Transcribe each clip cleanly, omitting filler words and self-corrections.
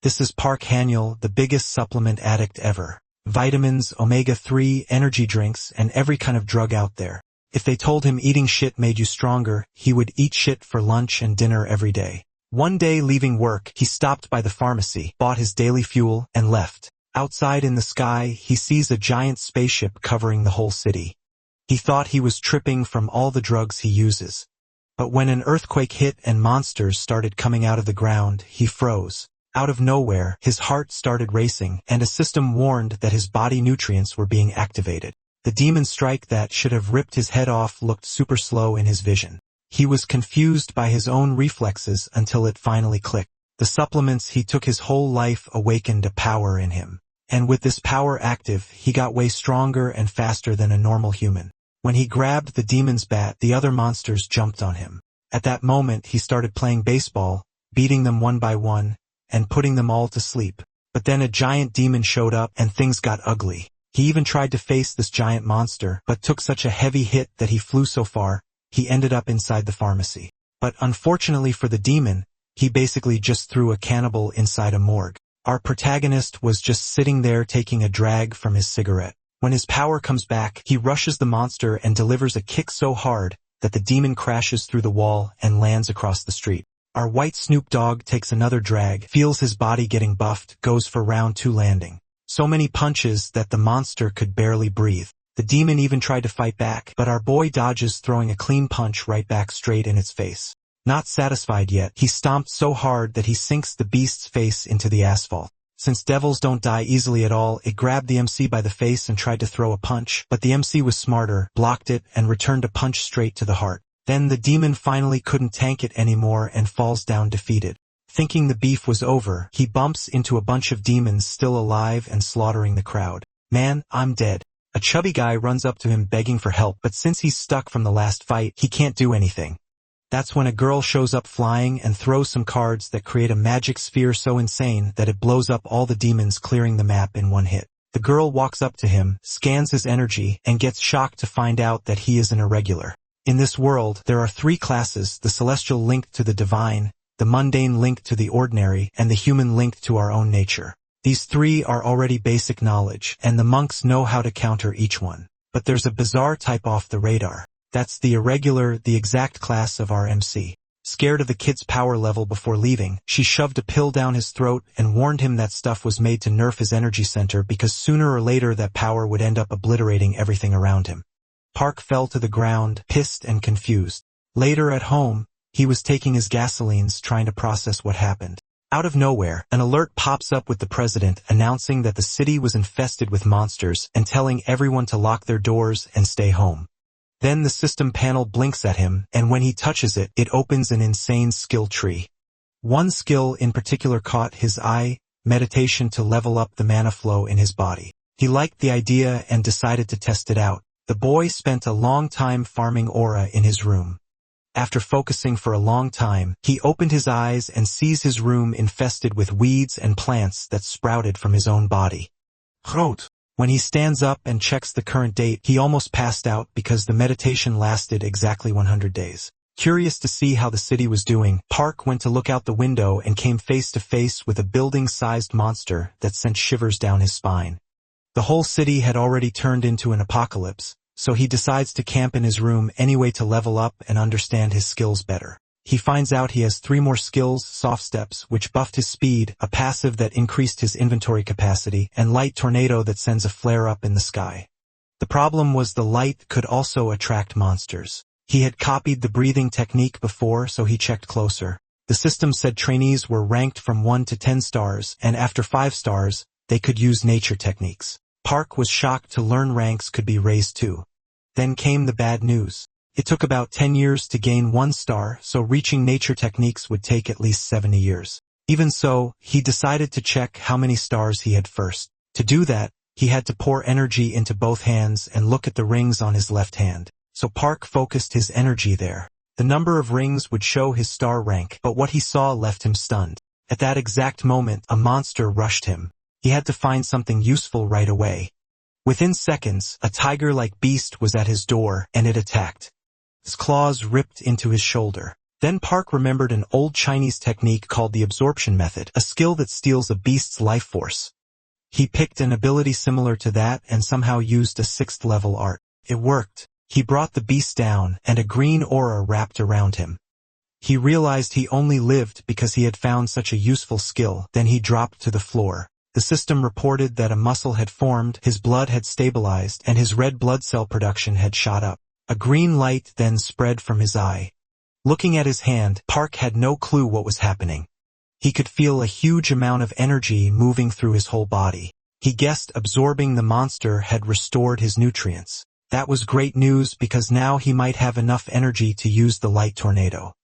This is Park Han-yeol, the biggest supplement addict ever. Vitamins, omega-3, energy drinks, and every kind of drug out there. If they told him eating shit made you stronger, he would eat shit for lunch and dinner every day. One day leaving work, he stopped by the pharmacy, bought his daily fuel, and left. Outside in the sky, he sees a giant spaceship covering the whole city. He thought he was tripping from all the drugs he uses. But when an earthquake hit and monsters started coming out of the ground, he froze. Out of nowhere, his heart started racing, and a system warned that his body nutrients were being activated. The demon strike that should have ripped his head off looked super slow in his vision. He was confused by his own reflexes until it finally clicked. The supplements he took his whole life awakened a power in him. And with this power active, he got way stronger and faster than a normal human. When he grabbed the demon's bat, the other monsters jumped on him. At that moment, he started playing baseball, beating them one by one, and putting them all to sleep. But then a giant demon showed up and things got ugly. He even tried to face this giant monster, but took such a heavy hit that he flew so far, he ended up inside the pharmacy. But unfortunately for the demon, he basically just threw a cannibal inside a morgue. Our protagonist was just sitting there taking a drag from his cigarette. When his power comes back, he rushes the monster and delivers a kick so hard that the demon crashes through the wall and lands across the street. Our white Snoop Dogg takes another drag, feels his body getting buffed, goes for round 2 landing. So many punches that the monster could barely breathe. The demon even tried to fight back, but our boy dodges, throwing a clean punch right back straight in its face. Not satisfied yet, he stomped so hard that he sinks the beast's face into the asphalt. Since devils don't die easily at all, it grabbed the MC by the face and tried to throw a punch, but the MC was smarter, blocked it, and returned a punch straight to the heart. Then the demon finally couldn't tank it anymore and falls down defeated. Thinking the beef was over, he bumps into a bunch of demons still alive and slaughtering the crowd. "Man, I'm dead." A chubby guy runs up to him begging for help, but since he's stuck from the last fight, he can't do anything. That's when a girl shows up flying and throws some cards that create a magic sphere so insane that it blows up all the demons, clearing the map in one hit. The girl walks up to him, scans his energy, and gets shocked to find out that he is an irregular. In this world, there are 3 classes: the celestial linked to the divine, the mundane linked to the ordinary, and the human linked to our own nature. These 3 are already basic knowledge, and the monks know how to counter each one. But there's a bizarre type off the radar. That's the irregular, the exact class of our MC. Scared of the kid's power level before leaving, she shoved a pill down his throat and warned him that stuff was made to nerf his energy center because sooner or later that power would end up obliterating everything around him. Park fell to the ground, pissed and confused. Later at home, he was taking his gasolines trying to process what happened. Out of nowhere, an alert pops up with the president announcing that the city was infested with monsters and telling everyone to lock their doors and stay home. Then the system panel blinks at him, and when he touches it, it opens an insane skill tree. One skill in particular caught his eye: meditation to level up the mana flow in his body. He liked the idea and decided to test it out. The boy spent a long time farming aura in his room. After focusing for a long time, he opened his eyes and sees his room infested with weeds and plants that sprouted from his own body. Groot. When he stands up and checks the current date, he almost passed out because the meditation lasted exactly 100 days. Curious to see how the city was doing, Park went to look out the window and came face to face with a building-sized monster that sent shivers down his spine. The whole city had already turned into an apocalypse, so he decides to camp in his room anyway to level up and understand his skills better. He finds out he has 3 more skills: soft steps, which buffed his speed, a passive that increased his inventory capacity, and light tornado that sends a flare up in the sky. The problem was the light could also attract monsters. He had copied the breathing technique before, so he checked closer. The system said trainees were ranked from 1 to 10 stars, and after 5 stars, they could use nature techniques. Park was shocked to learn ranks could be raised too. Then came the bad news. It took about 10 years to gain 1 star, so reaching nature techniques would take at least 70 years. Even so, he decided to check how many stars he had first. To do that, he had to pour energy into both hands and look at the rings on his left hand. So Park focused his energy there. The number of rings would show his star rank, but what he saw left him stunned. At that exact moment, a monster rushed him. He had to find something useful right away. Within seconds, a tiger-like beast was at his door, and it attacked. His claws ripped into his shoulder. Then Park remembered an old Chinese technique called the absorption method, a skill that steals a beast's life force. He picked an ability similar to that and somehow used a 6th level art. It worked. He brought the beast down, and a green aura wrapped around him. He realized he only lived because he had found such a useful skill. Then he dropped to the floor. The system reported that a muscle had formed, his blood had stabilized, and his red blood cell production had shot up. A green light then spread from his eye. Looking at his hand, Park had no clue what was happening. He could feel a huge amount of energy moving through his whole body. He guessed absorbing the monster had restored his nutrients. That was great news because now he might have enough energy to use the light tornado.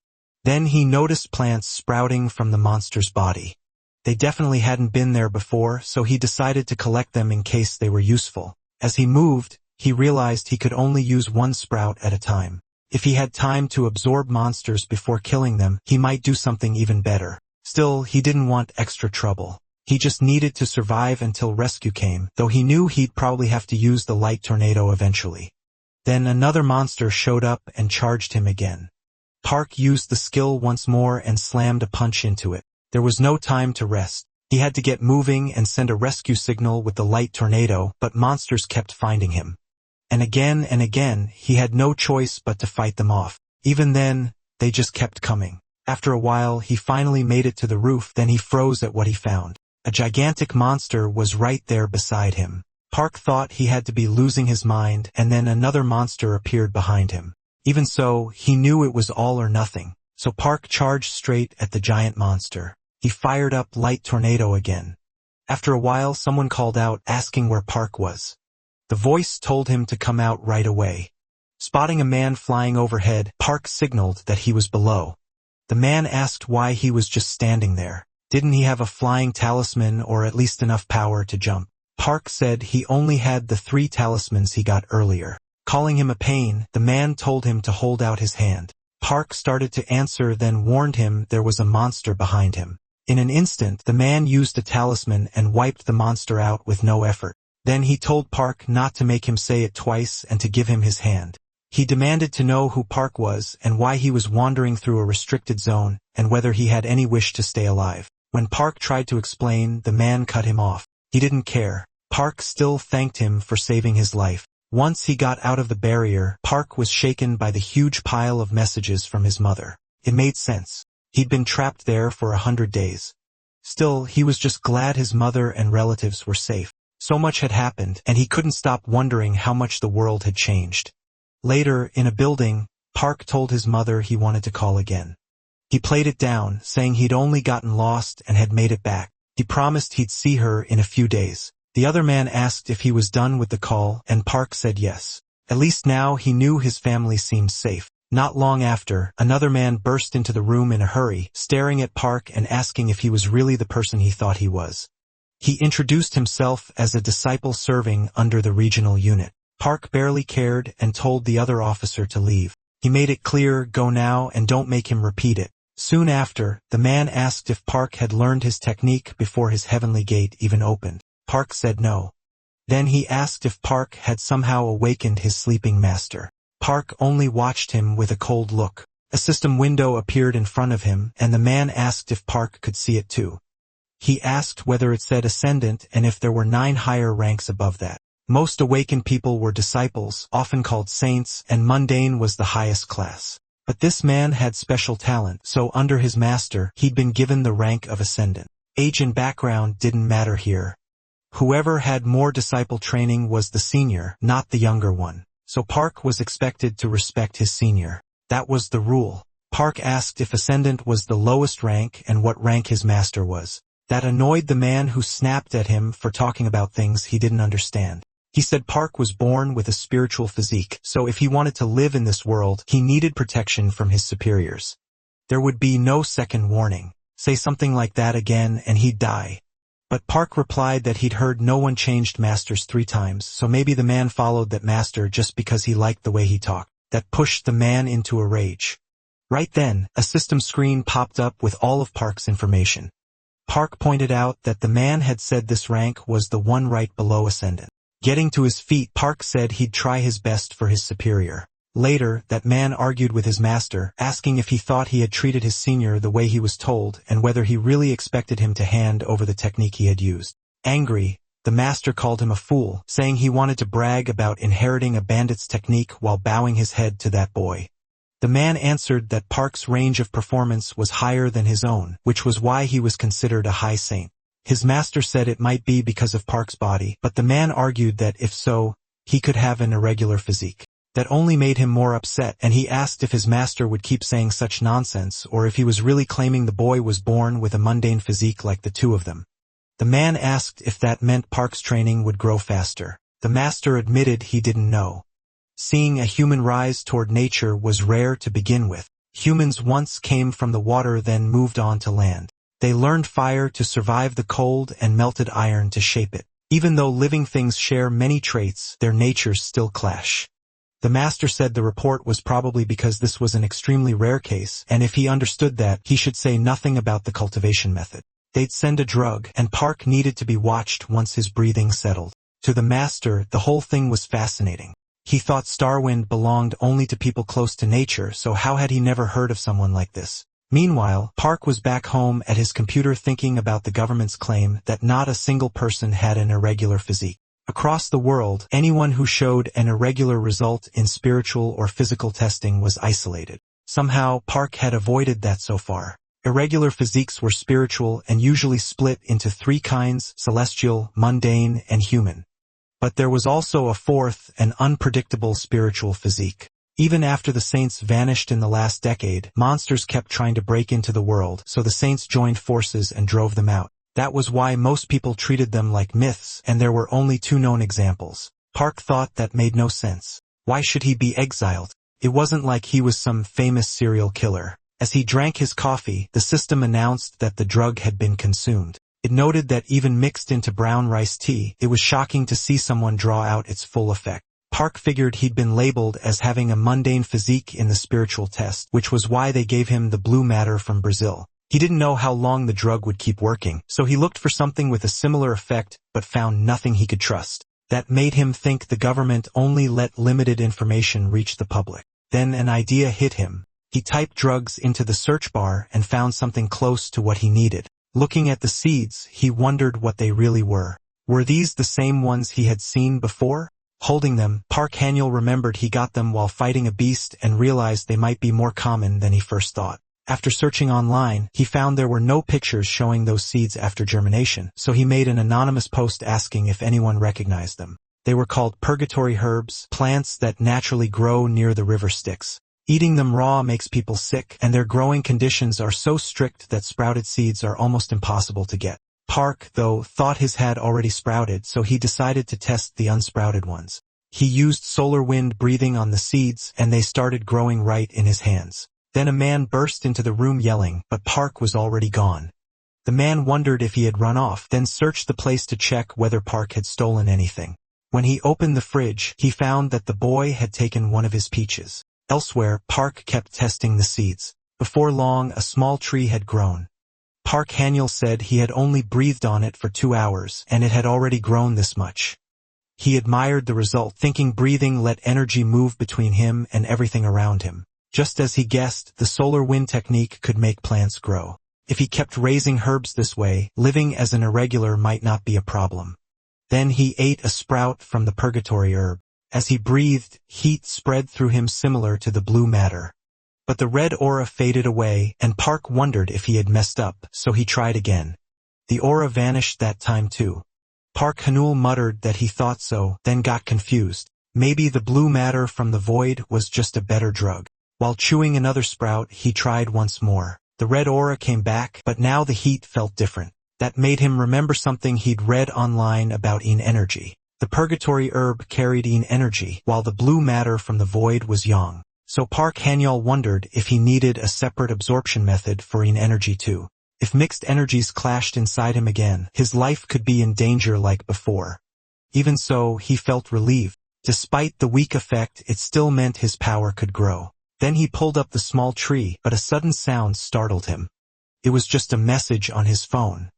Then he noticed plants sprouting from the monster's body. They definitely hadn't been there before, so he decided to collect them in case they were useful. As he moved, he realized he could only use one sprout at a time. If he had time to absorb monsters before killing them, he might do something even better. Still, he didn't want extra trouble. He just needed to survive until rescue came, though he knew he'd probably have to use the light tornado eventually. Then another monster showed up and charged him again. Park used the skill once more and slammed a punch into it. There was no time to rest. He had to get moving and send a rescue signal with the light tornado, but monsters kept finding him. And again, he had no choice but to fight them off. Even then, they just kept coming. After a while, he finally made it to the roof, then he froze at what he found. A gigantic monster was right there beside him. Park thought he had to be losing his mind, and then another monster appeared behind him. Even so, he knew it was all or nothing, so Park charged straight at the giant monster. He fired up light tornado again. After a while, someone called out, asking where Park was. The voice told him to come out right away. Spotting a man flying overhead, Park signaled that he was below. The man asked why he was just standing there. Didn't he have a flying talisman or at least enough power to jump? Park said he only had the 3 talismans he got earlier. Calling him a pain, the man told him to hold out his hand. Park started to answer, then warned him there was a monster behind him. In an instant, the man used a talisman and wiped the monster out with no effort. Then he told Park not to make him say it twice and to give him his hand. He demanded to know who Park was and why he was wandering through a restricted zone, and whether he had any wish to stay alive. When Park tried to explain, the man cut him off. He didn't care. Park still thanked him for saving his life. Once he got out of the barrier, Park was shaken by the huge pile of messages from his mother. It made sense. He'd been trapped there for 100 days. Still, he was just glad his mother and relatives were safe. So much had happened, and he couldn't stop wondering how much the world had changed. Later, in a building, Park told his mother he wanted to call again. He played it down, saying he'd only gotten lost and had made it back. He promised he'd see her in a few days. The other man asked if he was done with the call, and Park said yes. At least now he knew his family seemed safe. Not long after, another man burst into the room in a hurry, staring at Park and asking if he was really the person he thought he was. He introduced himself as a disciple serving under the regional unit. Park barely cared and told the other officer to leave. He made it clear, go now and don't make him repeat it. Soon after, the man asked if Park had learned his technique before his heavenly gate even opened. Park said no. Then he asked if Park had somehow awakened his sleeping master. Park only watched him with a cold look. A system window appeared in front of him, and the man asked if Park could see it too. He asked whether it said Ascendant and if there were 9 higher ranks above that. Most awakened people were disciples, often called saints, and mundane was the highest class. But this man had special talent, so under his master, he'd been given the rank of Ascendant. Age and background didn't matter here. Whoever had more disciple training was the senior, not the younger one. So Park was expected to respect his senior. That was the rule. Park asked if Ascendant was the lowest rank and what rank his master was. That annoyed the man who snapped at him for talking about things he didn't understand. He said Park was born with a spiritual physique, so if he wanted to live in this world, he needed protection from his superiors. There would be no second warning. Say something like that again and he'd die. But Park replied that he'd heard no one changed masters 3 times, so maybe the man followed that master just because he liked the way he talked. That pushed the man into a rage. Right then, a system screen popped up with all of Park's information. Park pointed out that the man had said this rank was the one right below Ascendant. Getting to his feet, Park said he'd try his best for his superior. Later, that man argued with his master, asking if he thought he had treated his senior the way he was told and whether he really expected him to hand over the technique he had used. Angry, the master called him a fool, saying he wanted to brag about inheriting a bandit's technique while bowing his head to that boy. The man answered that Park's range of performance was higher than his own, which was why he was considered a high saint. His master said it might be because of Park's body, but the man argued that if so, he could have an irregular physique. That only made him more upset, and he asked if his master would keep saying such nonsense or if he was really claiming the boy was born with a mundane physique like the two of them. The man asked if that meant Park's training would grow faster. The master admitted he didn't know. Seeing a human rise toward nature was rare to begin with. Humans once came from the water, then moved on to land. They learned fire to survive the cold and melted iron to shape it. Even though living things share many traits, their natures still clash. The master said the report was probably because this was an extremely rare case, and if he understood that, he should say nothing about the cultivation method. They'd send a drug, and Park needed to be watched once his breathing settled. To the master, the whole thing was fascinating. He thought Starwind belonged only to people close to nature, so how had he never heard of someone like this? Meanwhile, Park was back home at his computer thinking about the government's claim that not a single person had an irregular physique. Across the world, anyone who showed an irregular result in spiritual or physical testing was isolated. Somehow, Park had avoided that so far. Irregular physiques were spiritual and usually split into three kinds: celestial, mundane, and human. But there was also a fourth, an unpredictable spiritual physique. Even after the saints vanished in the last decade, monsters kept trying to break into the world, so the saints joined forces and drove them out. That was why most people treated them like myths, and there were only two known examples. Park thought that made no sense. Why should he be exiled? It wasn't like he was some famous serial killer. As he drank his coffee, the system announced that the drug had been consumed. It noted that even mixed into brown rice tea, it was shocking to see someone draw out its full effect. Park figured he'd been labeled as having a mundane physique in the spiritual test, which was why they gave him the blue matter from Brazil. He didn't know how long the drug would keep working, so he looked for something with a similar effect, but found nothing he could trust. That made him think the government only let limited information reach the public. Then an idea hit him. He typed drugs into the search bar and found something close to what he needed. Looking at the seeds, he wondered what they really were. Were these the same ones he had seen before? Holding them, Park Han-yeol remembered he got them while fighting a beast and realized they might be more common than he first thought. After searching online, he found there were no pictures showing those seeds after germination, so he made an anonymous post asking if anyone recognized them. They were called purgatory herbs, plants that naturally grow near the river Styx. Eating them raw makes people sick, and their growing conditions are so strict that sprouted seeds are almost impossible to get. Park, though, thought his had already sprouted, so he decided to test the unsprouted ones. He used solar wind breathing on the seeds, and they started growing right in his hands. Then a man burst into the room yelling, but Park was already gone. The man wondered if he had run off, then searched the place to check whether Park had stolen anything. When he opened the fridge, he found that the boy had taken one of his peaches. Elsewhere, Park kept testing the seeds. Before long, a small tree had grown. Park Han-yeol said he had only breathed on it for 2 hours, and it had already grown this much. He admired the result, thinking breathing let energy move between him and everything around him. Just as he guessed, the solar wind technique could make plants grow. If he kept raising herbs this way, living as an irregular might not be a problem. Then he ate a sprout from the purgatory herb. As he breathed, heat spread through him similar to the blue matter. But the red aura faded away, and Park wondered if he had messed up, so he tried again. The aura vanished that time too. Park Han-yeol muttered that he thought so, then got confused. Maybe the blue matter from the void was just a better drug. While chewing another sprout, he tried once more. The red aura came back, but now the heat felt different. That made him remember something he'd read online about yin energy. The purgatory herb carried yin energy, while the blue matter from the void was yang. So Park Han-yeol wondered if he needed a separate absorption method for yin energy too. If mixed energies clashed inside him again, his life could be in danger like before. Even so, he felt relieved. Despite the weak effect, it still meant his power could grow. Then he pulled up the small tree, but a sudden sound startled him. It was just a message on his phone.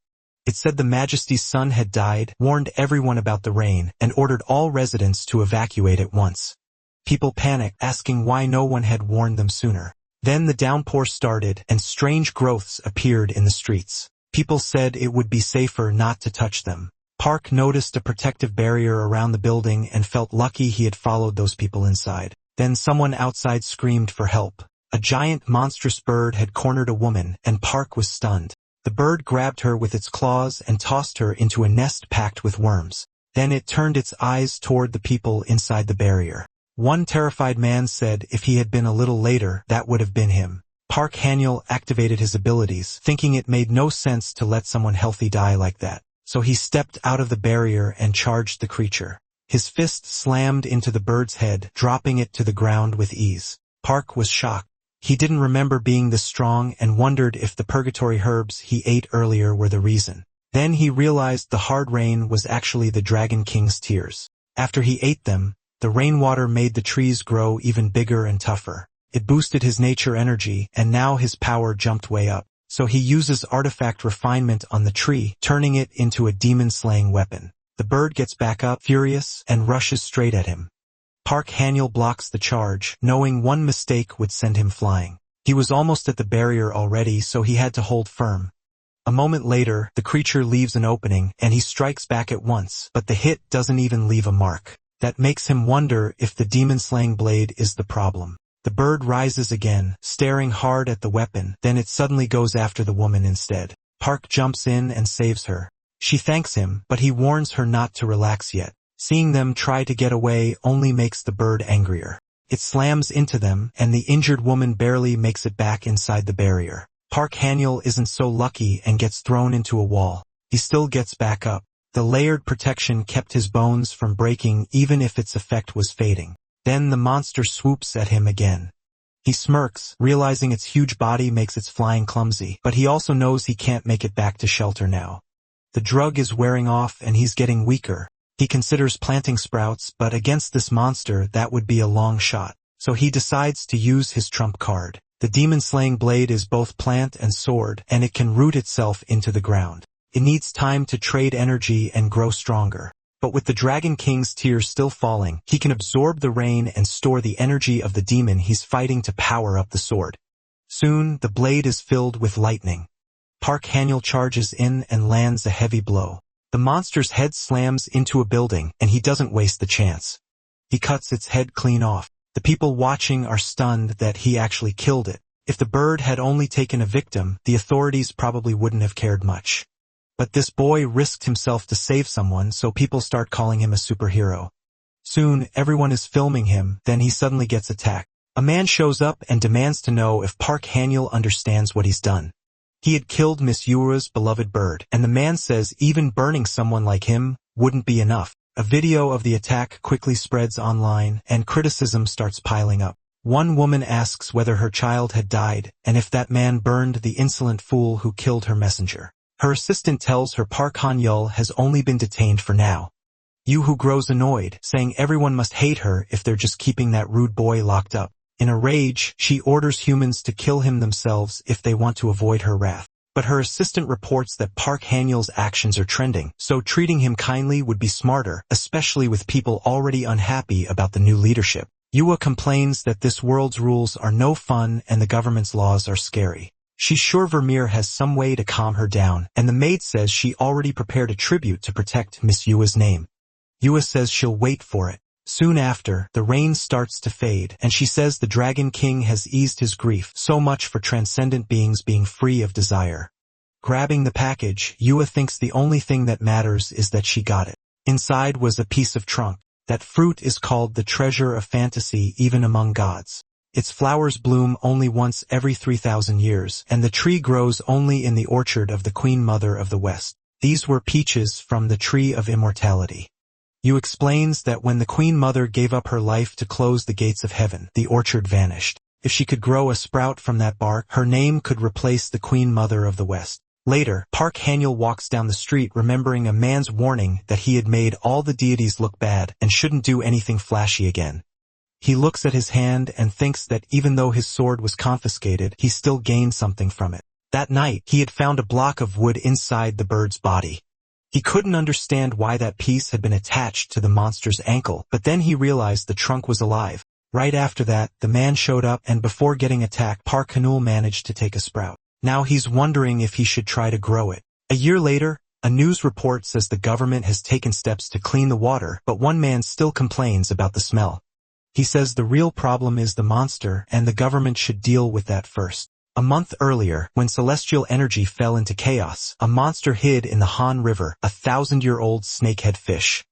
It said the Majesty's son had died, warned everyone about the rain, and ordered all residents to evacuate at once. People panicked, asking why no one had warned them sooner. Then the downpour started, and strange growths appeared in the streets. People said it would be safer not to touch them. Park noticed a protective barrier around the building and felt lucky he had followed those people inside. Then someone outside screamed for help. A giant monstrous bird had cornered a woman, and Park was stunned. The bird grabbed her with its claws and tossed her into a nest packed with worms. Then it turned its eyes toward the people inside the barrier. One terrified man said if he had been a little later, that would have been him. Park Han-yeol activated his abilities, thinking it made no sense to let someone healthy die like that. So he stepped out of the barrier and charged the creature. His fist slammed into the bird's head, dropping it to the ground with ease. Park was shocked. He didn't remember being this strong and wondered if the purgatory herbs he ate earlier were the reason. Then he realized the hard rain was actually the Dragon King's tears. After he ate them, the rainwater made the trees grow even bigger and tougher. It boosted his nature energy, and now his power jumped way up. So he uses artifact refinement on the tree, turning it into a demon-slaying weapon. The bird gets back up, furious, and rushes straight at him. Park Han-yeol blocks the charge, knowing one mistake would send him flying. He was almost at the barrier already, so he had to hold firm. A moment later, the creature leaves an opening, and he strikes back at once, but the hit doesn't even leave a mark. That makes him wonder if the demon-slaying blade is the problem. The bird rises again, staring hard at the weapon, then it suddenly goes after the woman instead. Park jumps in and saves her. She thanks him, but he warns her not to relax yet. Seeing them try to get away only makes the bird angrier. It slams into them, and the injured woman barely makes it back inside the barrier. Park Han-yeol isn't so lucky and gets thrown into a wall. He still gets back up. The layered protection kept his bones from breaking even if its effect was fading. Then the monster swoops at him again. He smirks, realizing its huge body makes its flying clumsy, but he also knows he can't make it back to shelter now. The drug is wearing off and he's getting weaker. He considers planting sprouts, but against this monster that would be a long shot. So he decides to use his trump card. The demon-slaying blade is both plant and sword, and it can root itself into the ground. It needs time to trade energy and grow stronger. But with the Dragon King's tears still falling, he can absorb the rain and store the energy of the demon he's fighting to power up the sword. Soon, the blade is filled with lightning. Park Han-yeol charges in and lands a heavy blow. The monster's head slams into a building, and he doesn't waste the chance. He cuts its head clean off. The people watching are stunned that he actually killed it. If the bird had only taken a victim, the authorities probably wouldn't have cared much. But this boy risked himself to save someone, so people start calling him a superhero. Soon, everyone is filming him, then he suddenly gets attacked. A man shows up and demands to know if Park Han-yeol understands what he's done. He had killed Miss Yura's beloved bird, and the man says even burning someone like him wouldn't be enough. A video of the attack quickly spreads online, and criticism starts piling up. One woman asks whether her child had died, and if that man burned the insolent fool who killed her messenger. Her assistant tells her Park Han-yeol has only been detained for now. Yoo-hoo grows annoyed, saying everyone must hate her if they're just keeping that rude boy locked up. In a rage, she orders humans to kill him themselves if they want to avoid her wrath. But her assistant reports that Park Han-yeol's actions are trending, so treating him kindly would be smarter, especially with people already unhappy about the new leadership. Yua complains that this world's rules are no fun and the government's laws are scary. She's sure Vermeer has some way to calm her down, and the maid says she already prepared a tribute to protect Miss Yua's name. Yua says she'll wait for it. Soon after, the rain starts to fade, and she says the Dragon King has eased his grief, so much for transcendent beings being free of desire. Grabbing the package, Yua thinks the only thing that matters is that she got it. Inside was a piece of trunk. That fruit is called the treasure of fantasy even among gods. Its flowers bloom only once every 3,000 years, and the tree grows only in the orchard of the Queen Mother of the West. These were peaches from the tree of immortality. Yu explains that when the Queen Mother gave up her life to close the gates of heaven, the orchard vanished. If she could grow a sprout from that bark, her name could replace the Queen Mother of the West. Later, Park Han-yeol walks down the street remembering a man's warning that he had made all the deities look bad and shouldn't do anything flashy again. He looks at his hand and thinks that even though his sword was confiscated, he still gained something from it. That night, he had found a block of wood inside the bird's body. He couldn't understand why that piece had been attached to the monster's ankle, but then he realized the trunk was alive. Right after that, the man showed up and before getting attacked, Park Han-il managed to take a sprout. Now he's wondering if he should try to grow it. A year later, a news report says the government has taken steps to clean the water, but one man still complains about the smell. He says the real problem is the monster and the government should deal with that first. A month earlier, when celestial energy fell into chaos, a monster hid in the Han River, a 1,000-year-old snakehead fish.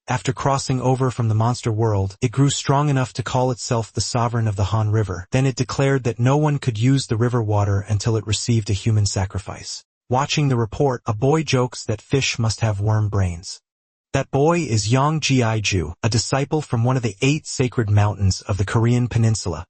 After crossing over from the monster world, it grew strong enough to call itself the sovereign of the Han River. Then it declared that no one could use the river water until it received a human sacrifice. Watching the report, a boy jokes that fish must have worm brains. That boy is Yang Ji-ju, a disciple from one of the 8 sacred mountains of the Korean peninsula.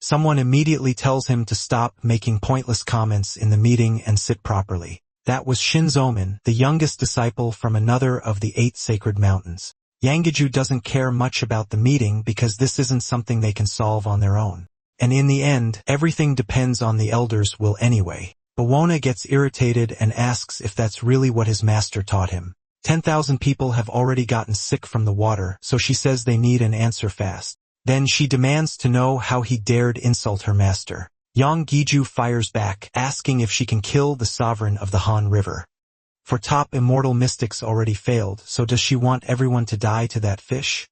Someone immediately tells him to stop making pointless comments in the meeting and sit properly. That was Shinzomin, the youngest disciple from another of the 8 sacred mountains. Yang doesn't care much about the meeting because this isn't something they can solve on their own. And in the end, everything depends on the elders' will anyway. Bawona gets irritated and asks if that's really what his master taught him. 10,000 people have already gotten sick from the water, so she says they need an answer fast. Then she demands to know how he dared insult her master. Yang Giju fires back, asking if she can kill the sovereign of the Han River. For top immortal mystics already failed, so does she want everyone to die to that fish?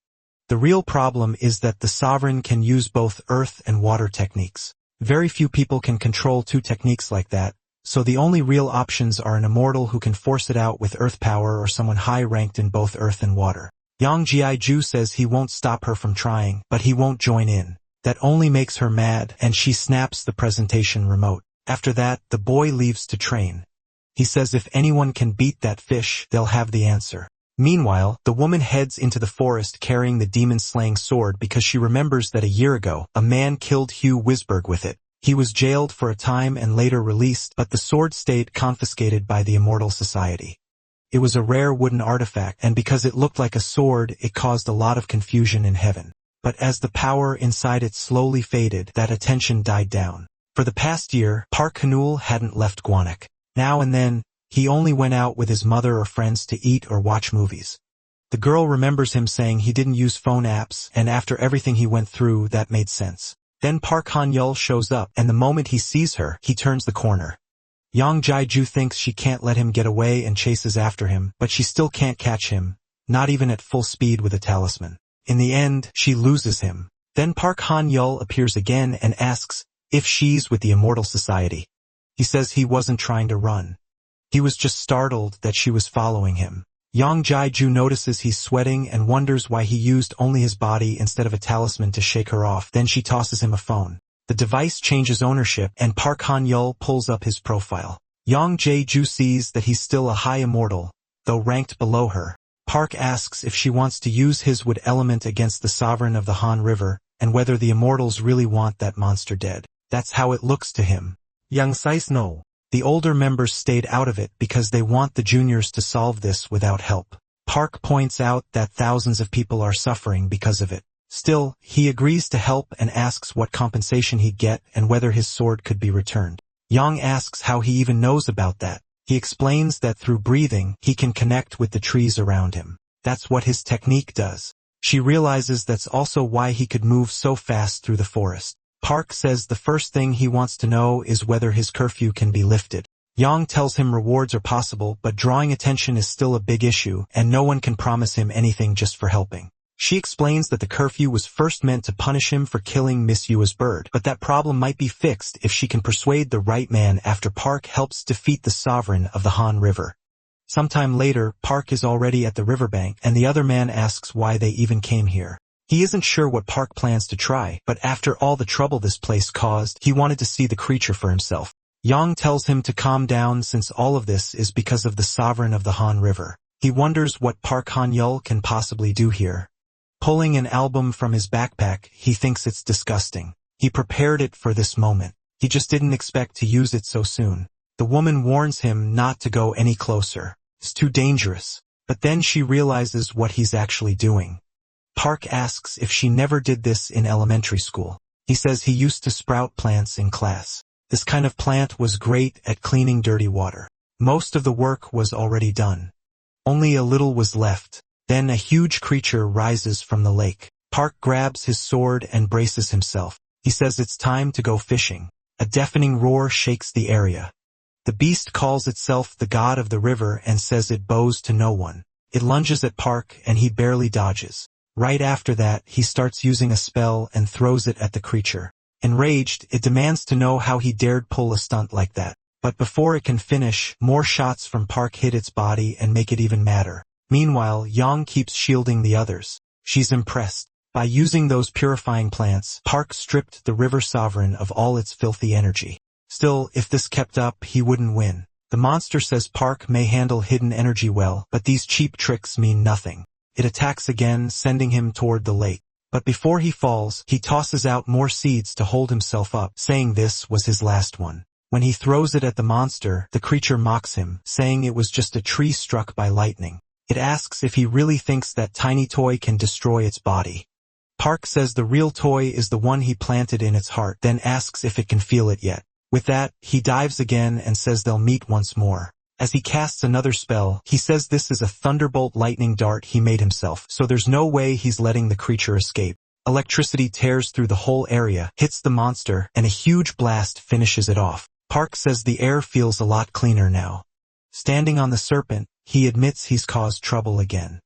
The real problem is that the sovereign can use both earth and water techniques. Very few people can control 2 techniques like that, so the only real options are an immortal who can force it out with earth power or someone high-ranked in both earth and water. Yang Ji-ju says he won't stop her from trying, but he won't join in. That only makes her mad, and she snaps the presentation remote. After that, the boy leaves to train. He says if anyone can beat that fish, they'll have the answer. Meanwhile, the woman heads into the forest carrying the demon-slaying sword because she remembers that a year ago, a man killed Hugh Wisberg with it. He was jailed for a time and later released, but the sword stayed confiscated by the Immortal Society. It was a rare wooden artifact, and because it looked like a sword, it caused a lot of confusion in heaven. But as the power inside it slowly faded, that attention died down. For the past year, Park Han-il hadn't left Gwanek. Now and then, he only went out with his mother or friends to eat or watch movies. The girl remembers him saying he didn't use phone apps, and after everything he went through, that made sense. Then Park Han-il shows up, and the moment he sees her, he turns the corner. Yang Ji-ju thinks she can't let him get away and chases after him, but she still can't catch him, not even at full speed with a talisman. In the end, she loses him. Then Park Han-il appears again and asks if she's with the Immortal Society. He says he wasn't trying to run. He was just startled that she was following him. Yang Ji-ju notices he's sweating and wonders why he used only his body instead of a talisman to shake her off. Then she tosses him a phone. The device changes ownership and Park Han-il pulls up his profile. Yang Ji-ju sees that he's still a high immortal, though ranked below her. Park asks if she wants to use his wood element against the sovereign of the Han River, and whether the immortals really want that monster dead. That's how it looks to him. Yang says no. The older members stayed out of it because they want the juniors to solve this without help. Park points out that thousands of people are suffering because of it. Still, he agrees to help and asks what compensation he'd get and whether his sword could be returned. Yang asks how he even knows about that. He explains that through breathing, he can connect with the trees around him. That's what his technique does. She realizes that's also why he could move so fast through the forest. Park says the first thing he wants to know is whether his curfew can be lifted. Yang tells him rewards are possible, but drawing attention is still a big issue, and no one can promise him anything just for helping. She explains that the curfew was first meant to punish him for killing Miss Yua's bird, but that problem might be fixed if she can persuade the right man after Park helps defeat the sovereign of the Han River. Sometime later, Park is already at the riverbank, and the other man asks why they even came here. He isn't sure what Park plans to try, but after all the trouble this place caused, he wanted to see the creature for himself. Yang tells him to calm down since all of this is because of the sovereign of the Han River. He wonders what Park Han-il can possibly do here. Pulling an album from his backpack, he thinks it's disgusting. He prepared it for this moment. He just didn't expect to use it so soon. The woman warns him not to go any closer. It's too dangerous. But then she realizes what he's actually doing. Park asks if she never did this in elementary school. He says he used to sprout plants in class. This kind of plant was great at cleaning dirty water. Most of the work was already done. Only a little was left. Then a huge creature rises from the lake. Park grabs his sword and braces himself. He says it's time to go fishing. A deafening roar shakes the area. The beast calls itself the god of the river and says it bows to no one. It lunges at Park and he barely dodges. Right after that, he starts using a spell and throws it at the creature. Enraged, it demands to know how he dared pull a stunt like that. But before it can finish, more shots from Park hit its body and make it even madder. Meanwhile, Yang keeps shielding the others. She's impressed. By using those purifying plants, Park stripped the river sovereign of all its filthy energy. Still, if this kept up, he wouldn't win. The monster says Park may handle hidden energy well, but these cheap tricks mean nothing. It attacks again, sending him toward the lake. But before he falls, he tosses out more seeds to hold himself up, saying this was his last one. When he throws it at the monster, the creature mocks him, saying it was just a tree struck by lightning. It asks if he really thinks that tiny toy can destroy its body. Park says the real toy is the one he planted in its heart, then asks if it can feel it yet. With that, he dives again and says they'll meet once more. As he casts another spell, he says this is a thunderbolt lightning dart he made himself, so there's no way he's letting the creature escape. Electricity tears through the whole area, hits the monster, and a huge blast finishes it off. Park says the air feels a lot cleaner now. Standing on the serpent, he admits he's caused trouble again.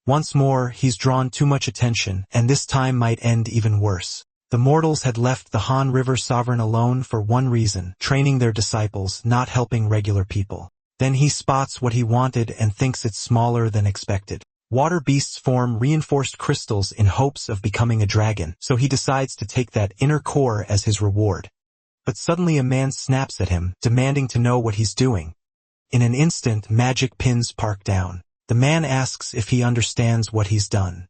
Once more, he's drawn too much attention, and this time might end even worse. The mortals had left the Han River Sovereign alone for one reason, training their disciples, not helping regular people. Then he spots what he wanted and thinks it's smaller than expected. Water beasts form reinforced crystals in hopes of becoming a dragon, so he decides to take that inner core as his reward. But suddenly a man snaps at him, demanding to know what he's doing. In an instant, magic pins Park down. The man asks if he understands what he's done.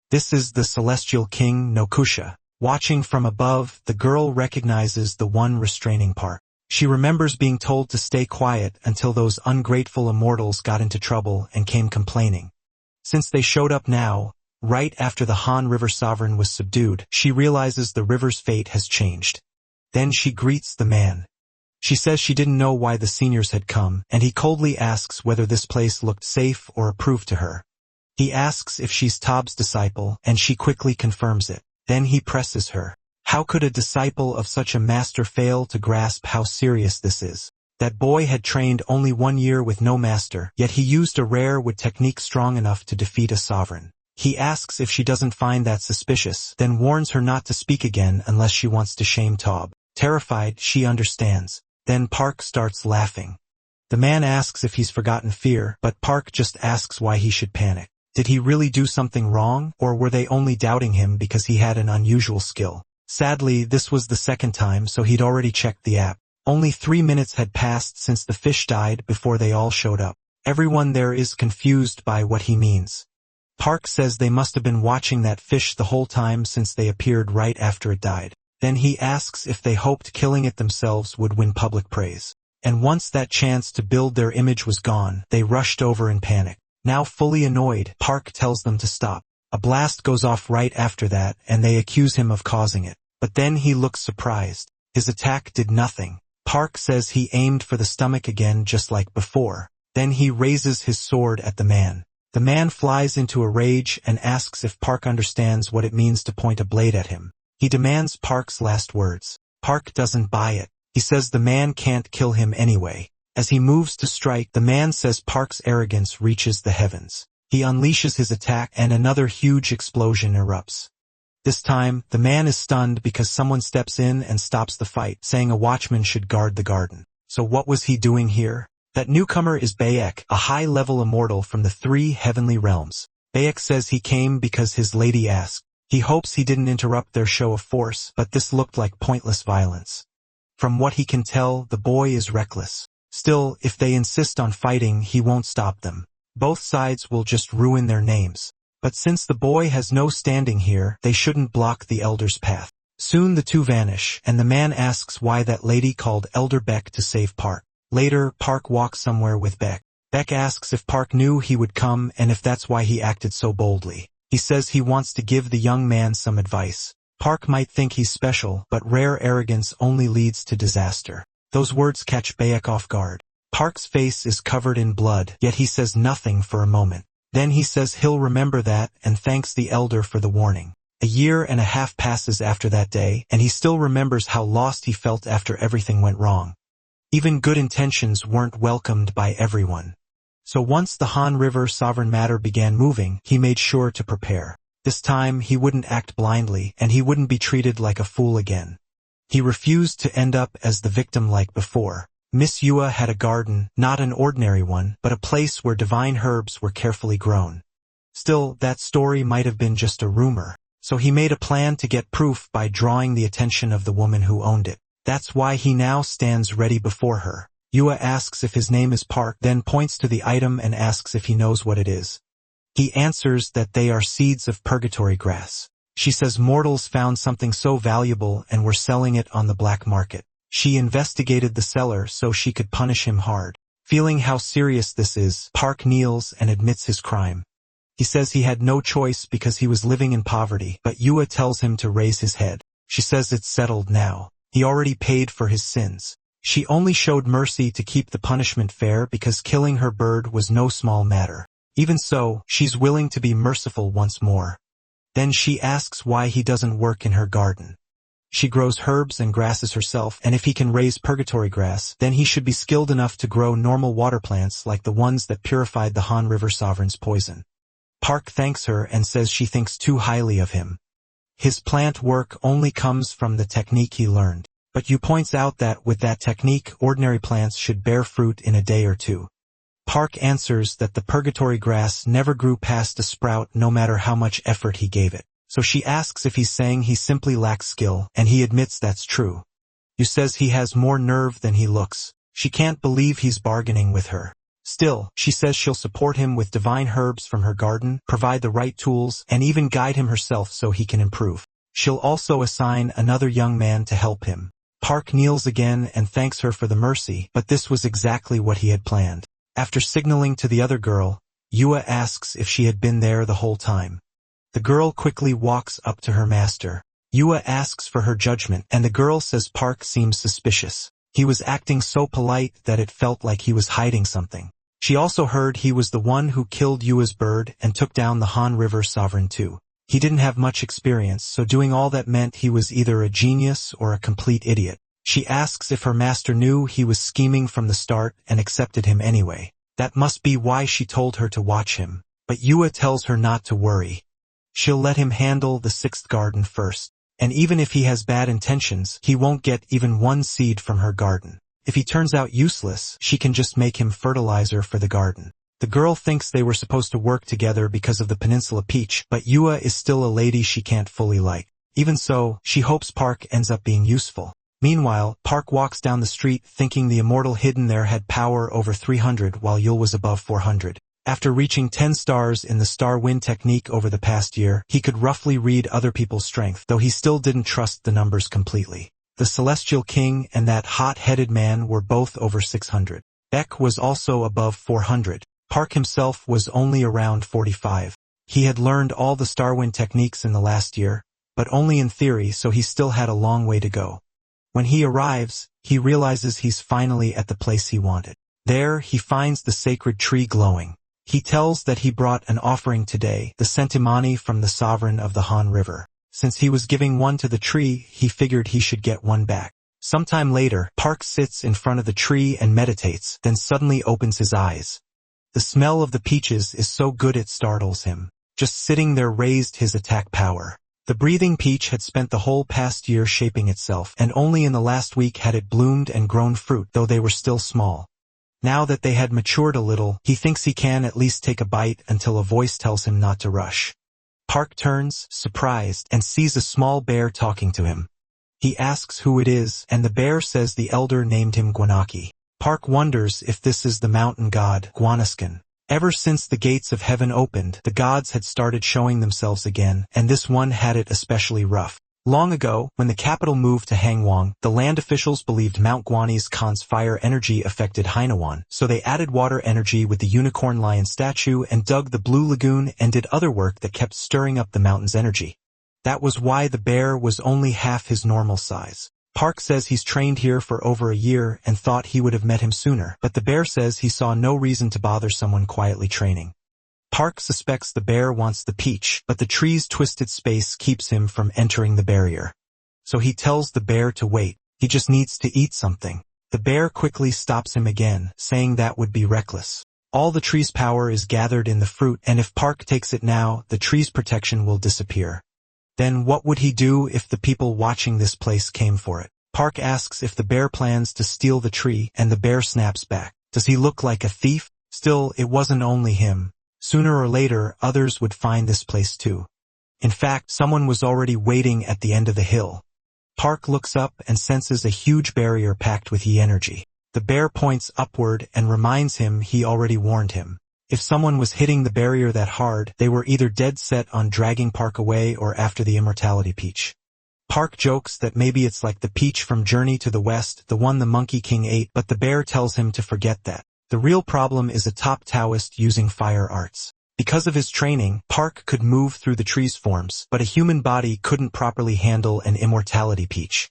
This is the celestial king Nokusha. Watching from above, the girl recognizes the one restraining Park. She remembers being told to stay quiet until those ungrateful immortals got into trouble and came complaining. Since they showed up now, right after the Han River Sovereign was subdued, she realizes the river's fate has changed. Then she greets the man. She says she didn't know why the seniors had come, and he coldly asks whether this place looked safe or approved to her. He asks if she's Tob's disciple, and she quickly confirms it. Then he presses her. How could a disciple of such a master fail to grasp how serious this is? That boy had trained only 1 year with no master, yet he used a rare with technique strong enough to defeat a sovereign. He asks if she doesn't find that suspicious, then warns her not to speak again unless she wants to shame Tob. Terrified, she understands. Then Park starts laughing. The man asks if he's forgotten fear, but Park just asks why he should panic. Did he really do something wrong, or were they only doubting him because he had an unusual skill? Sadly, this was the second time, so he'd already checked the app. Only 3 minutes had passed since the fish died before they all showed up. Everyone there is confused by what he means. Park says they must have been watching that fish the whole time since they appeared right after it died. Then he asks if they hoped killing it themselves would win public praise. And once that chance to build their image was gone, they rushed over in panic. Now fully annoyed, Park tells them to stop. A blast goes off right after that, and they accuse him of causing it. But then he looks surprised. His attack did nothing. Park says he aimed for the stomach again just like before. Then he raises his sword at the man. The man flies into a rage and asks if Park understands what it means to point a blade at him. He demands Park's last words. Park doesn't buy it. He says the man can't kill him anyway. As he moves to strike, the man says Park's arrogance reaches the heavens. He unleashes his attack and another huge explosion erupts. This time, the man is stunned because someone steps in and stops the fight, saying a watchman should guard the garden. So what was he doing here? That newcomer is Bayek, a high-level immortal from the 3 heavenly realms. Bayek says he came because his lady asked. He hopes he didn't interrupt their show of force, but this looked like pointless violence. From what he can tell, the boy is reckless. Still, if they insist on fighting, he won't stop them. Both sides will just ruin their names. But since the boy has no standing here, they shouldn't block the elder's path. Soon the two vanish, and the man asks why that lady called Elder Beck to save Park. Later, Park walks somewhere with Beck. Beck asks if Park knew he would come and if that's why he acted so boldly. He says he wants to give the young man some advice. Park might think he's special, but rare arrogance only leads to disaster. Those words catch Bayek off guard. Park's face is covered in blood, yet he says nothing for a moment. Then he says he'll remember that and thanks the elder for the warning. A year and a half passes after that day, and he still remembers how lost he felt after everything went wrong. Even good intentions weren't welcomed by everyone. So once the Han River sovereign matter began moving, he made sure to prepare. This time he wouldn't act blindly, and he wouldn't be treated like a fool again. He refused to end up as the victim like before. Miss Yua had a garden, not an ordinary one, but a place where divine herbs were carefully grown. Still, that story might have been just a rumor, so he made a plan to get proof by drawing the attention of the woman who owned it. That's why he now stands ready before her. Yua asks if his name is Park, then points to the item and asks if he knows what it is. He answers that they are seeds of purgatory grass. She says mortals found something so valuable and were selling it on the black market. She investigated the seller so she could punish him hard. Feeling how serious this is, Park kneels and admits his crime. He says he had no choice because he was living in poverty, but Yua tells him to raise his head. She says it's settled now. He already paid for his sins. She only showed mercy to keep the punishment fair because killing her bird was no small matter. Even so, she's willing to be merciful once more. Then she asks why he doesn't work in her garden. She grows herbs and grasses herself, and if he can raise purgatory grass, then he should be skilled enough to grow normal water plants like the ones that purified the Han River Sovereign's poison. Park thanks her and says she thinks too highly of him. His plant work only comes from the technique he learned, but Yu points out that with that technique, ordinary plants should bear fruit in a day or two. Park answers that the purgatory grass never grew past a sprout no matter how much effort he gave it. So she asks if he's saying he simply lacks skill, and he admits that's true. Yu says he has more nerve than he looks. She can't believe he's bargaining with her. Still, she says she'll support him with divine herbs from her garden, provide the right tools, and even guide him herself so he can improve. She'll also assign another young man to help him. Park kneels again and thanks her for the mercy, but this was exactly what he had planned. After signaling to the other girl, Yua asks if she had been there the whole time. The girl quickly walks up to her master. Yua asks for her judgment, and the girl says Park seems suspicious. He was acting so polite that it felt like he was hiding something. She also heard he was the one who killed Yua's bird and took down the Han River Sovereign too. He didn't have much experience, so doing all that meant he was either a genius or a complete idiot. She asks if her master knew he was scheming from the start and accepted him anyway. That must be why she told her to watch him. But Yua tells her not to worry. She'll let him handle the 6th garden first. And even if he has bad intentions, he won't get even one seed from her garden. If he turns out useless, she can just make him fertilizer for the garden. The girl thinks they were supposed to work together because of the Peninsula Peach, but Yua is still a lady she can't fully like. Even so, she hopes Park ends up being useful. Meanwhile, Park walks down the street thinking the immortal hidden there had power over 300 while Yul was above 400. After reaching 10 stars in the Star Wind technique over the past year, he could roughly read other people's strength, though he still didn't trust the numbers completely. The Celestial King and that hot-headed man were both over 600. Ek was also above 400. Park himself was only around 45. He had learned all the Starwind techniques in the last year, but only in theory, so he still had a long way to go. When he arrives, he realizes he's finally at the place he wanted. There, he finds the sacred tree glowing. He tells that he brought an offering today, the centimani from the sovereign of the Han River. Since he was giving one to the tree, he figured he should get one back. Sometime later, Park sits in front of the tree and meditates, then suddenly opens his eyes. The smell of the peaches is so good it startles him. Just sitting there raised his attack power. The breathing peach had spent the whole past year shaping itself, and only in the last week had it bloomed and grown fruit, though they were still small. Now that they had matured a little, he thinks he can at least take a bite until a voice tells him not to rush. Park turns, surprised, and sees a small bear talking to him. He asks who it is, and the bear says the elder named him Gwanaki. Park wonders if this is the mountain god, Guanaskin. Ever since the gates of heaven opened, the gods had started showing themselves again, and this one had it especially rough. Long ago, when the capital moved to Hangwang, the land officials believed Mount Guani's Khan's fire energy affected Hainawan, so they added water energy with the unicorn lion statue and dug the blue lagoon and did other work that kept stirring up the mountain's energy. That was why the bear was only half his normal size. Park says he's trained here for over a year and thought he would have met him sooner, but the bear says he saw no reason to bother someone quietly training. Park suspects the bear wants the peach, but the tree's twisted space keeps him from entering the barrier. So he tells the bear to wait, he just needs to eat something. The bear quickly stops him again, saying that would be reckless. All the tree's power is gathered in the fruit, and if Park takes it now, the tree's protection will disappear. Then what would he do if the people watching this place came for it? Park asks if the bear plans to steal the tree, and the bear snaps back. Does he look like a thief? Still, it wasn't only him. Sooner or later, others would find this place too. In fact, someone was already waiting at the end of the hill. Park looks up and senses a huge barrier packed with Yi energy. The bear points upward and reminds him he already warned him. If someone was hitting the barrier that hard, they were either dead set on dragging Park away or after the immortality peach. Park jokes that maybe it's like the peach from Journey to the West, the one the Monkey King ate, but the bear tells him to forget that. The real problem is a top Taoist using fire arts. Because of his training, Park could move through the tree's forms, but a human body couldn't properly handle an immortality peach.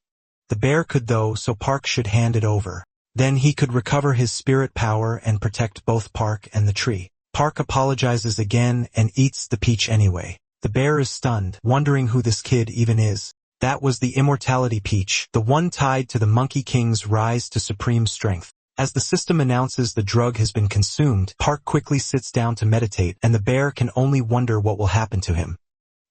The bear could though, so Park should hand it over. Then he could recover his spirit power and protect both Park and the tree. Park apologizes again and eats the peach anyway. The bear is stunned, wondering who this kid even is. That was the immortality peach, the one tied to the Monkey King's rise to supreme strength. As the system announces the drug has been consumed, Park quickly sits down to meditate, and the bear can only wonder what will happen to him.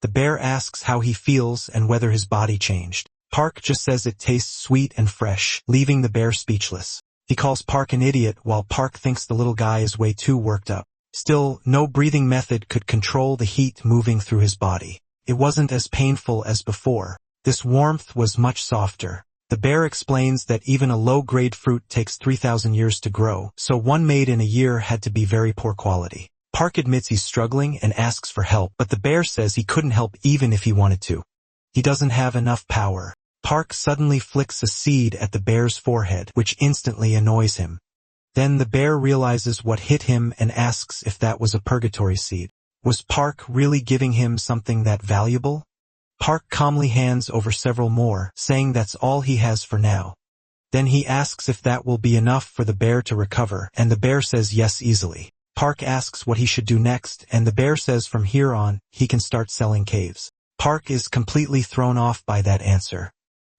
The bear asks how he feels and whether his body changed. Park just says it tastes sweet and fresh, leaving the bear speechless. He calls Park an idiot while Park thinks the little guy is way too worked up. Still, no breathing method could control the heat moving through his body. It wasn't as painful as before. This warmth was much softer. The bear explains that even a low-grade fruit takes 3,000 years to grow, so one made in a year had to be very poor quality. Park admits he's struggling and asks for help, but the bear says he couldn't help even if he wanted to. He doesn't have enough power. Park suddenly flicks a seed at the bear's forehead, which instantly annoys him. Then the bear realizes what hit him and asks if that was a purgatory seed. Was Park really giving him something that valuable? Park calmly hands over several more, saying that's all he has for now. Then he asks if that will be enough for the bear to recover, and the bear says yes easily. Park asks what he should do next, and the bear says from here on, he can start selling caves. Park is completely thrown off by that answer.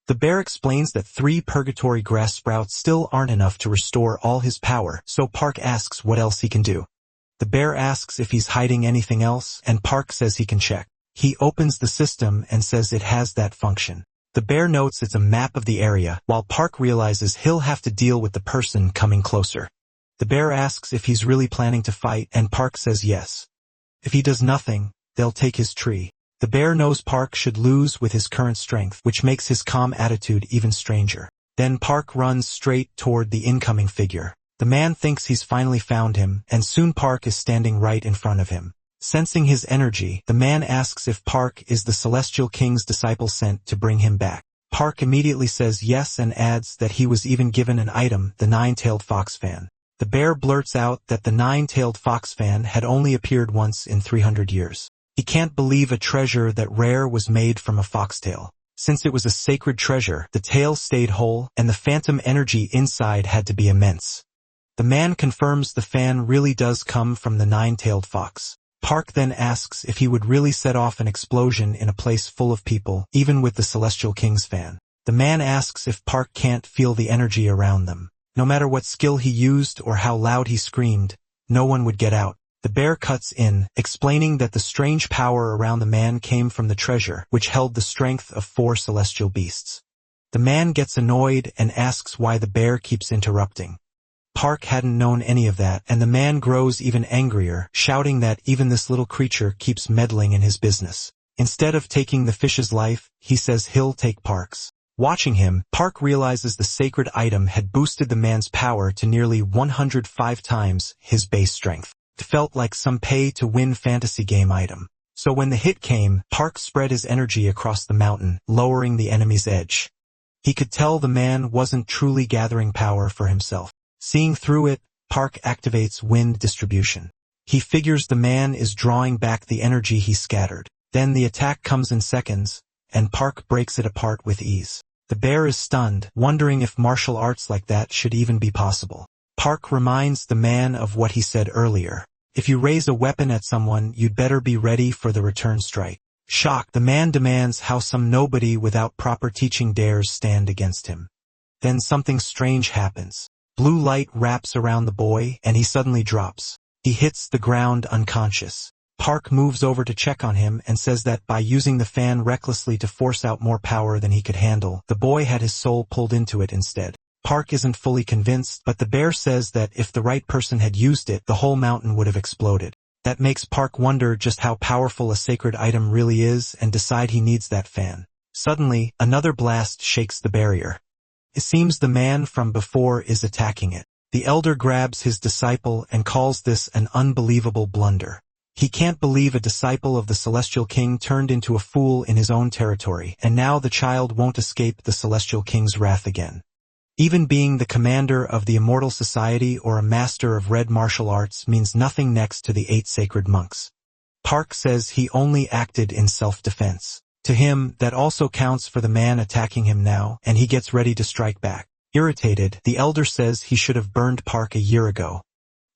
The bear explains that 3 purgatory grass sprouts still aren't enough to restore all his power, so Park asks what else he can do. The bear asks if he's hiding anything else, and Park says he can check. He opens the system and says it has that function. The bear notes it's a map of the area, while Park realizes he'll have to deal with the person coming closer. The bear asks if he's really planning to fight, and Park says yes. If he does nothing, they'll take his tree. The bear knows Park should lose with his current strength, which makes his calm attitude even stranger. Then Park runs straight toward the incoming figure. The man thinks he's finally found him, and soon Park is standing right in front of him. Sensing his energy, the man asks if Park is the Celestial King's disciple sent to bring him back. Park immediately says yes and adds that he was even given an item, the 9-tailed fox fan. The bear blurts out that the 9-tailed fox fan had only appeared once in 300 years. He can't believe a treasure that rare was made from a foxtail. Since it was a sacred treasure, the tail stayed whole, and the phantom energy inside had to be immense. The man confirms the fan really does come from the 9-tailed fox. Park then asks if he would really set off an explosion in a place full of people, even with the Celestial King's fan. The man asks if Park can't feel the energy around them. No matter what skill he used or how loud he screamed, no one would get out. The bear cuts in, explaining that the strange power around the man came from the treasure, which held the strength of 4 celestial beasts. The man gets annoyed and asks why the bear keeps interrupting. Park hadn't known any of that, and the man grows even angrier, shouting that even this little creature keeps meddling in his business. Instead of taking the fish's life, he says he'll take Park's. Watching him, Park realizes the sacred item had boosted the man's power to nearly 105 times his base strength. It felt like some pay-to-win fantasy game item. So when the hit came, Park spread his energy across the mountain, lowering the enemy's edge. He could tell the man wasn't truly gathering power for himself. Seeing through it, Park activates wind distribution. He figures the man is drawing back the energy he scattered. Then the attack comes in seconds, and Park breaks it apart with ease. The bear is stunned, wondering if martial arts like that should even be possible. Park reminds the man of what he said earlier. If you raise a weapon at someone, you'd better be ready for the return strike. Shocked, the man demands how some nobody without proper teaching dares stand against him. Then something strange happens. Blue light wraps around the boy, and he suddenly drops. He hits the ground unconscious. Park moves over to check on him and says that by using the fan recklessly to force out more power than he could handle, the boy had his soul pulled into it instead. Park isn't fully convinced, but the bear says that if the right person had used it, the whole mountain would have exploded. That makes Park wonder just how powerful a sacred item really is and decide he needs that fan. Suddenly, another blast shakes the barrier. It seems the man from before is attacking it. The elder grabs his disciple and calls this an unbelievable blunder. He can't believe a disciple of the Celestial King turned into a fool in his own territory, and now the child won't escape the Celestial King's wrath again. Even being the commander of the Immortal Society or a master of red martial arts means nothing next to the 8 sacred monks. Park says he only acted in self-defense. To him, that also counts for the man attacking him now, and he gets ready to strike back. Irritated, the elder says he should have burned Park a year ago.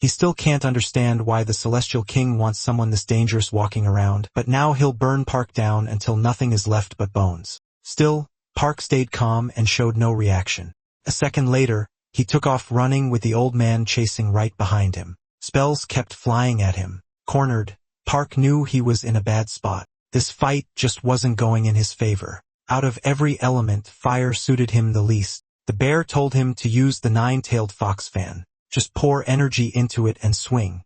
He still can't understand why the Celestial King wants someone this dangerous walking around, but now he'll burn Park down until nothing is left but bones. Still, Park stayed calm and showed no reaction. A second later, he took off running with the old man chasing right behind him. Spells kept flying at him. Cornered, Park knew he was in a bad spot. This fight just wasn't going in his favor. Out of every element, fire suited him the least. The bear told him to use the 9-tailed fox fan. Just pour energy into it and swing.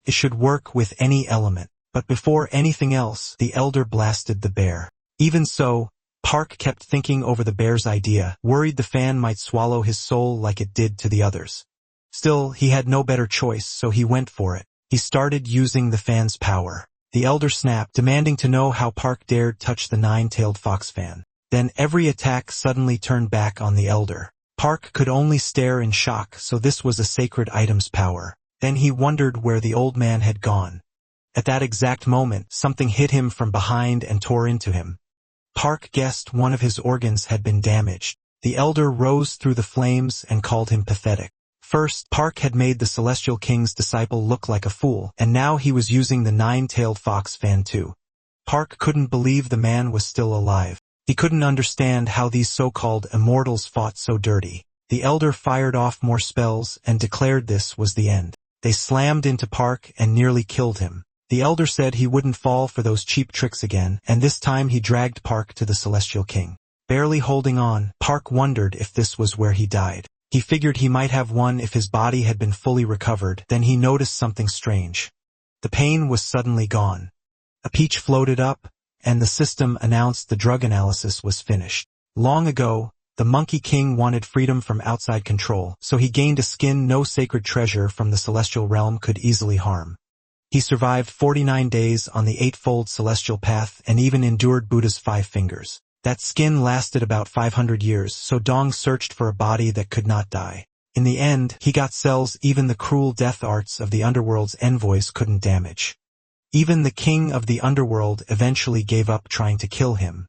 It should work with any element. But before anything else, the elder blasted the bear. Even so, Park kept thinking over the bear's idea, worried the fan might swallow his soul like it did to the others. Still, he had no better choice, so he went for it. He started using the fan's power. The elder snapped, demanding to know how Park dared touch the 9-tailed fox fan. Then every attack suddenly turned back on the elder. Park could only stare in shock, so this was a sacred item's power. Then he wondered where the old man had gone. At that exact moment, something hit him from behind and tore into him. Park guessed one of his organs had been damaged. The elder rose through the flames and called him pathetic. First, Park had made the Celestial King's disciple look like a fool, and now he was using the 9-tailed fox fan too. Park couldn't believe the man was still alive. He couldn't understand how these so-called immortals fought so dirty. The elder fired off more spells and declared this was the end. They slammed into Park and nearly killed him. The elder said he wouldn't fall for those cheap tricks again, and this time he dragged Park to the Celestial King. Barely holding on, Park wondered if this was where he died. He figured he might have won if his body had been fully recovered. Then he noticed something strange. The pain was suddenly gone. A peach floated up, and the system announced the drug analysis was finished. Long ago, the Monkey King wanted freedom from outside control, so he gained a skin no sacred treasure from the celestial realm could easily harm. He survived 49 days on the eightfold celestial path and even endured Buddha's 5 fingers. That skin lasted about 500 years, so Dong searched for a body that could not die. In the end, he got cells even the cruel death arts of the underworld's envoys couldn't damage. Even the king of the underworld eventually gave up trying to kill him.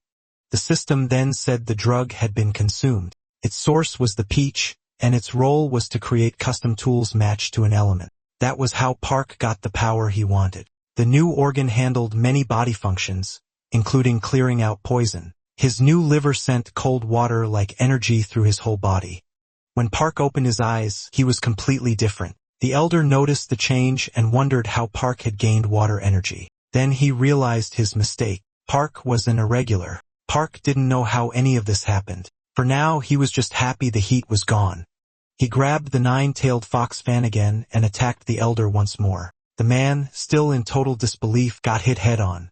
The system then said the drug had been consumed. Its source was the peach, and its role was to create custom tools matched to an element. That was how Park got the power he wanted. The new organ handled many body functions, including clearing out poison. His new liver sent cold water like energy through his whole body. When Park opened his eyes, he was completely different. The elder noticed the change and wondered how Park had gained water energy. Then he realized his mistake. Park was an irregular. Park didn't know how any of this happened. For now, he was just happy the heat was gone. He grabbed the 9-tailed fox fan again and attacked the elder once more. The man, still in total disbelief, got hit head-on.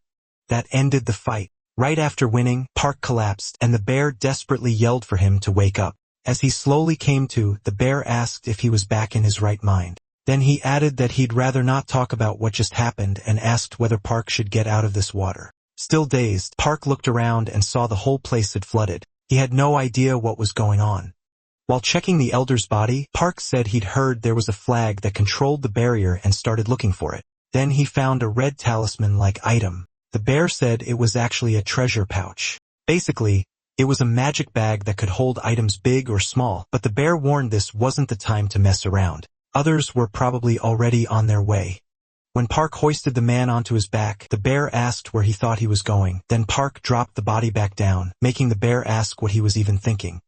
That ended the fight. Right after winning, Park collapsed, and the bear desperately yelled for him to wake up. As he slowly came to, the bear asked if he was back in his right mind. Then he added that he'd rather not talk about what just happened and asked whether Park should get out of this water. Still dazed, Park looked around and saw the whole place had flooded. He had no idea what was going on. While checking the elder's body, Park said he'd heard there was a flag that controlled the barrier and started looking for it. Then he found a red talisman-like item. The bear said it was actually a treasure pouch. Basically, it was a magic bag that could hold items big or small, but the bear warned this wasn't the time to mess around. Others were probably already on their way. When Park hoisted the man onto his back, the bear asked where he thought he was going. Then Park dropped the body back down, making the bear ask what he was even thinking.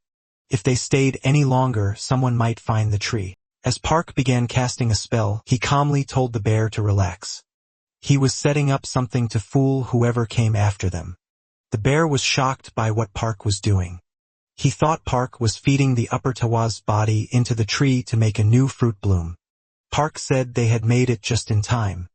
If they stayed any longer, someone might find the tree. As Park began casting a spell, he calmly told the bear to relax. He was setting up something to fool whoever came after them. The bear was shocked by what Park was doing. He thought Park was feeding the upper Tawa's body into the tree to make a new fruit bloom. Park said they had made it just in time.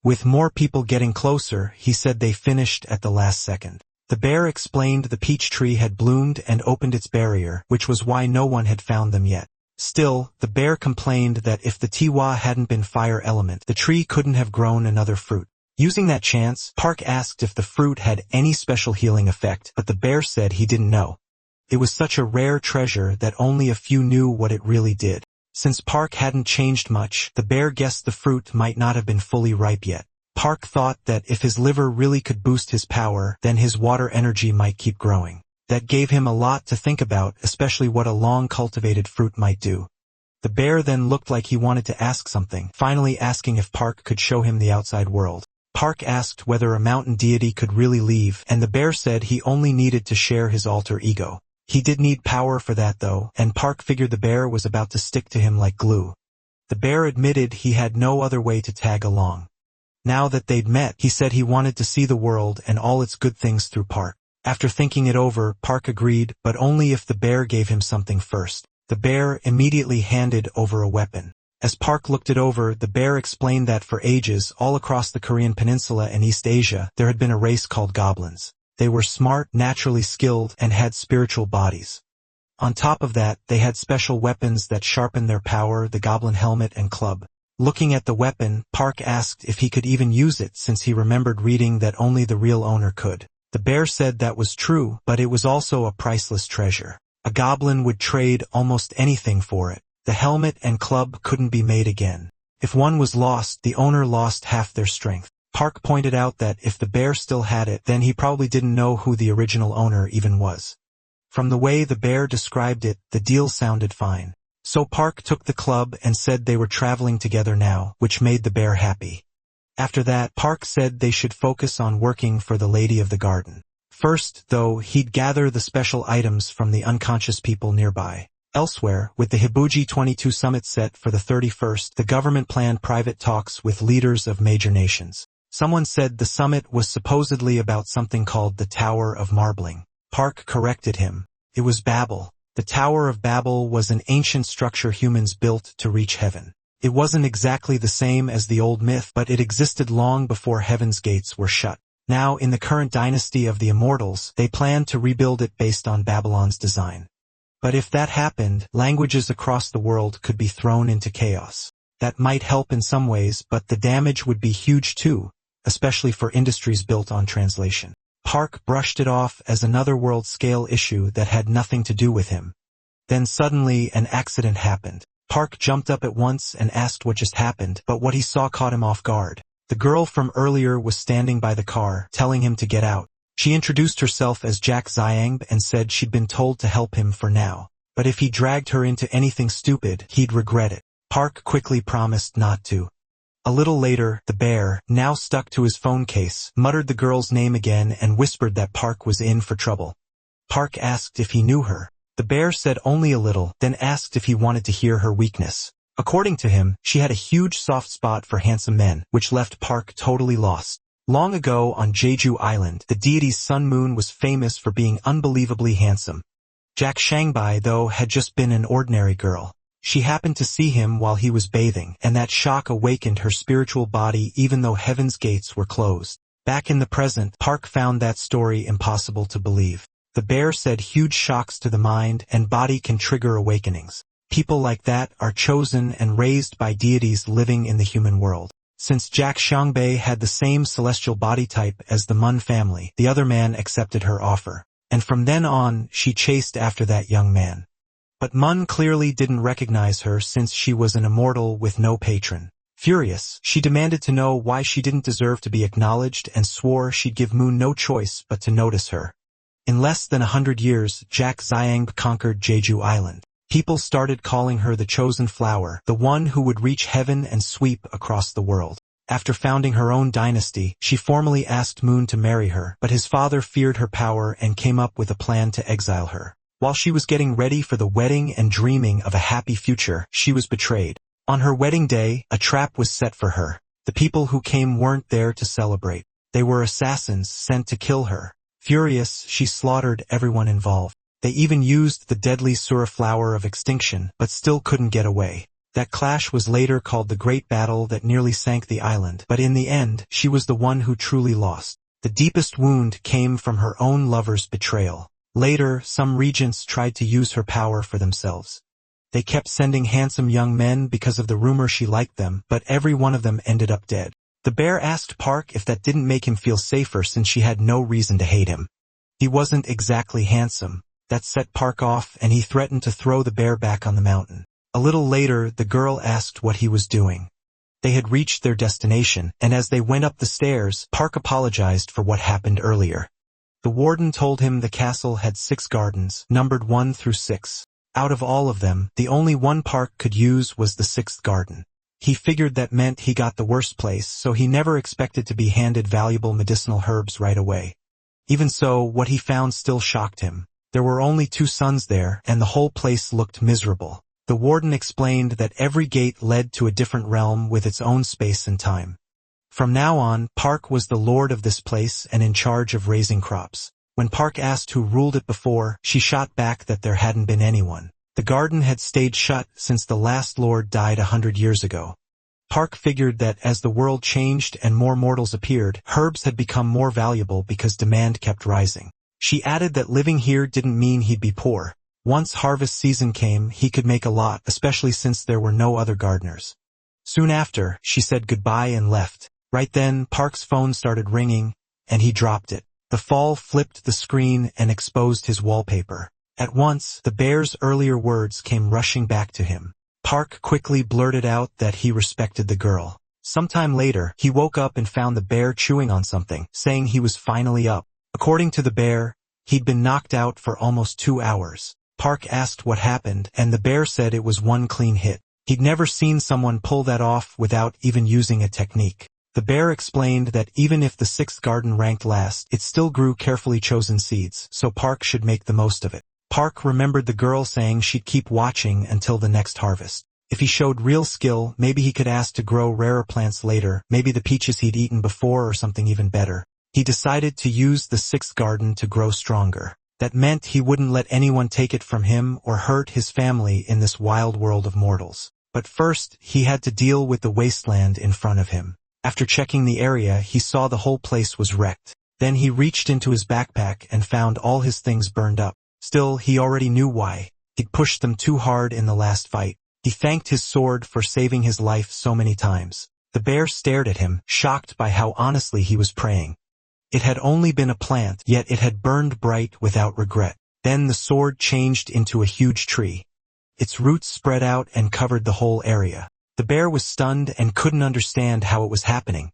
With more people getting closer, he said they finished at the last second. The bear explained the peach tree had bloomed and opened its barrier, which was why no one had found them yet. Still, the bear complained that if the Tiwa hadn't been fire element, the tree couldn't have grown another fruit. Using that chance, Park asked if the fruit had any special healing effect, but the bear said he didn't know. It was such a rare treasure that only a few knew what it really did. Since Park hadn't changed much, the bear guessed the fruit might not have been fully ripe yet. Park thought that if his liver really could boost his power, then his water energy might keep growing. That gave him a lot to think about, especially what a long-cultivated fruit might do. The bear then looked like he wanted to ask something, finally asking if Park could show him the outside world. Park asked whether a mountain deity could really leave, and the bear said he only needed to share his alter ego. He did need power for that though, and Park figured the bear was about to stick to him like glue. The bear admitted he had no other way to tag along. Now that they'd met, he said he wanted to see the world and all its good things through Park. After thinking it over, Park agreed, but only if the bear gave him something first. The bear immediately handed over a weapon. As Park looked it over, the bear explained that for ages, all across the Korean peninsula and East Asia, there had been a race called goblins. They were smart, naturally skilled, and had spiritual bodies. On top of that, they had special weapons that sharpened their power, the goblin helmet and club. Looking at the weapon, Park asked if he could even use it since he remembered reading that only the real owner could. The bear said that was true, but it was also a priceless treasure. A goblin would trade almost anything for it. The helmet and club couldn't be made again. If one was lost, the owner lost half their strength. Park pointed out that if the bear still had it, then he probably didn't know who the original owner even was. From the way the bear described it, the deal sounded fine. So Park took the club and said they were traveling together now, which made the bear happy. After that, Park said they should focus on working for the Lady of the Garden. First, though, he'd gather the special items from the unconscious people nearby. Elsewhere, with the Hibuji 22 summit set for the 31st, the government planned private talks with leaders of major nations. Someone said the summit was supposedly about something called the Tower of Marbling. Park corrected him. It was Babel. The Tower of Babel was an ancient structure humans built to reach heaven. It wasn't exactly the same as the old myth, but it existed long before heaven's gates were shut. Now, in the current dynasty of the Immortals, they planned to rebuild it based on Babylon's design. But if that happened, languages across the world could be thrown into chaos. That might help in some ways, but the damage would be huge too, especially for industries built on translation. Park brushed it off as another world-scale issue that had nothing to do with him. Then suddenly an accident happened. Park jumped up at once and asked what just happened, but what he saw caught him off guard. The girl from earlier was standing by the car, telling him to get out. She introduced herself as Jack Xiang and said she'd been told to help him for now. But if he dragged her into anything stupid, he'd regret it. Park quickly promised not to. A little later, the bear, now stuck to his phone case, muttered the girl's name again and whispered that Park was in for trouble. Park asked if he knew her. The bear said only a little, then asked if he wanted to hear her weakness. According to him, she had a huge soft spot for handsome men, which left Park totally lost. Long ago on Jeju Island, the deity's sun moon was famous for being unbelievably handsome. Jack Shangbai, though, had just been an ordinary girl. She happened to see him while he was bathing, and that shock awakened her spiritual body even though heaven's gates were closed. Back in the present, Park found that story impossible to believe. The bear said huge shocks to the mind and body can trigger awakenings. People like that are chosen and raised by deities living in the human world. Since Jack Xiangbei had the same celestial body type as the Mun family, the other man accepted her offer. And from then on, she chased after that young man. But Mun clearly didn't recognize her since she was an immortal with no patron. Furious, she demanded to know why she didn't deserve to be acknowledged and swore she'd give Moon no choice but to notice her. In less than 100 years, Jack Xiang conquered Jeju Island. People started calling her the chosen flower, the one who would reach heaven and sweep across the world. After founding her own dynasty, she formally asked Moon to marry her, but his father feared her power and came up with a plan to exile her. While she was getting ready for the wedding and dreaming of a happy future, she was betrayed. On her wedding day, a trap was set for her. The people who came weren't there to celebrate. They were assassins sent to kill her. Furious, she slaughtered everyone involved. They even used the deadly Asura flower of extinction, but still couldn't get away. That clash was later called the Great Battle that nearly sank the island, but in the end, she was the one who truly lost. The deepest wound came from her own lover's betrayal. Later, some regents tried to use her power for themselves. They kept sending handsome young men because of the rumor she liked them, but every one of them ended up dead. The bear asked Park if that didn't make him feel safer since she had no reason to hate him. He wasn't exactly handsome. That set Park off and he threatened to throw the bear back on the mountain. A little later, the girl asked what he was doing. They had reached their destination, and as they went up the stairs, Park apologized for what happened earlier. The warden told him the castle had 6 gardens, numbered 1 through 6. Out of all of them, the only one Park could use was the 6th garden. He figured that meant he got the worst place, so he never expected to be handed valuable medicinal herbs right away. Even so, what he found still shocked him. There were only 2 sons there, and the whole place looked miserable. The warden explained that every gate led to a different realm with its own space and time. From now on, Park was the lord of this place and in charge of raising crops. When Park asked who ruled it before, she shot back that there hadn't been anyone. The garden had stayed shut since the last lord died 100 years ago. Park figured that as the world changed and more mortals appeared, herbs had become more valuable because demand kept rising. She added that living here didn't mean he'd be poor. Once harvest season came, he could make a lot, especially since there were no other gardeners. Soon after, she said goodbye and left. Right then, Park's phone started ringing, and he dropped it. The fall flipped the screen and exposed his wallpaper. At once, the bear's earlier words came rushing back to him. Park quickly blurted out that he respected the girl. Sometime later, he woke up and found the bear chewing on something, saying he was finally up. According to the bear, he'd been knocked out for almost 2 hours. Park asked what happened, and the bear said it was one clean hit. He'd never seen someone pull that off without even using a technique. The bear explained that even if the 6th garden ranked last, it still grew carefully chosen seeds, so Park should make the most of it. Park remembered the girl saying she'd keep watching until the next harvest. If he showed real skill, maybe he could ask to grow rarer plants later, maybe the peaches he'd eaten before or something even better. He decided to use the 6th garden to grow stronger. That meant he wouldn't let anyone take it from him or hurt his family in this wild world of mortals. But first, he had to deal with the wasteland in front of him. After checking the area, he saw the whole place was wrecked. Then he reached into his backpack and found all his things burned up. Still, he already knew why. He'd pushed them too hard in the last fight. He thanked his sword for saving his life so many times. The bear stared at him, shocked by how honestly he was praying. It had only been a plant, yet it had burned bright without regret. Then the sword changed into a huge tree. Its roots spread out and covered the whole area. The bear was stunned and couldn't understand how it was happening.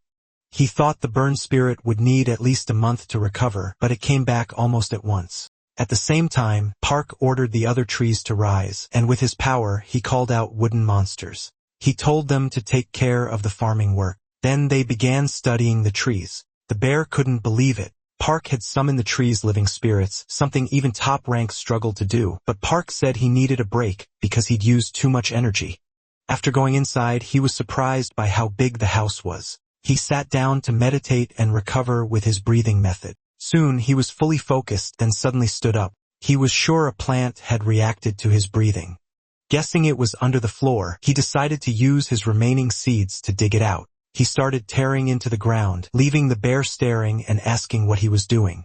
He thought the burned spirit would need at least a month to recover, but it came back almost at once. At the same time, Park ordered the other trees to rise, and with his power, he called out wooden monsters. He told them to take care of the farming work. Then they began studying the trees. The bear couldn't believe it. Park had summoned the trees' living spirits, something even top ranks struggled to do, but Park said he needed a break because he'd used too much energy. After going inside, he was surprised by how big the house was. He sat down to meditate and recover with his breathing method. Soon, he was fully focused, then suddenly stood up. He was sure a plant had reacted to his breathing. Guessing it was under the floor, he decided to use his remaining seeds to dig it out. He started tearing into the ground, leaving the bear staring and asking what he was doing.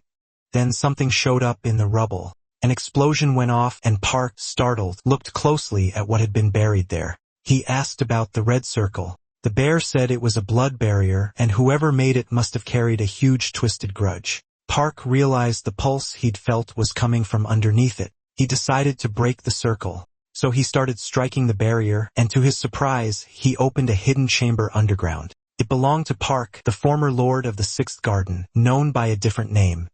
Then something showed up in the rubble. An explosion went off and Park, startled, looked closely at what had been buried there. He asked about the red circle. The bear said it was a blood barrier, and whoever made it must have carried a huge twisted grudge. Park realized the pulse he'd felt was coming from underneath it. He decided to break the circle. So he started striking the barrier, and to his surprise, he opened a hidden chamber underground. It belonged to Park, the former lord of the 6th garden, known by a different name.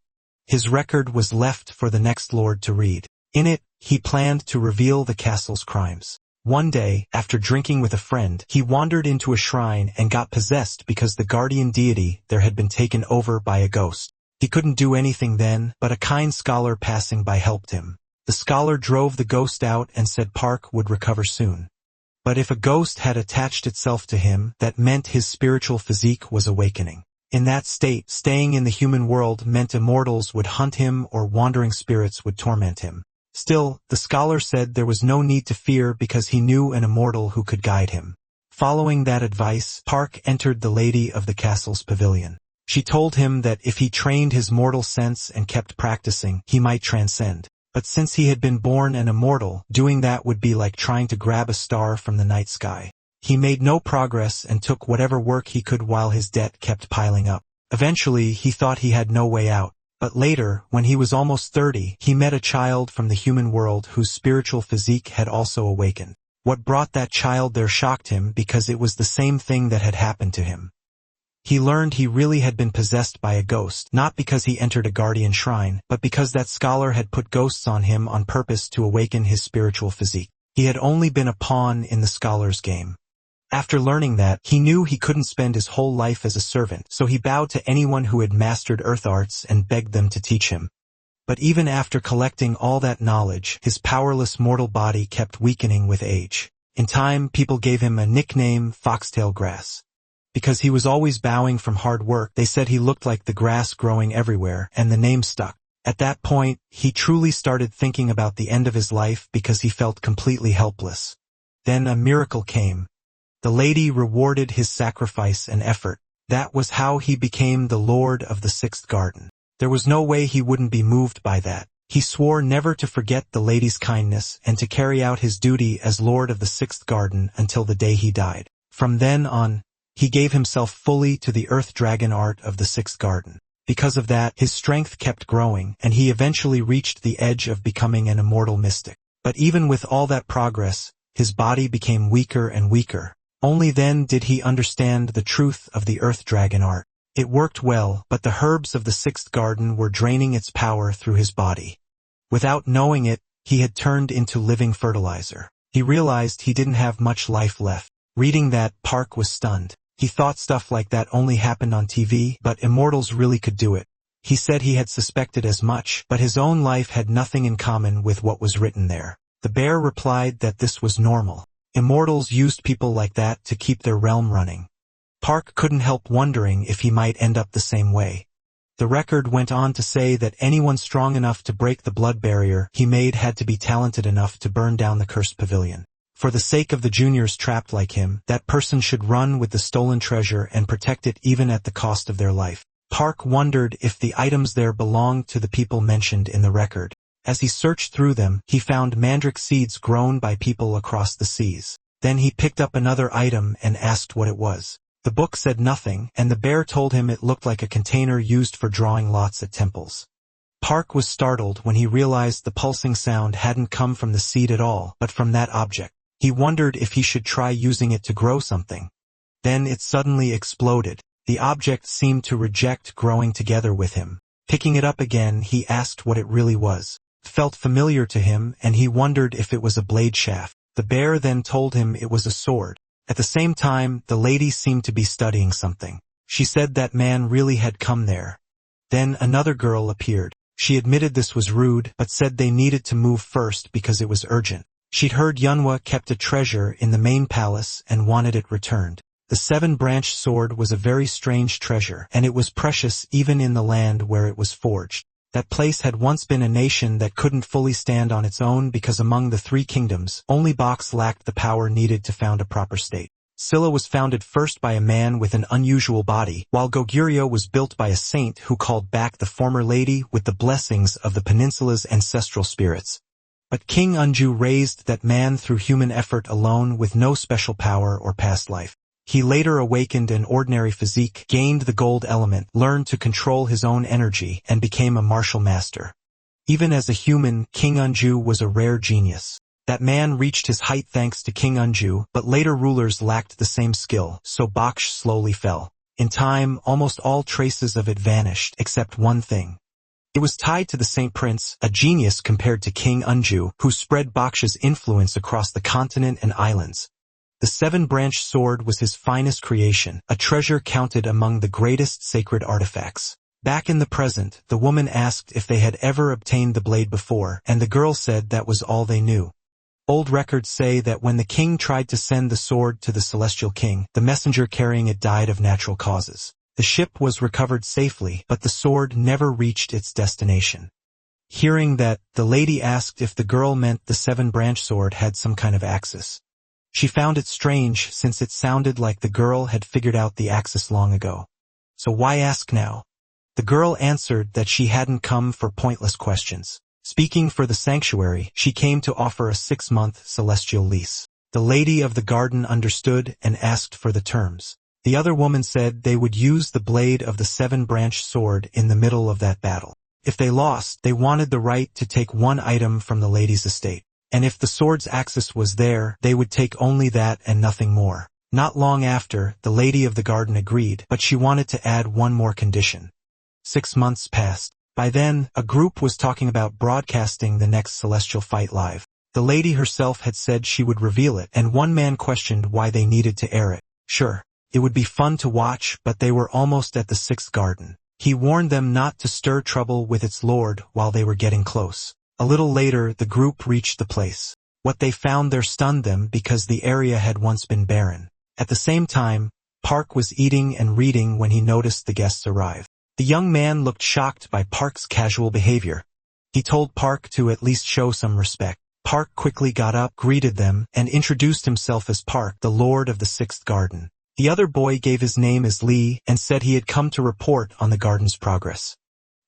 His record was left for the next lord to read. In it, he planned to reveal the castle's crimes. One day, after drinking with a friend, he wandered into a shrine and got possessed because the guardian deity there had been taken over by a ghost. He couldn't do anything then, but a kind scholar passing by helped him. The scholar drove the ghost out and said Park would recover soon. But if a ghost had attached itself to him, that meant his spiritual physique was awakening. In that state, staying in the human world meant immortals would hunt him or wandering spirits would torment him. Still, the scholar said there was no need to fear because he knew an immortal who could guide him. Following that advice, Park entered the lady of the castle's pavilion. She told him that if he trained his mortal sense and kept practicing, he might transcend. But since he had been born an immortal, doing that would be like trying to grab a star from the night sky. He made no progress and took whatever work he could while his debt kept piling up. Eventually, he thought he had no way out. But later, when he was almost 30, he met a child from the human world whose spiritual physique had also awakened. What brought that child there shocked him because it was the same thing that had happened to him. He learned he really had been possessed by a ghost, not because he entered a guardian shrine, but because that scholar had put ghosts on him on purpose to awaken his spiritual physique. He had only been a pawn in the scholar's game. After learning that, he knew he couldn't spend his whole life as a servant, so he bowed to anyone who had mastered earth arts and begged them to teach him. But even after collecting all that knowledge, his powerless mortal body kept weakening with age. In time, people gave him a nickname, Foxtail Grass. Because he was always bowing from hard work, they said he looked like the grass growing everywhere, and the name stuck. At that point, he truly started thinking about the end of his life because he felt completely helpless. Then a miracle came. The lady rewarded his sacrifice and effort. That was how he became the Lord of the Sixth Garden. There was no way he wouldn't be moved by that. He swore never to forget the lady's kindness and to carry out his duty as Lord of the Sixth Garden until the day he died. From then on, he gave himself fully to the earth dragon art of the Sixth Garden. Because of that, his strength kept growing, and he eventually reached the edge of becoming an immortal mystic. But even with all that progress, his body became weaker and weaker. Only then did he understand the truth of the earth dragon art. It worked well, but the herbs of the Sixth Garden were draining its power through his body. Without knowing it, he had turned into living fertilizer. He realized he didn't have much life left. Reading that, Park was stunned. He thought stuff like that only happened on TV, but immortals really could do it. He said he had suspected as much, but his own life had nothing in common with what was written there. The bear replied that this was normal. Immortals used people like that to keep their realm running. Park couldn't help wondering if he might end up the same way. The record went on to say that anyone strong enough to break the blood barrier he made had to be talented enough to burn down the cursed pavilion. For the sake of the juniors trapped like him, that person should run with the stolen treasure and protect it even at the cost of their life. Park wondered if the items there belonged to the people mentioned in the record. As he searched through them, he found mandrake seeds grown by people across the seas. Then he picked up another item and asked what it was. The book said nothing, and the bear told him it looked like a container used for drawing lots at temples. Park was startled when he realized the pulsing sound hadn't come from the seed at all, but from that object. He wondered if he should try using it to grow something. Then it suddenly exploded. The object seemed to reject growing together with him. Picking it up again, he asked what it really was. It felt familiar to him, and he wondered if it was a blade shaft. The bear then told him it was a sword. At the same time, the lady seemed to be studying something. She said that man really had come there. Then another girl appeared. She admitted this was rude, but said they needed to move first because it was urgent. She'd heard Manhwa kept a treasure in the main palace and wanted it returned. The seven-branched sword was a very strange treasure, and it was precious even in the land where it was forged. That place had once been a nation that couldn't fully stand on its own because among the three kingdoms, only Box lacked the power needed to found a proper state. Silla was founded first by a man with an unusual body, while Goguryeo was built by a saint who called back the former lady with the blessings of the peninsula's ancestral spirits. But King Unju raised that man through human effort alone with no special power or past life. He later awakened an ordinary physique, gained the gold element, learned to control his own energy, and became a martial master. Even as a human, King Unju was a rare genius. That man reached his height thanks to King Unju, but later rulers lacked the same skill, so Baksh slowly fell. In time, almost all traces of it vanished, except one thing. It was tied to the Saint Prince, a genius compared to King Unju, who spread Baksha's influence across the continent and islands. The seven-branched sword was his finest creation, a treasure counted among the greatest sacred artifacts. Back in the present, the woman asked if they had ever obtained the blade before, and the girl said that was all they knew. Old records say that when the king tried to send the sword to the celestial king, the messenger carrying it died of natural causes. The ship was recovered safely, but the sword never reached its destination. Hearing that, the lady asked if the girl meant the seven-branch sword had some kind of axis. She found it strange since it sounded like the girl had figured out the axis long ago. So why ask now? The girl answered that she hadn't come for pointless questions. Speaking for the sanctuary, she came to offer a 6-month celestial lease. The lady of the garden understood and asked for the terms. The other woman said they would use the blade of the seven-branch sword in the middle of that battle. If they lost, they wanted the right to take one item from the lady's estate. And if the sword's axis was there, they would take only that and nothing more. Not long after, the lady of the garden agreed, but she wanted to add one more condition. 6 months passed. By then, a group was talking about broadcasting the next celestial fight live. The lady herself had said she would reveal it, and one man questioned why they needed to air it. Sure, it would be fun to watch, but they were almost at the 6th garden. He warned them not to stir trouble with its lord while they were getting close. A little later, the group reached the place. What they found there stunned them because the area had once been barren. At the same time, Park was eating and reading when he noticed the guests arrive. The young man looked shocked by Park's casual behavior. He told Park to at least show some respect. Park quickly got up, greeted them, and introduced himself as Park, the lord of the 6th garden. The other boy gave his name as Lee and said he had come to report on the garden's progress.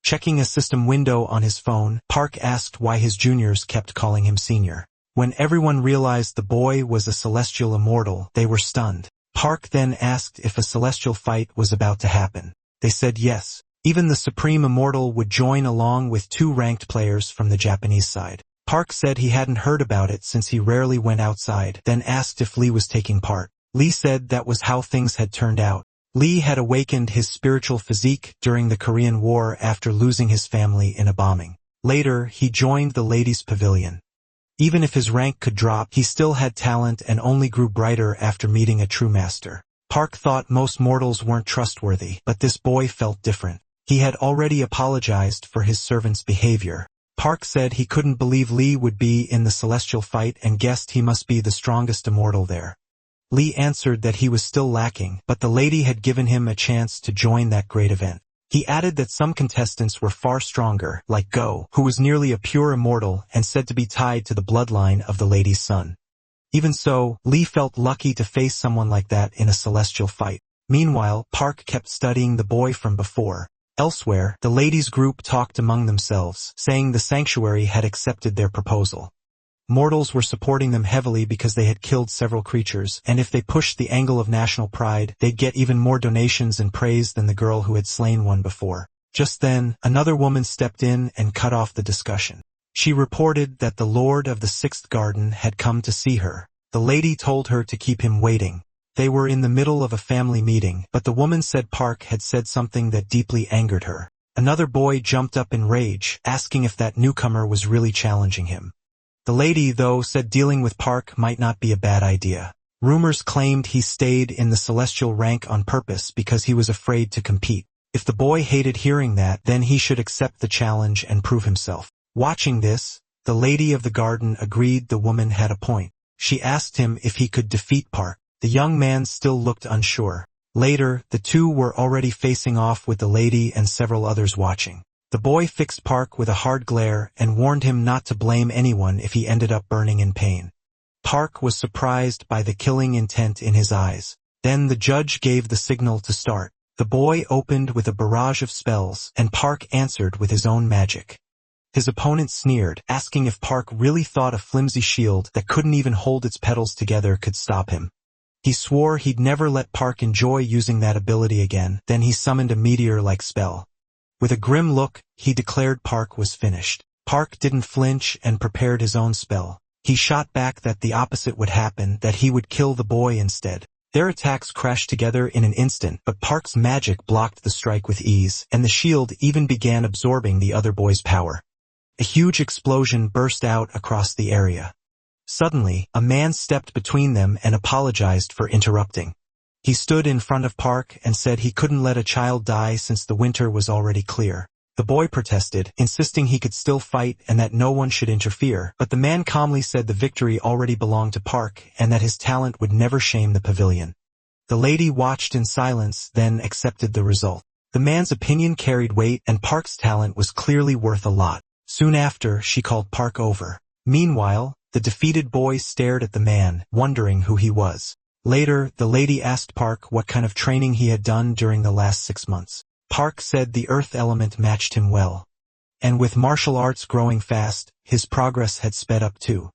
Checking a system window on his phone, Park asked why his juniors kept calling him senior. When everyone realized the boy was a celestial immortal, they were stunned. Park then asked if a celestial fight was about to happen. They said yes. Even the Supreme Immortal would join along with 2 ranked players from the Japanese side. Park said he hadn't heard about it since he rarely went outside, then asked if Lee was taking part. Lee said that was how things had turned out. Lee had awakened his spiritual physique during the Korean War after losing his family in a bombing. Later, he joined the ladies' pavilion. Even if his rank could drop, he still had talent and only grew brighter after meeting a true master. Park thought most mortals weren't trustworthy, but this boy felt different. He had already apologized for his servant's behavior. Park said he couldn't believe Lee would be in the celestial fight and guessed he must be the strongest immortal there. Lee answered that he was still lacking, but the lady had given him a chance to join that great event. He added that some contestants were far stronger, like Go, who was nearly a pure immortal and said to be tied to the bloodline of the lady's son. Even so, Lee felt lucky to face someone like that in a celestial fight. Meanwhile, Park kept studying the boy from before. Elsewhere, the ladies' group talked among themselves, saying the sanctuary had accepted their proposal. Mortals were supporting them heavily because they had killed several creatures, and if they pushed the angle of national pride, they'd get even more donations and praise than the girl who had slain one before. Just then, another woman stepped in and cut off the discussion. She reported that the lord of the 6th garden had come to see her. The lady told her to keep him waiting. They were in the middle of a family meeting, but the woman said Park had said something that deeply angered her. Another boy jumped up in rage, asking if that newcomer was really challenging him. The lady, though, said dealing with Park might not be a bad idea. Rumors claimed he stayed in the celestial rank on purpose because he was afraid to compete. If the boy hated hearing that, then he should accept the challenge and prove himself. Watching this, the lady of the garden agreed the woman had a point. She asked him if he could defeat Park. The young man still looked unsure. Later, the two were already facing off with the lady and several others watching. The boy fixed Park with a hard glare and warned him not to blame anyone if he ended up burning in pain. Park was surprised by the killing intent in his eyes. Then the judge gave the signal to start. The boy opened with a barrage of spells, and Park answered with his own magic. His opponent sneered, asking if Park really thought a flimsy shield that couldn't even hold its petals together could stop him. He swore he'd never let Park enjoy using that ability again. Then he summoned a meteor-like spell. With a grim look, he declared Park was finished. Park didn't flinch and prepared his own spell. He shot back that the opposite would happen, that he would kill the boy instead. Their attacks crashed together in an instant, but Park's magic blocked the strike with ease, and the shield even began absorbing the other boy's power. A huge explosion burst out across the area. Suddenly, a man stepped between them and apologized for interrupting. He stood in front of Park and said he couldn't let a child die since the winter was already clear. The boy protested, insisting he could still fight and that no one should interfere, but the man calmly said the victory already belonged to Park and that his talent would never shame the pavilion. The lady watched in silence, then accepted the result. The man's opinion carried weight and Park's talent was clearly worth a lot. Soon after, she called Park over. Meanwhile, the defeated boy stared at the man, wondering who he was. Later, the lady asked Park what kind of training he had done during the last 6 months. Park said the earth element matched him well. And with martial arts growing fast, his progress had sped up too.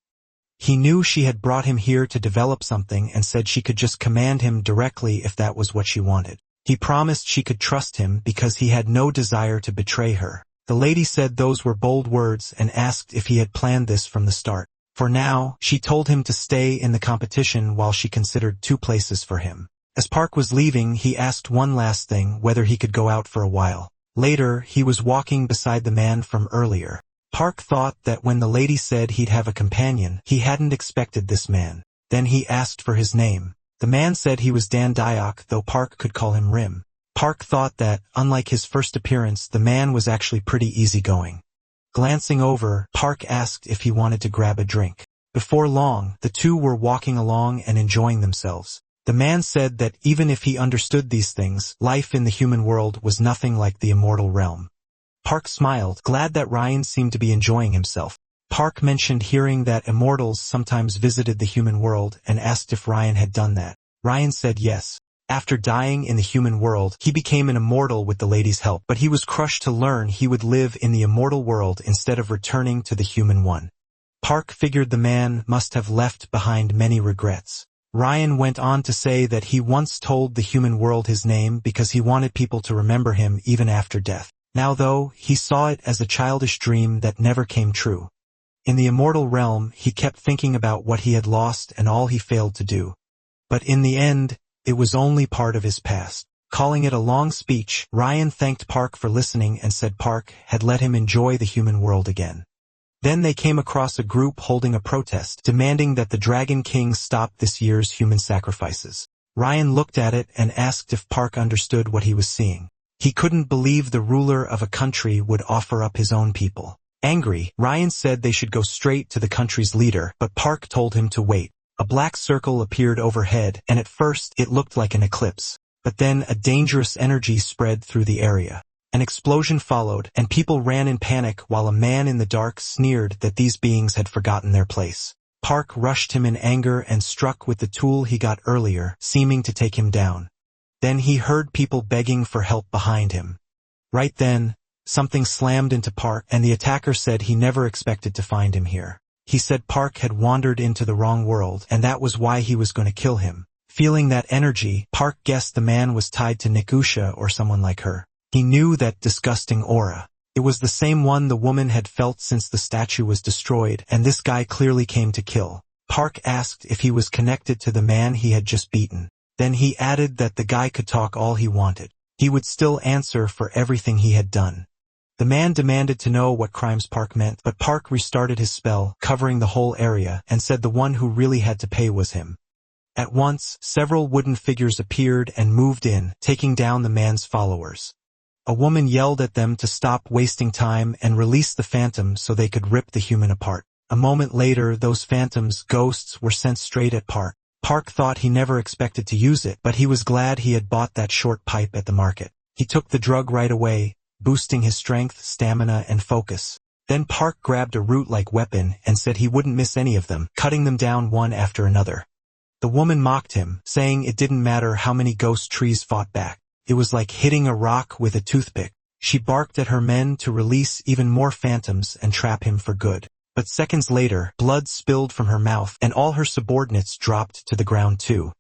He knew she had brought him here to develop something and said she could just command him directly if that was what she wanted. He promised she could trust him because he had no desire to betray her. The lady said those were bold words and asked if he had planned this from the start. For now, she told him to stay in the competition while she considered 2 places for him. As Park was leaving, he asked one last thing, whether he could go out for a while. Later, he was walking beside the man from earlier. Park thought that when the lady said he'd have a companion, he hadn't expected this man. Then he asked for his name. The man said he was Dan Diok, though Park could call him Rim. Park thought that, unlike his first appearance, the man was actually pretty easygoing. Glancing over, Park asked if he wanted to grab a drink. Before long, the two were walking along and enjoying themselves. The man said that even if he understood these things, life in the human world was nothing like the immortal realm. Park smiled, glad that Ryan seemed to be enjoying himself. Park mentioned hearing that immortals sometimes visited the human world and asked if Ryan had done that. Ryan said yes. After dying in the human world, he became an immortal with the lady's help, but he was crushed to learn he would live in the immortal world instead of returning to the human one. Park figured the man must have left behind many regrets. Ryan went on to say that he once told the human world his name because he wanted people to remember him even after death. Now though, he saw it as a childish dream that never came true. In the immortal realm, he kept thinking about what he had lost and all he failed to do. But in the end, it was only part of his past. Calling it a long speech, Ryan thanked Park for listening and said Park had let him enjoy the human world again. Then they came across a group holding a protest, demanding that the Dragon King stop this year's human sacrifices. Ryan looked at it and asked if Park understood what he was seeing. He couldn't believe the ruler of a country would offer up his own people. Angry, Ryan said they should go straight to the country's leader, but Park told him to wait. A black circle appeared overhead, and at first it looked like an eclipse. But then a dangerous energy spread through the area. An explosion followed, and people ran in panic while a man in the dark sneered that these beings had forgotten their place. Park rushed him in anger and struck with the tool he got earlier, seeming to take him down. Then he heard people begging for help behind him. Right then, something slammed into Park, and the attacker said he never expected to find him here. He said Park had wandered into the wrong world, and that was why he was going to kill him. Feeling that energy, Park guessed the man was tied to Nikusha or someone like her. He knew that disgusting aura. It was the same one the woman had felt since the statue was destroyed, and this guy clearly came to kill. Park asked if he was connected to the man he had just beaten. Then he added that the guy could talk all he wanted. He would still answer for everything he had done. The man demanded to know what crimes Park meant, but Park restarted his spell, covering the whole area, and said the one who really had to pay was him. At once, several wooden figures appeared and moved in, taking down the man's followers. A woman yelled at them to stop wasting time and release the phantom so they could rip the human apart. A moment later, those phantoms, ghosts, were sent straight at Park. Park thought he never expected to use it, but he was glad he had bought that short pipe at the market. He took the drug right away, boosting his strength, stamina, and focus. Then Park grabbed a root-like weapon and said he wouldn't miss any of them, cutting them down one after another. The woman mocked him, saying it didn't matter how many ghost trees fought back. It was like hitting a rock with a toothpick. She barked at her men to release even more phantoms and trap him for good. But seconds later, blood spilled from her mouth, and all her subordinates dropped to the ground too.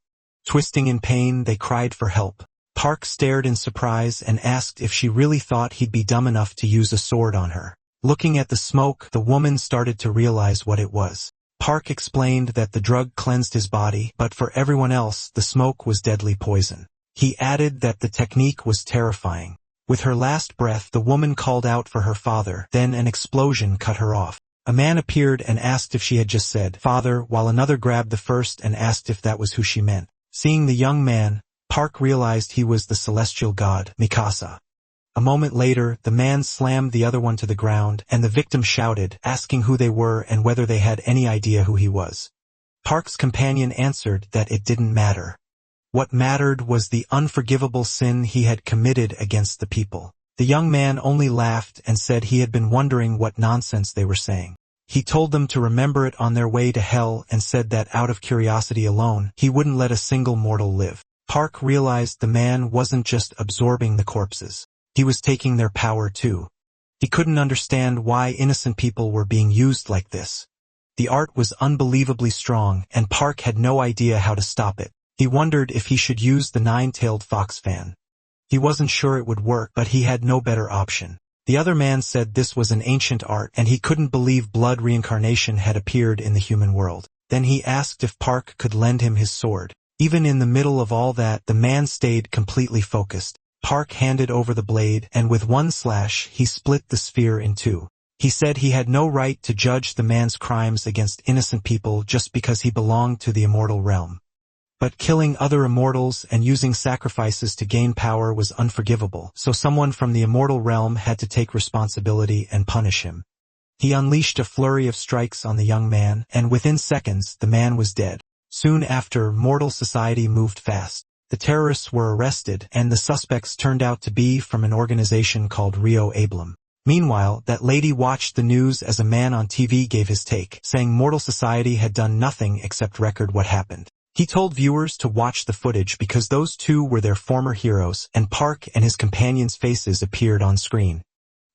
Twisting in pain, they cried for help. Park stared in surprise and asked if she really thought he'd be dumb enough to use a sword on her. Looking at the smoke, the woman started to realize what it was. Park explained that the drug cleansed his body, but for everyone else, the smoke was deadly poison. He added that the technique was terrifying. With her last breath, the woman called out for her father, then an explosion cut her off. A man appeared and asked if she had just said, "Father," while another grabbed the first and asked if that was who she meant. Seeing the young man, Park realized he was the celestial god, Mikasa. A moment later, the man slammed the other one to the ground, and the victim shouted, asking who they were and whether they had any idea who he was. Park's companion answered that it didn't matter. What mattered was the unforgivable sin he had committed against the people. The young man only laughed and said he had been wondering what nonsense they were saying. He told them to remember it on their way to hell and said that out of curiosity alone, he wouldn't let a single mortal live. Park realized the man wasn't just absorbing the corpses. He was taking their power too. He couldn't understand why innocent people were being used like this. The art was unbelievably strong, and Park had no idea how to stop it. He wondered if he should use the nine-tailed fox fan. He wasn't sure it would work, but he had no better option. The other man said this was an ancient art, and he couldn't believe blood reincarnation had appeared in the human world. Then he asked if Park could lend him his sword. Even in the middle of all that, the man stayed completely focused. Park handed over the blade, and with one slash, he split the sphere in two. He said he had no right to judge the man's crimes against innocent people just because he belonged to the immortal realm. But killing other immortals and using sacrifices to gain power was unforgivable, so someone from the immortal realm had to take responsibility and punish him. He unleashed a flurry of strikes on the young man, and within seconds, the man was dead. Soon after, mortal society moved fast. The terrorists were arrested, and the suspects turned out to be from an organization called Rio Ablum. Meanwhile, that lady watched the news as a man on TV gave his take, saying mortal society had done nothing except record what happened. He told viewers to watch the footage because those two were their former heroes, and Park and his companions' faces appeared on screen.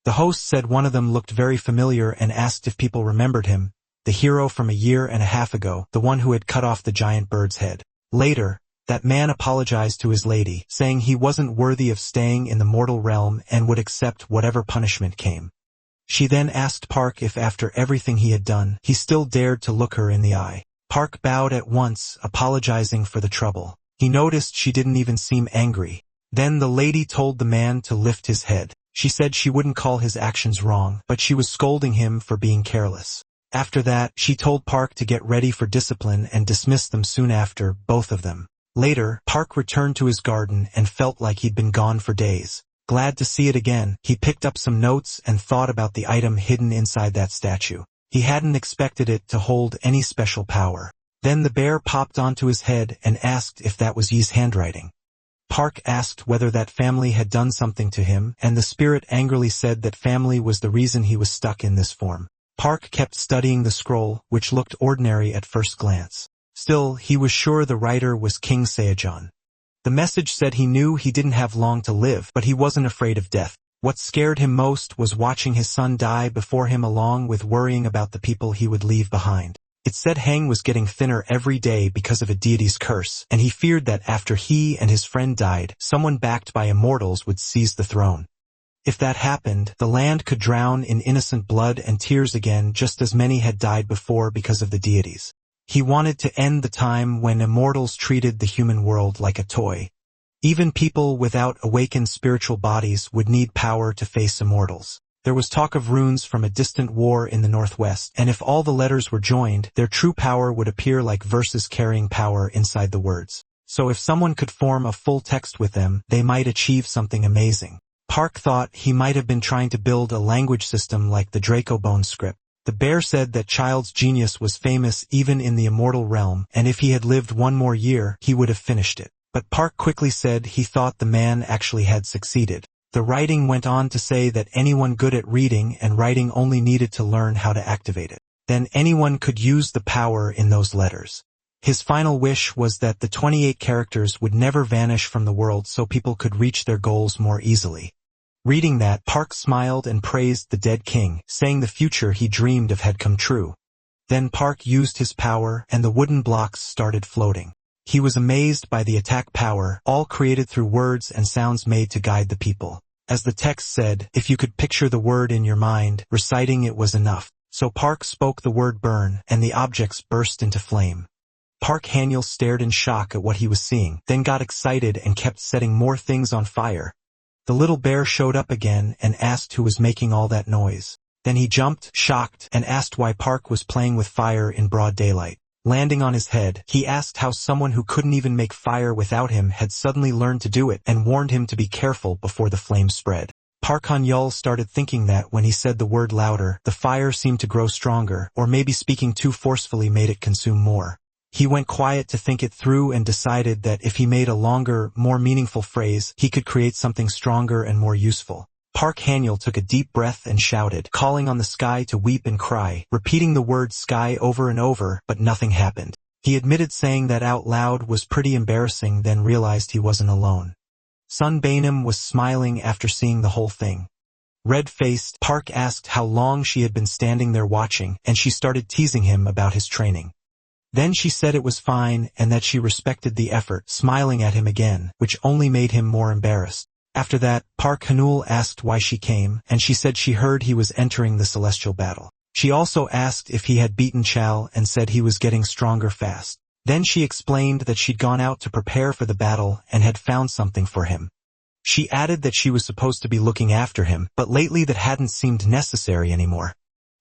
The host said one of them looked very familiar and asked if people remembered him, the hero from a year and a half ago, the one who had cut off the giant bird's head. Later, that man apologized to his lady, saying he wasn't worthy of staying in the mortal realm and would accept whatever punishment came. She then asked Park if after everything he had done, he still dared to look her in the eye. Park bowed at once, apologizing for the trouble. He noticed she didn't even seem angry. Then the lady told the man to lift his head. She said she wouldn't call his actions wrong, but she was scolding him for being careless. After that, she told Park to get ready for discipline and dismissed them soon after, both of them. Later, Park returned to his garden and felt like he'd been gone for days. Glad to see it again, he picked up some notes and thought about the item hidden inside that statue. He hadn't expected it to hold any special power. Then the bear popped onto his head and asked if that was Yi's handwriting. Park asked whether that family had done something to him, and the spirit angrily said that family was the reason he was stuck in this form. Park kept studying the scroll, which looked ordinary at first glance. Still, he was sure the writer was King Sejong. The message said he knew he didn't have long to live, but he wasn't afraid of death. What scared him most was watching his son die before him, along with worrying about the people he would leave behind. It said Hang was getting thinner every day because of a deity's curse, and he feared that after he and his friend died, someone backed by immortals would seize the throne. If that happened, the land could drown in innocent blood and tears again, just as many had died before because of the deities. He wanted to end the time when immortals treated the human world like a toy. Even people without awakened spiritual bodies would need power to face immortals. There was talk of runes from a distant war in the northwest, and if all the letters were joined, their true power would appear like verses carrying power inside the words. So if someone could form a full text with them, they might achieve something amazing. Park thought he might have been trying to build a language system like the Draco Bone script. The bear said that Child's genius was famous even in the immortal realm, and if he had lived one more year, he would have finished it. But Park quickly said he thought the man actually had succeeded. The writing went on to say that anyone good at reading and writing only needed to learn how to activate it. Then anyone could use the power in those letters. His final wish was that the 28 characters would never vanish from the world so people could reach their goals more easily. Reading that, Park smiled and praised the dead king, saying the future he dreamed of had come true. Then Park used his power, and the wooden blocks started floating. He was amazed by the attack power, all created through words and sounds made to guide the people. As the text said, if you could picture the word in your mind, reciting it was enough. So Park spoke the word burn, and the objects burst into flame. Park Han-yeol stared in shock at what he was seeing, then got excited and kept setting more things on fire. The little bear showed up again and asked who was making all that noise. Then he jumped, shocked, and asked why Park was playing with fire in broad daylight. Landing on his head, he asked how someone who couldn't even make fire without him had suddenly learned to do it and warned him to be careful before the flames spread. Park Han-yeol started thinking that when he said the word louder, the fire seemed to grow stronger, or maybe speaking too forcefully made it consume more. He went quiet to think it through and decided that if he made a longer, more meaningful phrase, he could create something stronger and more useful. Park Han-yeol took a deep breath and shouted, calling on the sky to weep and cry, repeating the word sky over and over, but nothing happened. He admitted saying that out loud was pretty embarrassing, then realized he wasn't alone. Sun Bainum was smiling after seeing the whole thing. Red-faced, Park asked how long she had been standing there watching, and she started teasing him about his training. Then she said it was fine and that she respected the effort, smiling at him again, which only made him more embarrassed. After that, Park Han-yeol asked why she came, and she said she heard he was entering the celestial battle. She also asked if he had beaten Chal and said he was getting stronger fast. Then she explained that she'd gone out to prepare for the battle and had found something for him. She added that she was supposed to be looking after him, but lately that hadn't seemed necessary anymore.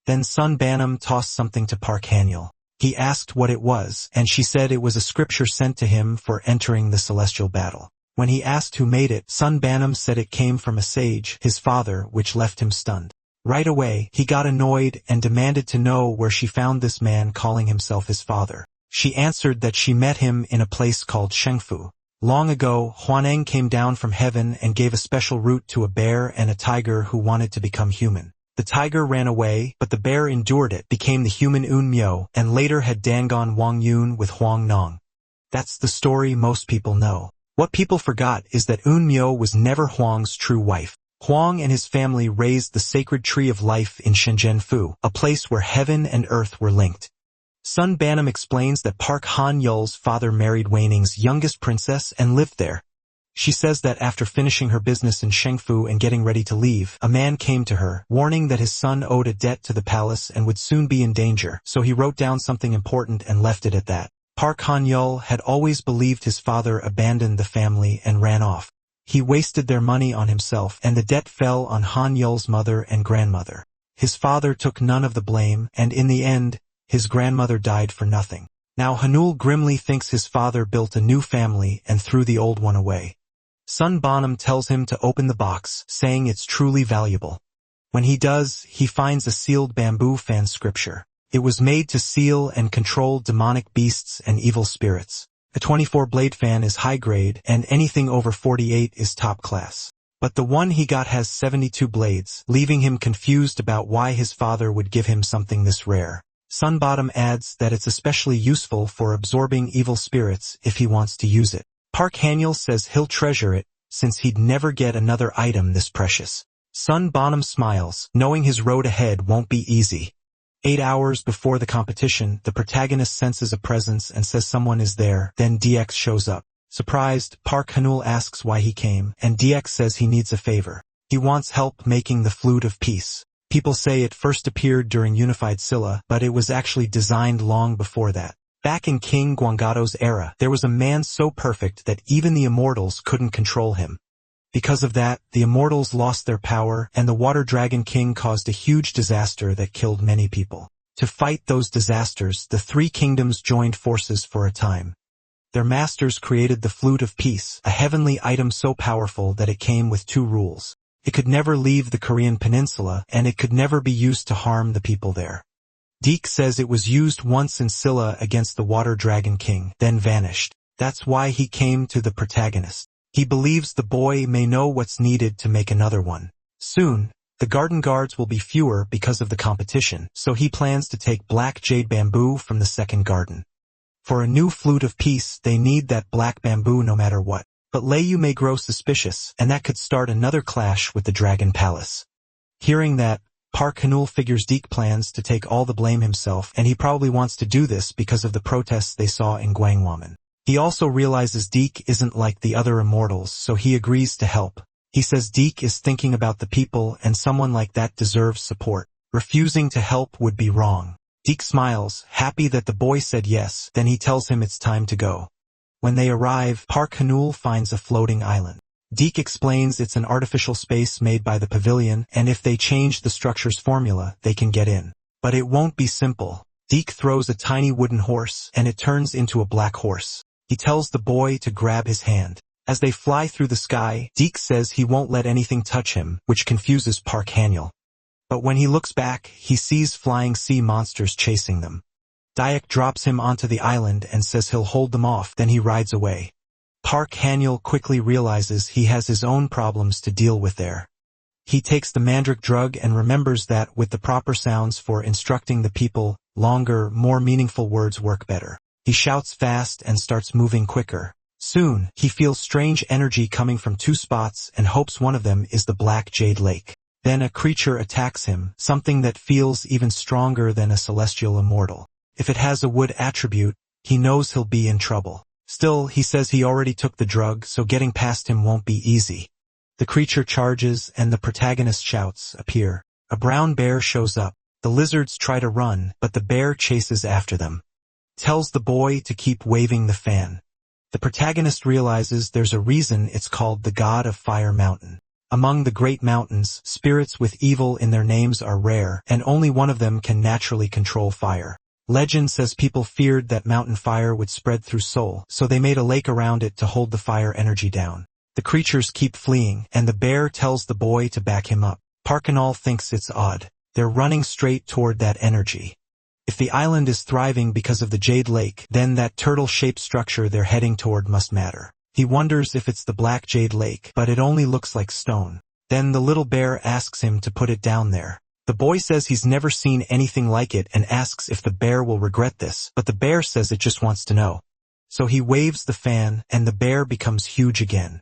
Then Sun Bainum tossed something to Park Han-yeol. He asked what it was, and she said it was a scripture sent to him for entering the celestial battle. When he asked who made it, Sun Bainum said it came from a sage, his father, which left him stunned. Right away, he got annoyed and demanded to know where she found this man calling himself his father. She answered that she met him in a place called Shengfu. Long ago, Huaneng came down from heaven and gave a special root to a bear and a tiger who wanted to become human. The tiger ran away, but the bear endured it, became the human Un Myo, and later had Dangon Wang Yun with Huang Nong. That's the story most people know. What people forgot is that Un Myo was never Huang's true wife. Huang and his family raised the sacred tree of life in Shenzhenfu, a place where heaven and earth were linked. Sun Bainum explains that Park Han-yeol's father married Weining's youngest princess and lived there. She says that after finishing her business in Shengfu and getting ready to leave, a man came to her, warning that his son owed a debt to the palace and would soon be in danger, so he wrote down something important and left it at that. Park Han-yeol had always believed his father abandoned the family and ran off. He wasted their money on himself, and the debt fell on Han-yeol's mother and grandmother. His father took none of the blame, and in the end, his grandmother died for nothing. Now Han-yeol grimly thinks his father built a new family and threw the old one away. Sun Bainum tells him to open the box, saying it's truly valuable. When he does, he finds a sealed bamboo fan scripture. It was made to seal and control demonic beasts and evil spirits. A 24-blade fan is high grade, and anything over 48 is top class. But the one he got has 72 blades, leaving him confused about why his father would give him something this rare. Sun Bainum adds that it's especially useful for absorbing evil spirits if he wants to use it. Park Han-yeol says he'll treasure it, since he'd never get another item this precious. Sun Bainum smiles, knowing his road ahead won't be easy. 8 hours before the competition, the protagonist senses a presence and says someone is there, then DX shows up. Surprised, Park Han-yeol asks why he came, and DX says he needs a favor. He wants help making the Flute of Peace. People say it first appeared during Unified Silla, but it was actually designed long before that. Back in King Guanggado's era, there was a man so perfect that even the immortals couldn't control him. Because of that, the immortals lost their power, and the Water Dragon King caused a huge disaster that killed many people. To fight those disasters, the three kingdoms joined forces for a time. Their masters created the Flute of Peace, a heavenly item so powerful that it came with 2 rules. It could never leave the Korean peninsula, and it could never be used to harm the people there. Deke says it was used once in Silla against the Water Dragon King, then vanished. That's why he came to the protagonist. He believes the boy may know what's needed to make another one. Soon, the garden guards will be fewer because of the competition, so he plans to take black jade bamboo from the second garden. For a new Flute of Peace, they need that black bamboo no matter what. But Leiyu may grow suspicious, and that could start another clash with the Dragon Palace. Hearing that, Park Han-yeol figures Deke plans to take all the blame himself, and he probably wants to do this because of the protests they saw in Gwangwaman. He also realizes Deke isn't like the other immortals, so he agrees to help. He says Deke is thinking about the people and someone like that deserves support. Refusing to help would be wrong. Deke smiles, happy that the boy said yes, then he tells him it's time to go. When they arrive, Park Han-ul finds a floating island. Deke explains it's an artificial space made by the pavilion, and if they change the structure's formula, they can get in. But it won't be simple. Deke throws a tiny wooden horse, and it turns into a black horse. He tells the boy to grab his hand. As they fly through the sky, Deke says he won't let anything touch him, which confuses Park Han-ul. But when he looks back, he sees flying sea monsters chasing them. Dyack drops him onto the island and says he'll hold them off, then he rides away. Park Han-ul quickly realizes he has his own problems to deal with there. He takes the mandrake drug and remembers that with the proper sounds for instructing the people, longer, more meaningful words work better. He shouts fast and starts moving quicker. Soon, he feels strange energy coming from two spots and hopes one of them is the Black Jade Lake. Then a creature attacks him, something that feels even stronger than a celestial immortal. If it has a wood attribute, he knows he'll be in trouble. Still, he says he already took the drug, so getting past him won't be easy. The creature charges and the protagonist shouts, appear. A brown bear shows up. The lizards try to run, but the bear chases after them. Tells the boy to keep waving the fan. The protagonist realizes there's a reason it's called the God of Fire Mountain. Among the great mountains, spirits with evil in their names are rare, and only one of them can naturally control fire. Legend says people feared that mountain fire would spread through Seoul, so they made a lake around it to hold the fire energy down. The creatures keep fleeing, and the bear tells the boy to back him up. Park Han-ul thinks it's odd. They're running straight toward that energy. If the island is thriving because of the Jade Lake, then that turtle-shaped structure they're heading toward must matter. He wonders if it's the Black Jade Lake, but it only looks like stone. Then the little bear asks him to put it down there. The boy says he's never seen anything like it and asks if the bear will regret this, but the bear says it just wants to know. So he waves the fan, and the bear becomes huge again.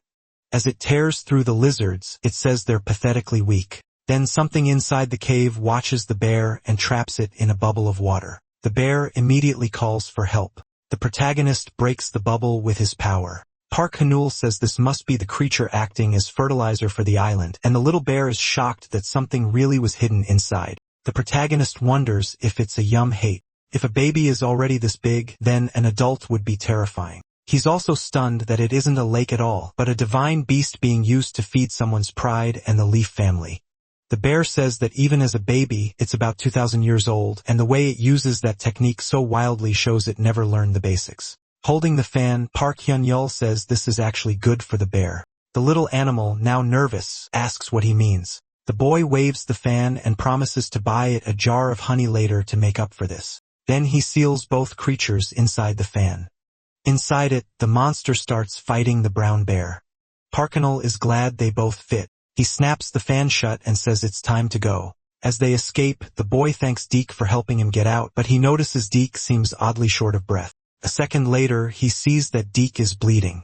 As it tears through the lizards, it says they're pathetically weak. Then something inside the cave watches the bear and traps it in a bubble of water. The bear immediately calls for help. The protagonist breaks the bubble with his power. Park Han-ul says this must be the creature acting as fertilizer for the island, and the little bear is shocked that something really was hidden inside. The protagonist wonders if it's a hate. If a baby is already this big, then an adult would be terrifying. He's also stunned that it isn't a lake at all, but a divine beast being used to feed someone's pride and the Leaf family. The bear says that even as a baby, it's about 2,000 years old, and the way it uses that technique so wildly shows it never learned the basics. Holding the fan, Park Han-ul says this is actually good for the bear. The little animal, now nervous, asks what he means. The boy waves the fan and promises to buy it a jar of honey later to make up for this. Then he seals both creatures inside the fan. Inside it, the monster starts fighting the brown bear. Park Han-ul is glad they both fit. He snaps the fan shut and says it's time to go. As they escape, the boy thanks Deke for helping him get out, but he notices Deke seems oddly short of breath. A second later, he sees that Deke is bleeding.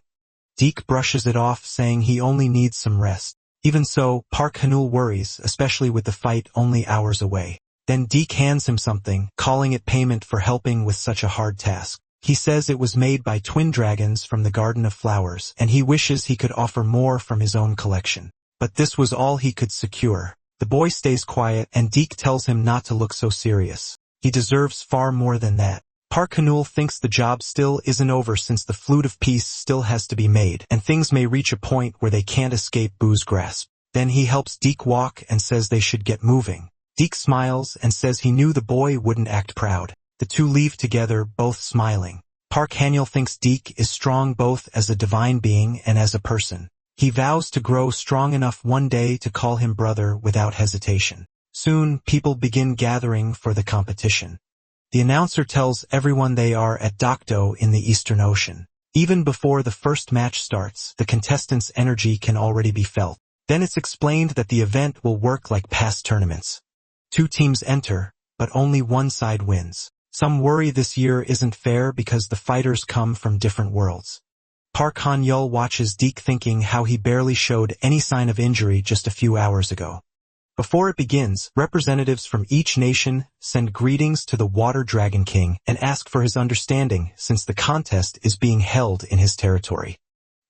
Deke brushes it off, saying he only needs some rest. Even so, Park Han-ul worries, especially with the fight only hours away. Then Deke hands him something, calling it payment for helping with such a hard task. He says it was made by twin dragons from the Garden of Flowers, and he wishes he could offer more from his own collection. But this was all he could secure. The boy stays quiet, and Deke tells him not to look so serious. He deserves far more than that. Park Han-ul thinks the job still isn't over since the flute of peace still has to be made, and things may reach a point where they can't escape Boo's grasp. Then he helps Deke walk and says they should get moving. Deke smiles and says he knew the boy wouldn't act proud. The two leave together, both smiling. Park Han-ul thinks Deke is strong both as a divine being and as a person. He vows to grow strong enough one day to call him brother without hesitation. Soon, people begin gathering for the competition. The announcer tells everyone they are at Dokdo in the Eastern Ocean. Even before the first match starts, the contestants' energy can already be felt. Then it's explained that the event will work like past tournaments. 2 teams enter, but only one side wins. Some worry this year isn't fair because the fighters come from different worlds. Park Han-ul watches Deke thinking how he barely showed any sign of injury just a few hours ago. Before it begins, representatives from each nation send greetings to the Water Dragon King and ask for his understanding since the contest is being held in his territory.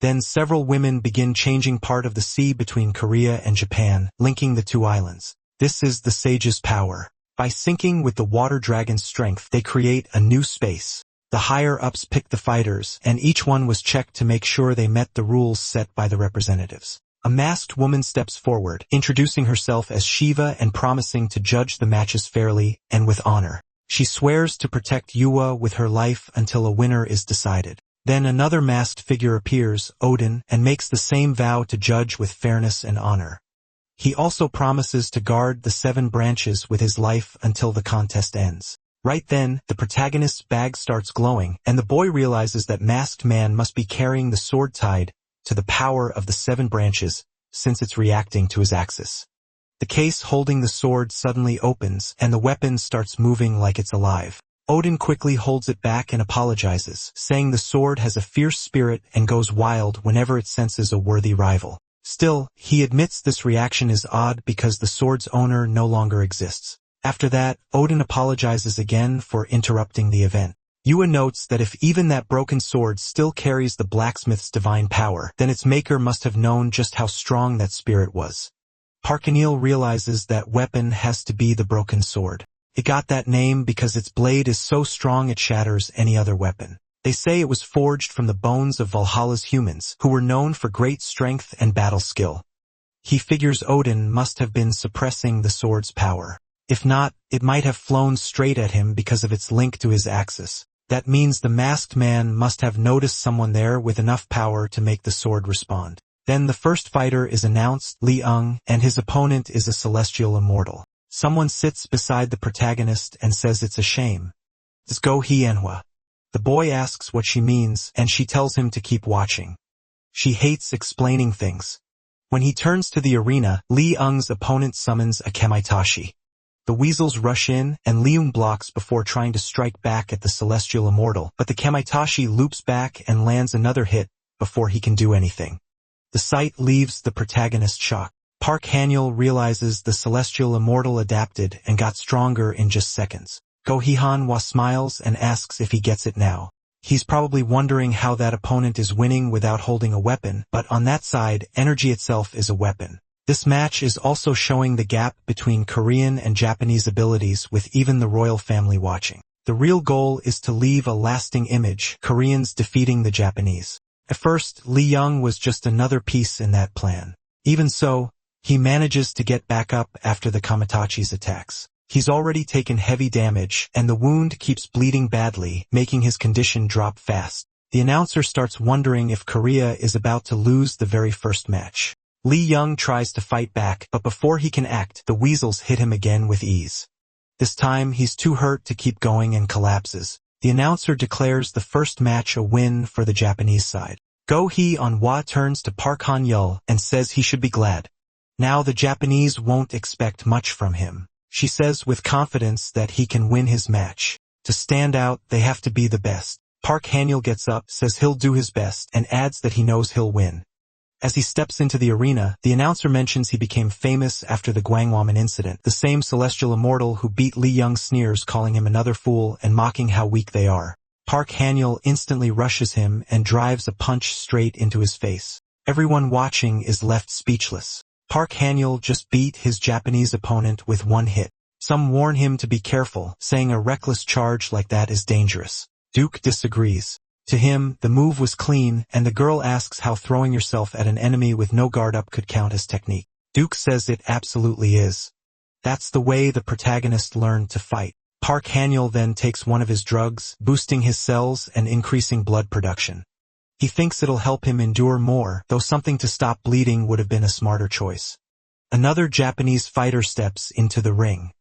Then several women begin changing part of the sea between Korea and Japan, linking the 2 islands. This is the sage's power. By syncing with the water dragon's strength, they create a new space. The higher-ups picked the fighters, and each one was checked to make sure they met the rules set by the representatives. A masked woman steps forward, introducing herself as Shiva and promising to judge the matches fairly and with honor. She swears to protect Yuwa with her life until a winner is decided. Then another masked figure appears, Odin, and makes the same vow to judge with fairness and honor. He also promises to guard the 7 branches with his life until the contest ends. Right then, the protagonist's bag starts glowing, and the boy realizes that masked man must be carrying the sword tied to the power of the 7 branches, since it's reacting to his axis. The case holding the sword suddenly opens, and the weapon starts moving like it's alive. Odin quickly holds it back and apologizes, saying the sword has a fierce spirit and goes wild whenever it senses a worthy rival. Still, he admits this reaction is odd because the sword's owner no longer exists. After that, Odin apologizes again for interrupting the event. Yuwa notes that if even that broken sword still carries the blacksmith's divine power, then its maker must have known just how strong that spirit was. Parkanil realizes that weapon has to be the broken sword. It got that name because its blade is so strong it shatters any other weapon. They say it was forged from the bones of Valhalla's humans, who were known for great strength and battle skill. He figures Odin must have been suppressing the sword's power. If not, it might have flown straight at him because of its link to his axis. That means the masked man must have noticed someone there with enough power to make the sword respond. Then the first fighter is announced, Li Ung, and his opponent is a celestial immortal. Someone sits beside the protagonist and says it's a shame. It's Go Hee Enhwa. The boy asks what she means, and she tells him to keep watching. She hates explaining things. When he turns to the arena, Li Ung's opponent summons a Kamaitashi. The weasels rush in, and Liung blocks before trying to strike back at the celestial immortal, but the Kamaitashi loops back and lands another hit before he can do anything. The sight leaves the protagonist shocked. Park Hanyul realizes the celestial immortal adapted and got stronger in just seconds. Go Hee Hanwha smiles and asks if he gets it now. He's probably wondering how that opponent is winning without holding a weapon, but on that side, energy itself is a weapon. This match is also showing the gap between Korean and Japanese abilities, with even the royal family watching. The real goal is to leave a lasting image, Koreans defeating the Japanese. At first, Li Young was just another piece in that plan. Even so, he manages to get back up after the Kamitachi's attacks. He's already taken heavy damage, and the wound keeps bleeding badly, making his condition drop fast. The announcer starts wondering if Korea is about to lose the very first match. Li Young tries to fight back, but before he can act, the weasels hit him again with ease. This time, he's too hurt to keep going and collapses. The announcer declares the first match a win for the Japanese side. Go Hee Hanwha turns to Park Han-yul and says he should be glad. Now the Japanese won't expect much from him. She says with confidence that he can win his match. To stand out, they have to be the best. Park Hanyul gets up, says he'll do his best, and adds that he knows he'll win. As he steps into the arena, the announcer mentions he became famous after the Gwangwaman incident, the same celestial immortal who beat Li Young sneers, calling him another fool and mocking how weak they are. Park Hanyul instantly rushes him and drives a punch straight into his face. Everyone watching is left speechless. Park Hanyul just beat his Japanese opponent with one hit. Some warn him to be careful, saying a reckless charge like that is dangerous. Duke disagrees. To him, the move was clean, and the girl asks how throwing yourself at an enemy with no guard up could count as technique. Duke says it absolutely is. That's the way the protagonist learned to fight. Park Hanyul then takes one of his drugs, boosting his cells and increasing blood production. He thinks it'll help him endure more, though something to stop bleeding would have been a smarter choice. Another Japanese fighter steps into the ring.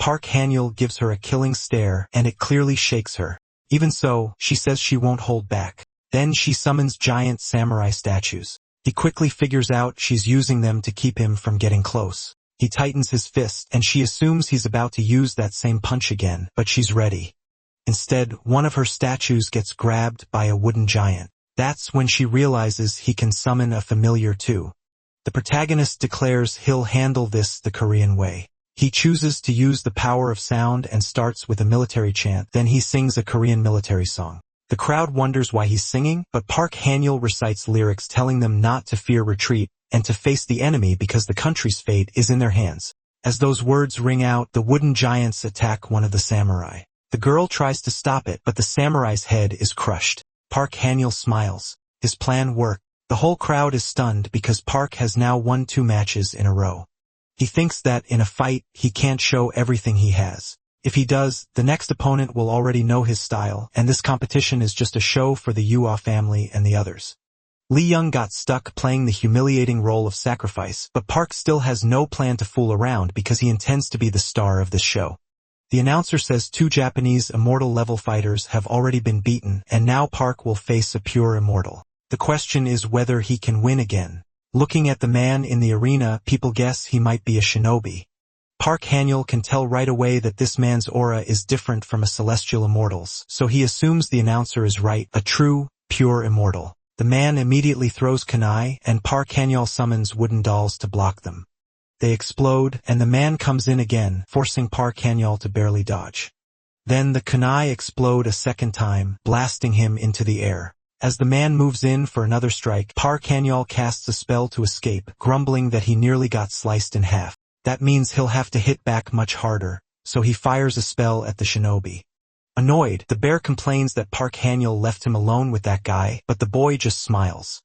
Park Hanyul gives her a killing stare, and it clearly shakes her. Even so, she says she won't hold back. Then she summons giant samurai statues. He quickly figures out she's using them to keep him from getting close. He tightens his fist, and she assumes he's about to use that same punch again, but she's ready. Instead, one of her statues gets grabbed by a wooden giant. That's when she realizes he can summon a familiar too. The protagonist declares he'll handle this the Korean way. He chooses to use the power of sound and starts with a military chant, then he sings a Korean military song. The crowd wonders why he's singing, but Park Hanyul recites lyrics telling them not to fear retreat and to face the enemy because the country's fate is in their hands. As those words ring out, the wooden giants attack one of the samurai. The girl tries to stop it, but the samurai's head is crushed. Park Han-yeol smiles. His plan worked. The whole crowd is stunned because Park has now won 2 matches in a row. He thinks that, in a fight, he can't show everything he has. If he does, the next opponent will already know his style, and this competition is just a show for the Yua family and the others. Lee Young got stuck playing the humiliating role of sacrifice, but Park still has no plan to fool around because he intends to be the star of this show. The announcer says 2 Japanese immortal level fighters have already been beaten, and now Park will face a pure immortal. The question is whether he can win again. Looking at the man in the arena, people guess he might be a shinobi. Park Han-yeol can tell right away that this man's aura is different from a celestial immortal's, so he assumes the announcer is right, a true, pure immortal. The man immediately throws kunai, and Park Han-yeol summons wooden dolls to block them. They explode, and the man comes in again, forcing Park Han-yeol to barely dodge. Then the kunai explode a second time, blasting him into the air. As the man moves in for another strike, Park Han-yeol casts a spell to escape, grumbling that he nearly got sliced in half. That means he'll have to hit back much harder, so he fires a spell at the shinobi. Annoyed, the bear complains that Park Han-yeol left him alone with that guy, but the boy just smiles.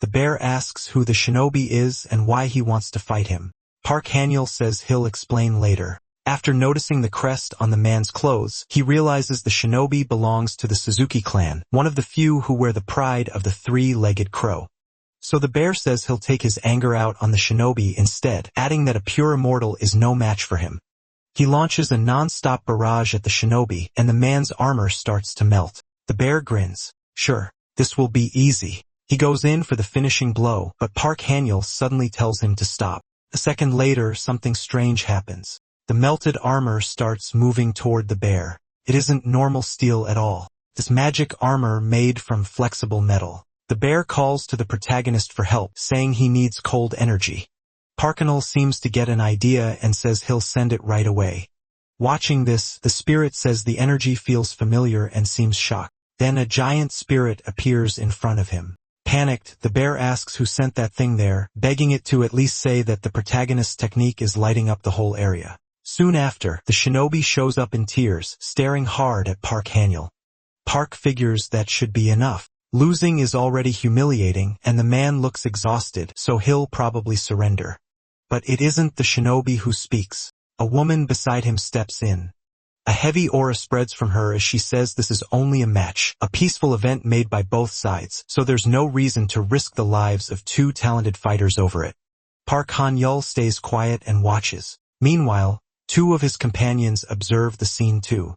The bear asks who the shinobi is and why he wants to fight him. Park Han-yeol says he'll explain later. After noticing the crest on the man's clothes, he realizes the shinobi belongs to the Suzuki clan, one of the few who wear the pride of the 3-legged crow. So the bear says he'll take his anger out on the shinobi instead, adding that a pure immortal is no match for him. He launches a non-stop barrage at the shinobi, and the man's armor starts to melt. The bear grins. Sure, this will be easy. He goes in for the finishing blow, but Park Han-yeol suddenly tells him to stop. A second later, something strange happens. The melted armor starts moving toward the bear. It isn't normal steel at all. This magic armor made from flexible metal. The bear calls to the protagonist for help, saying he needs cold energy. Park Han-yeol seems to get an idea and says he'll send it right away. Watching this, the spirit says the energy feels familiar and seems shocked. Then a giant spirit appears in front of him. Panicked, the bear asks who sent that thing there, begging it to at least say that the protagonist's technique is lighting up the whole area. Soon after, the shinobi shows up in tears, staring hard at Park Han-yeol. Park figures that should be enough. Losing is already humiliating, and the man looks exhausted, so he'll probably surrender. But it isn't the shinobi who speaks. A woman beside him steps in. A heavy aura spreads from her as she says this is only a match, a peaceful event made by both sides, so there's no reason to risk the lives of 2 talented fighters over it. Park Han-yeol stays quiet and watches. Meanwhile, 2 of his companions observe the scene too.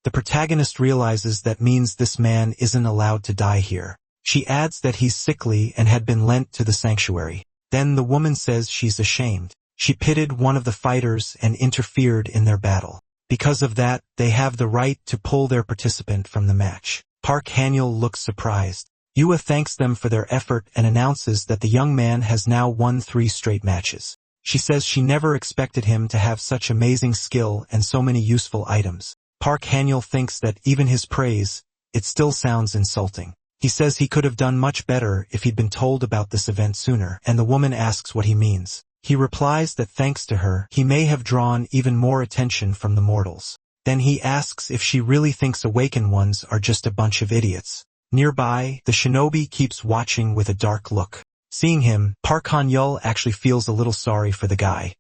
The protagonist realizes that means this man isn't allowed to die here. She adds that he's sickly and had been lent to the sanctuary. Then the woman says she's ashamed. She pitted one of the fighters and interfered in their battle. Because of that, they have the right to pull their participant from the match. Park Han-yeol looks surprised. Yua thanks them for their effort and announces that the young man has now won 3 straight matches. She says she never expected him to have such amazing skill and so many useful items. Park Han-yeol thinks that even his praise, it still sounds insulting. He says he could have done much better if he'd been told about this event sooner, and the woman asks what he means. He replies that thanks to her, he may have drawn even more attention from the mortals. Then he asks if she really thinks awakened ones are just a bunch of idiots. Nearby, the shinobi keeps watching with a dark look. Seeing him, Park Han-yeol actually feels a little sorry for the guy.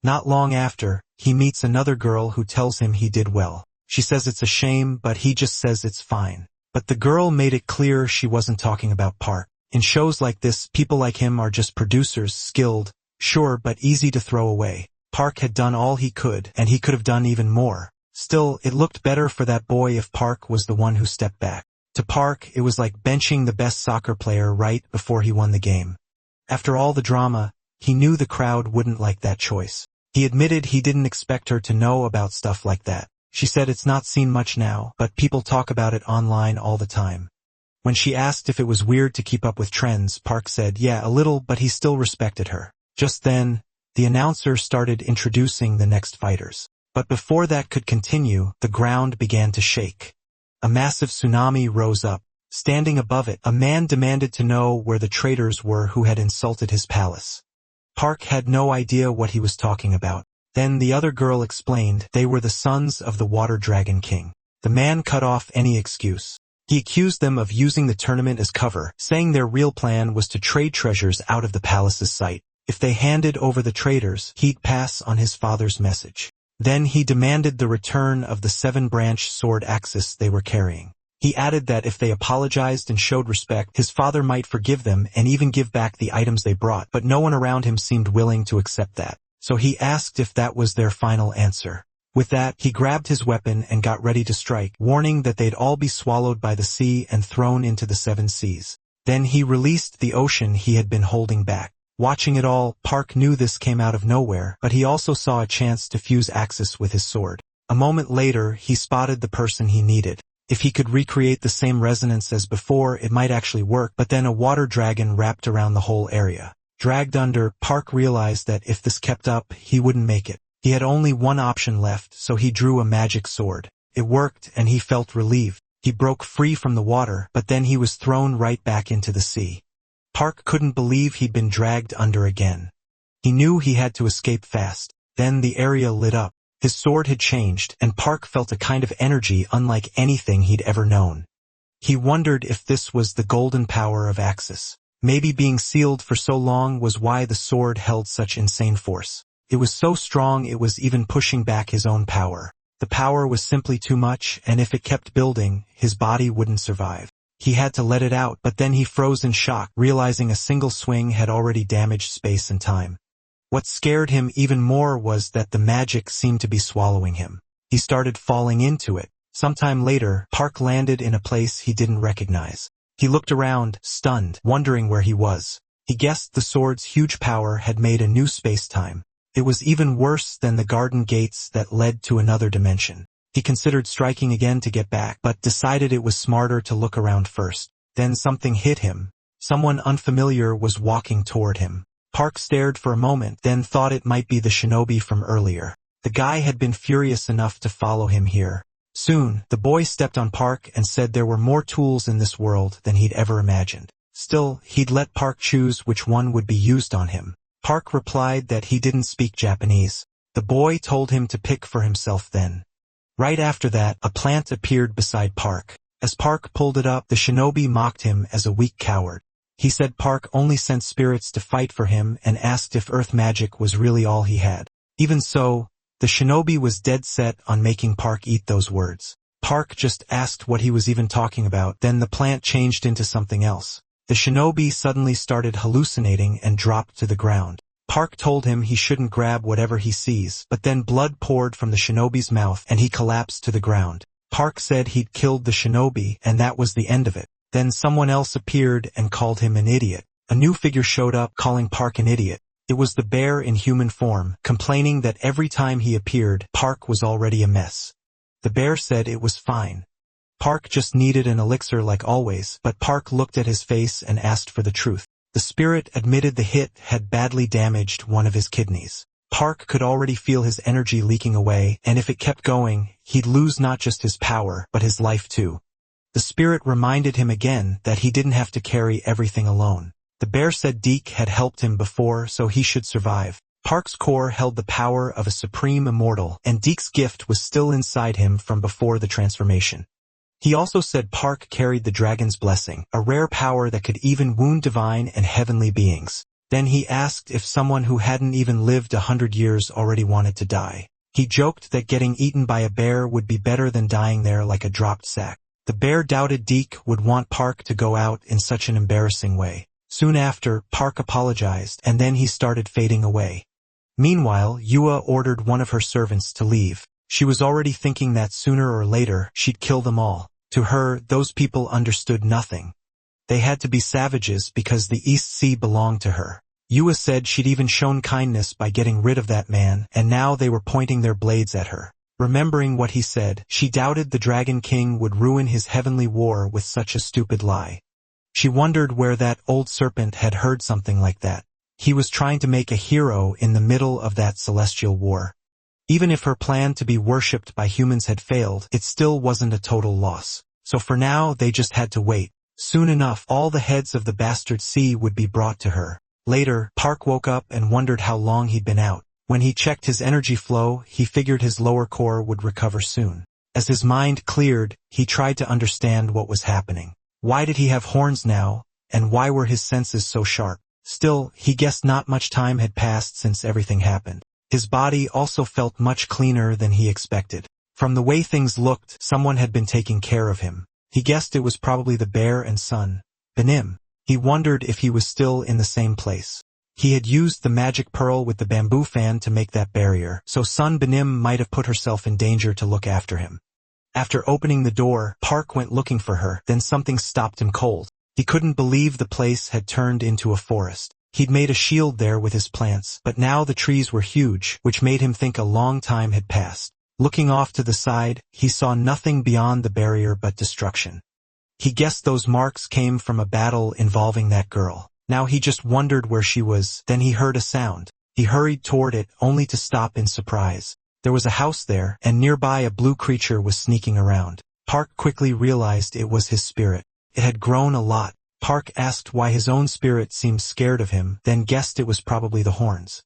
Not long after, he meets another girl who tells him he did well. She says it's a shame, but he just says it's fine. But the girl made it clear she wasn't talking about Park. In shows like this, people like him are just producers, skilled, sure, but easy to throw away. Park had done all he could, and he could have done even more. Still, it looked better for that boy if Park was the one who stepped back. To Park, it was like benching the best soccer player right before he won the game. After all the drama, he knew the crowd wouldn't like that choice. He admitted he didn't expect her to know about stuff like that. She said it's not seen much now, but people talk about it online all the time. When she asked if it was weird to keep up with trends, Park said yeah, a little, but he still respected her. Just then, the announcer started introducing the next fighters. But before that could continue, the ground began to shake. A massive tsunami rose up. Standing above it, a man demanded to know where the traitors were who had insulted his palace. Park had no idea what he was talking about. Then the other girl explained they were the sons of the Water Dragon King. The man cut off any excuse. He accused them of using the tournament as cover, saying their real plan was to trade treasures out of the palace's sight. If they handed over the traders, he'd pass on his father's message. Then he demanded the return of the 7-branch sword axis they were carrying. He added that if they apologized and showed respect, his father might forgive them and even give back the items they brought, but no one around him seemed willing to accept that. So he asked if that was their final answer. With that, he grabbed his weapon and got ready to strike, warning that they'd all be swallowed by the sea and thrown into the 7 seas. Then he released the ocean he had been holding back. Watching it all, Park knew this came out of nowhere, but he also saw a chance to fuse Axis with his sword. A moment later, he spotted the person he needed. If he could recreate the same resonance as before, it might actually work, but then a water dragon wrapped around the whole area. Dragged under, Park realized that if this kept up, he wouldn't make it. He had only one option left, so he drew a magic sword. It worked, and he felt relieved. He broke free from the water, but then he was thrown right back into the sea. Park couldn't believe he'd been dragged under again. He knew he had to escape fast. Then the area lit up. His sword had changed, and Park felt a kind of energy unlike anything he'd ever known. He wondered if this was the golden power of Axis. Maybe being sealed for so long was why the sword held such insane force. It was so strong it was even pushing back his own power. The power was simply too much, and if it kept building, his body wouldn't survive. He had to let it out, but then he froze in shock, realizing a single swing had already damaged space and time. What scared him even more was that the magic seemed to be swallowing him. He started falling into it. Sometime later, Park landed in a place he didn't recognize. He looked around, stunned, wondering where he was. He guessed the sword's huge power had made a new space-time. It was even worse than the garden gates that led to another dimension. He considered striking again to get back, but decided it was smarter to look around first. Then something hit him. Someone unfamiliar was walking toward him. Park stared for a moment, then thought it might be the shinobi from earlier. The guy had been furious enough to follow him here. Soon, the boy stepped on Park and said there were more tools in this world than he'd ever imagined. Still, he'd let Park choose which one would be used on him. Park replied that he didn't speak Japanese. The boy told him to pick for himself then. Right after that, a plant appeared beside Park. As Park pulled it up, the shinobi mocked him as a weak coward. He said Park only sent spirits to fight for him and asked if earth magic was really all he had. Even so, the shinobi was dead set on making Park eat those words. Park just asked what he was even talking about, then the plant changed into something else. The shinobi suddenly started hallucinating and dropped to the ground. Park told him he shouldn't grab whatever he sees, but then blood poured from the shinobi's mouth and he collapsed to the ground. Park said he'd killed the shinobi and that was the end of it. Then someone else appeared and called him an idiot. A new figure showed up calling Park an idiot. It was the bear in human form, complaining that every time he appeared, Park was already a mess. The bear said it was fine. Park just needed an elixir like always, but Park looked at his face and asked for the truth. The spirit admitted the hit had badly damaged one of his kidneys. Park could already feel his energy leaking away, and if it kept going, he'd lose not just his power, but his life too. The spirit reminded him again that he didn't have to carry everything alone. The bear said Deke had helped him before, so he should survive. Park's core held the power of a supreme immortal, and Deke's gift was still inside him from before the transformation. He also said Park carried the dragon's blessing, a rare power that could even wound divine and heavenly beings. Then he asked if someone who hadn't even lived 100 years already wanted to die. He joked that getting eaten by a bear would be better than dying there like a dropped sack. The bear doubted Deke would want Park to go out in such an embarrassing way. Soon after, Park apologized, and then he started fading away. Meanwhile, Yua ordered one of her servants to leave. She was already thinking that sooner or later, she'd kill them all. To her, those people understood nothing. They had to be savages because the East Sea belonged to her. Yua said she'd even shown kindness by getting rid of that man, and now they were pointing their blades at her. Remembering what he said, she doubted the Dragon King would ruin his heavenly war with such a stupid lie. She wondered where that old serpent had heard something like that. He was trying to make a hero in the middle of that celestial war. Even if her plan to be worshipped by humans had failed, it still wasn't a total loss. So for now, they just had to wait. Soon enough, all the heads of the bastard sea would be brought to her. Later, Park woke up and wondered how long he'd been out. When he checked his energy flow, he figured his lower core would recover soon. As his mind cleared, he tried to understand what was happening. Why did he have horns now, and why were his senses so sharp? Still, he guessed not much time had passed since everything happened. His body also felt much cleaner than he expected. From the way things looked, someone had been taking care of him. He guessed it was probably the bear and son, Benim. He wondered if he was still in the same place. He had used the magic pearl with the bamboo fan to make that barrier, so son Benim might have put herself in danger to look after him. After opening the door, Park went looking for her, then something stopped him cold. He couldn't believe the place had turned into a forest. He'd made a shield there with his plants, but now the trees were huge, which made him think a long time had passed. Looking off to the side, he saw nothing beyond the barrier but destruction. He guessed those marks came from a battle involving that girl. Now he just wondered where she was, then he heard a sound. He hurried toward it, only to stop in surprise. There was a house there, and nearby a blue creature was sneaking around. Park quickly realized it was his spirit. It had grown a lot. Park asked why his own spirit seemed scared of him, then guessed it was probably the horns.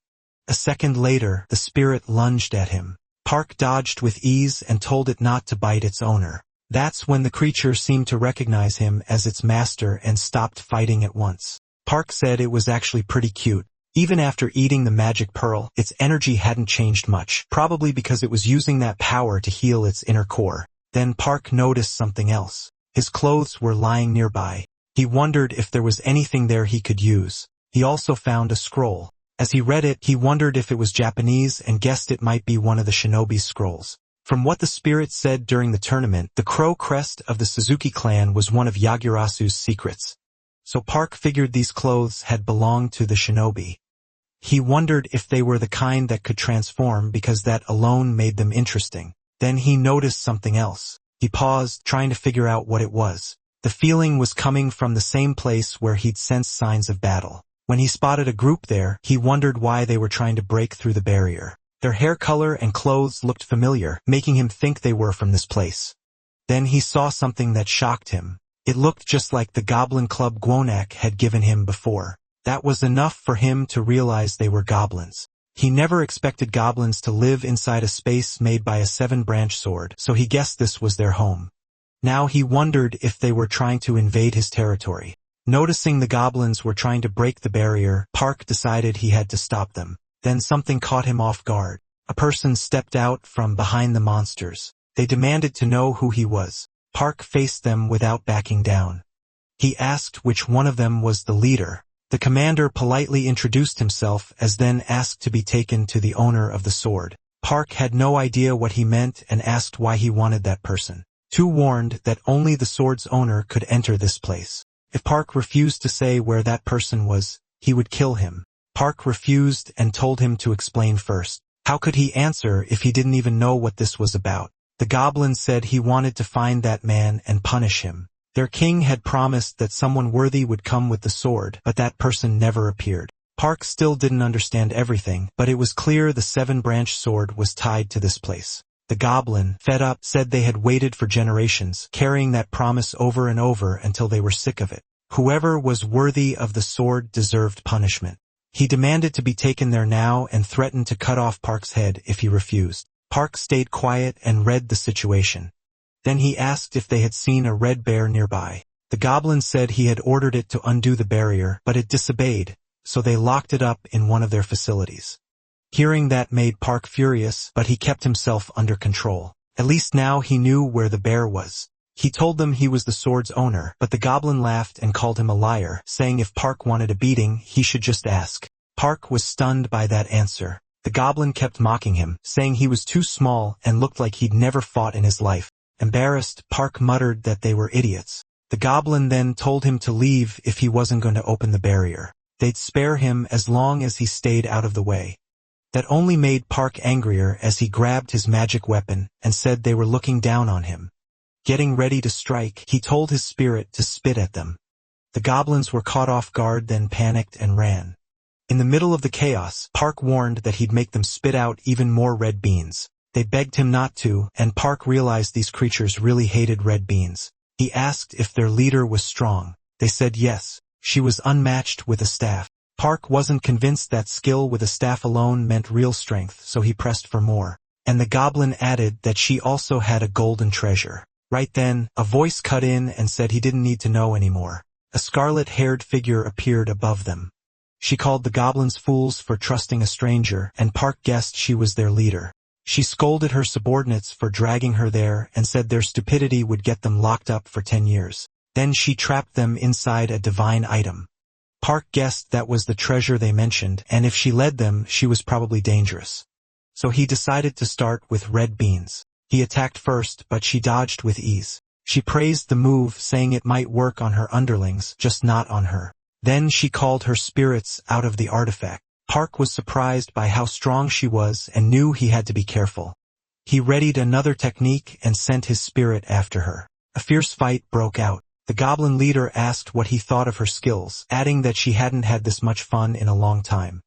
A second later, the spirit lunged at him. Park dodged with ease and told it not to bite its owner. That's when the creature seemed to recognize him as its master and stopped fighting at once. Park said it was actually pretty cute. Even after eating the magic pearl, its energy hadn't changed much, probably because it was using that power to heal its inner core. Then Park noticed something else. His clothes were lying nearby. He wondered if there was anything there he could use. He also found a scroll. As he read it, he wondered if it was Japanese and guessed it might be one of the shinobi's scrolls. From what the spirit said during the tournament, the crow crest of the Suzuki clan was one of Yagurasu's secrets. So Park figured these clothes had belonged to the shinobi. He wondered if they were the kind that could transform because that alone made them interesting. Then he noticed something else. He paused, trying to figure out what it was. The feeling was coming from the same place where he'd sensed signs of battle. When he spotted a group there, he wondered why they were trying to break through the barrier. Their hair color and clothes looked familiar, making him think they were from this place. Then he saw something that shocked him. It looked just like the Goblin Club Gwonak had given him before. That was enough for him to realize they were goblins. He never expected goblins to live inside a space made by a 7-branch sword, so he guessed this was their home. Now he wondered if they were trying to invade his territory. Noticing the goblins were trying to break the barrier, Park decided he had to stop them. Then something caught him off guard. A person stepped out from behind the monsters. They demanded to know who he was. Park faced them without backing down. He asked which one of them was the leader. The commander politely introduced himself as then asked to be taken to the owner of the sword. Park had no idea what he meant and asked why he wanted that person. Too warned that only the sword's owner could enter this place. If Park refused to say where that person was, he would kill him. Park refused and told him to explain first. How could he answer if he didn't even know what this was about? The goblin said he wanted to find that man and punish him. Their king had promised that someone worthy would come with the sword, but that person never appeared. Park still didn't understand everything, but it was clear the 7-branch sword was tied to this place. The goblin, fed up, said they had waited for generations, carrying that promise over and over until they were sick of it. Whoever was worthy of the sword deserved punishment. He demanded to be taken there now and threatened to cut off Park's head if he refused. Park stayed quiet and read the situation. Then he asked if they had seen a red bear nearby. The goblin said he had ordered it to undo the barrier, but it disobeyed, so they locked it up in one of their facilities. Hearing that made Park furious, but he kept himself under control. At least now he knew where the bear was. He told them he was the sword's owner, but the goblin laughed and called him a liar, saying if Park wanted a beating, he should just ask. Park was stunned by that answer. The goblin kept mocking him, saying he was too small and looked like he'd never fought in his life. Embarrassed, Park muttered that they were idiots. The goblin then told him to leave if he wasn't going to open the barrier. They'd spare him as long as he stayed out of the way. That only made Park angrier as he grabbed his magic weapon and said they were looking down on him. Getting ready to strike, he told his spirit to spit at them. The goblins were caught off guard, then panicked and ran. In the middle of the chaos, Park warned that he'd make them spit out even more red beans. They begged him not to, and Park realized these creatures really hated red beans. He asked if their leader was strong. They said yes. She was unmatched with a staff. Park wasn't convinced that skill with a staff alone meant real strength, so he pressed for more. And the goblin added that she also had a golden treasure. Right then, a voice cut in and said he didn't need to know anymore. A scarlet-haired figure appeared above them. She called the goblins fools for trusting a stranger, and Park guessed she was their leader. She scolded her subordinates for dragging her there and said their stupidity would get them locked up for 10 years. Then she trapped them inside a divine item. Park guessed that was the treasure they mentioned, and if she led them, she was probably dangerous. So he decided to start with red beans. He attacked first, but she dodged with ease. She praised the move, saying it might work on her underlings, just not on her. Then she called her spirits out of the artifact. Park was surprised by how strong she was and knew he had to be careful. He readied another technique and sent his spirit after her. A fierce fight broke out. The goblin leader asked what he thought of her skills, adding that she hadn't had this much fun in a long time.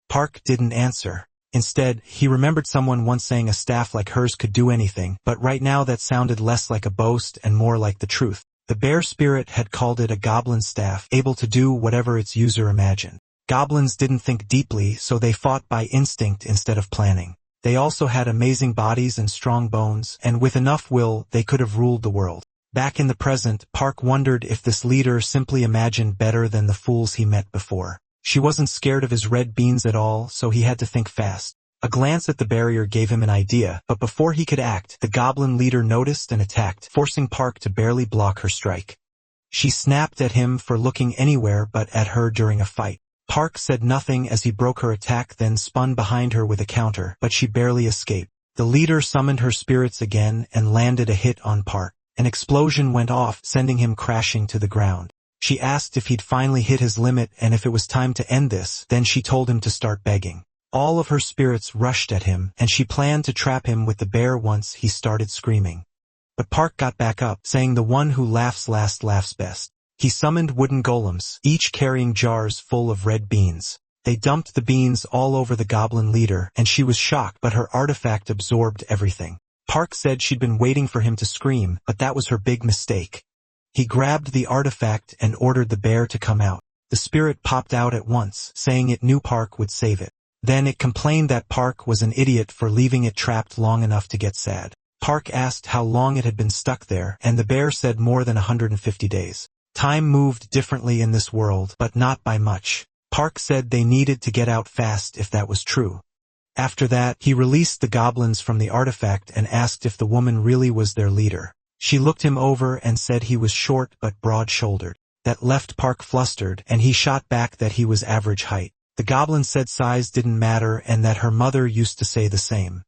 Park didn't answer. Instead, he remembered someone once saying a staff like hers could do anything, but right now that sounded less like a boast and more like the truth. The bear spirit had called it a goblin staff, able to do whatever its user imagined. Goblins didn't think deeply, so they fought by instinct instead of planning. They also had amazing bodies and strong bones, and with enough will, they could have ruled the world. Back in the present, Park wondered if this leader simply imagined better than the fools he met before. She wasn't scared of his red beans at all, so he had to think fast. A glance at the barrier gave him an idea, but before he could act, the goblin leader noticed and attacked, forcing Park to barely block her strike. She snapped at him for looking anywhere but at her during a fight. Park said nothing as he broke her attack, then spun behind her with a counter, but she barely escaped. The leader summoned her spirits again and landed a hit on Park. An explosion went off, sending him crashing to the ground. She asked if he'd finally hit his limit and if it was time to end this, then she told him to start begging. All of her spirits rushed at him, and she planned to trap him with the bear once he started screaming. But Park got back up, saying the one who laughs last laughs best. He summoned wooden golems, each carrying jars full of red beans. They dumped the beans all over the goblin leader, and she was shocked, but her artifact absorbed everything. Park said she'd been waiting for him to scream, but that was her big mistake. He grabbed the artifact and ordered the bear to come out. The spirit popped out at once, saying it knew Park would save it. Then it complained that Park was an idiot for leaving it trapped long enough to get sad. Park asked how long it had been stuck there, and the bear said more than 150 days. Time moved differently in this world, but not by much. Park said they needed to get out fast if that was true. After that, he released the goblins from the artifact and asked if the woman really was their leader. She looked him over and said he was short but broad-shouldered. That left Park flustered, and he shot back that he was average height. The goblin said size didn't matter and that her mother used to say the same.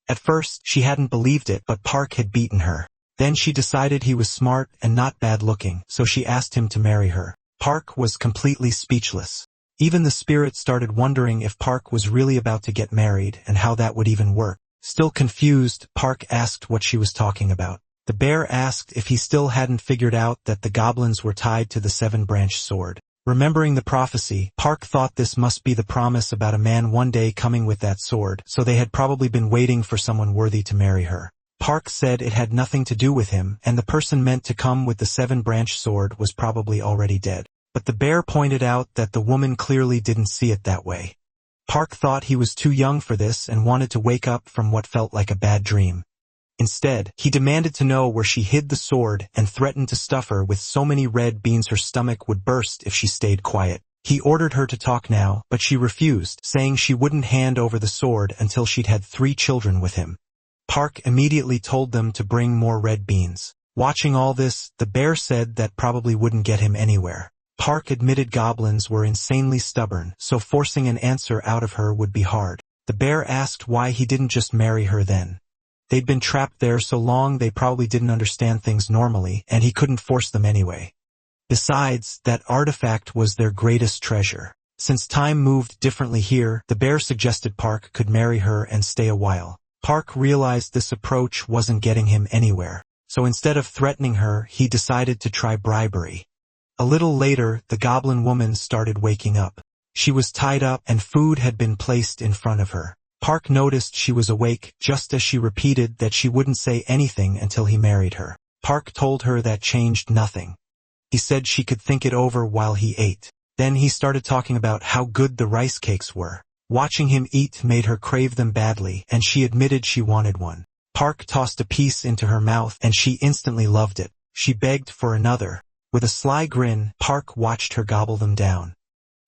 At first, she hadn't believed it, but Park had beaten her. Then she decided he was smart and not bad-looking, so she asked him to marry her. Park was completely speechless. Even the spirit started wondering if Park was really about to get married and how that would even work. Still confused, Park asked what she was talking about. The bear asked if he still hadn't figured out that the goblins were tied to the seven-branched sword. Remembering the prophecy, Park thought this must be the promise about a man one day coming with that sword, so they had probably been waiting for someone worthy to marry her. Park said it had nothing to do with him, and the person meant to come with the seven-branched sword was probably already dead. But the bear pointed out that the woman clearly didn't see it that way. Park thought he was too young for this and wanted to wake up from what felt like a bad dream. Instead, he demanded to know where she hid the sword and threatened to stuff her with so many red beans her stomach would burst if she stayed quiet. He ordered her to talk now, but she refused, saying she wouldn't hand over the sword until she'd had 3 children with him. Park immediately told them to bring more red beans. Watching all this, the bear said that probably wouldn't get him anywhere. Park admitted goblins were insanely stubborn, so forcing an answer out of her would be hard. The bear asked why he didn't just marry her then. They'd been trapped there so long they probably didn't understand things normally, and he couldn't force them anyway. Besides, that artifact was their greatest treasure. Since time moved differently here, the bear suggested Park could marry her and stay a while. Park realized this approach wasn't getting him anywhere, so instead of threatening her, he decided to try bribery. A little later, the goblin woman started waking up. She was tied up and food had been placed in front of her. Park noticed she was awake just as she repeated that she wouldn't say anything until he married her. Park told her that changed nothing. He said she could think it over while he ate. Then he started talking about how good the rice cakes were. Watching him eat made her crave them badly, and she admitted she wanted one. Park tossed a piece into her mouth, and she instantly loved it. She begged for another. With a sly grin, Park watched her gobble them down.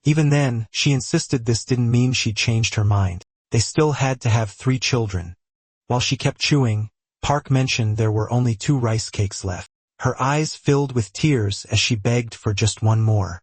Even then, she insisted this didn't mean she'd changed her mind. They still had to have 3 children. While she kept chewing, Park mentioned there were only 2 rice cakes left. Her eyes filled with tears as she begged for just one more.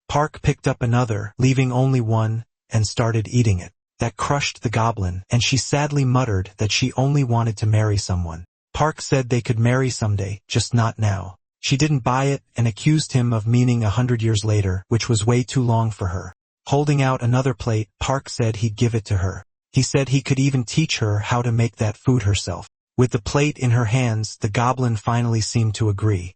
Park picked up another, leaving only one, and started eating it. That crushed the goblin, and she sadly muttered that she only wanted to marry someone. Park said they could marry someday, just not now. She didn't buy it and accused him of meaning 100 years later, which was way too long for her. Holding out another plate, Park said he'd give it to her. He said he could even teach her how to make that food herself. With the plate in her hands, the goblin finally seemed to agree.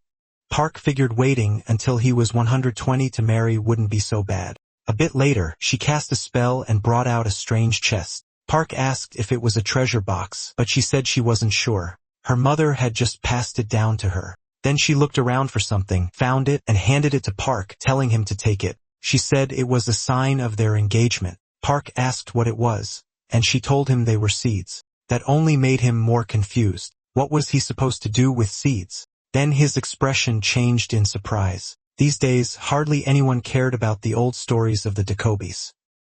Park figured waiting until he was 120 to marry wouldn't be so bad. A bit later, she cast a spell and brought out a strange chest. Park asked if it was a treasure box, but she said she wasn't sure. Her mother had just passed it down to her. Then she looked around for something, found it, and handed it to Park, telling him to take it. She said it was a sign of their engagement. Park asked what it was, and she told him they were seeds. That only made him more confused. What was he supposed to do with seeds? Then his expression changed in surprise. These days, hardly anyone cared about the old stories of the Dakobis.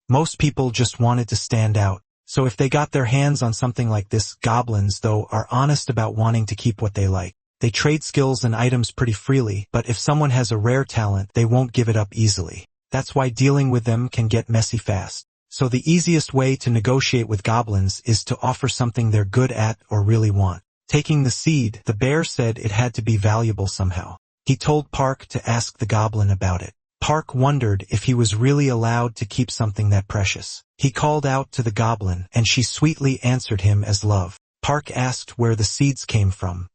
Most people just wanted to stand out. So if they got their hands on something like this, goblins, though, are honest about wanting to keep what they like. They trade skills and items pretty freely, but if someone has a rare talent, they won't give it up easily. That's why dealing with them can get messy fast. So the easiest way to negotiate with goblins is to offer something they're good at or really want. Taking the seed, the bear said it had to be valuable somehow. He told Park to ask the goblin about it. Park wondered if he was really allowed to keep something that precious. He called out to the goblin, and she sweetly answered him as love. Park asked where the seeds came from.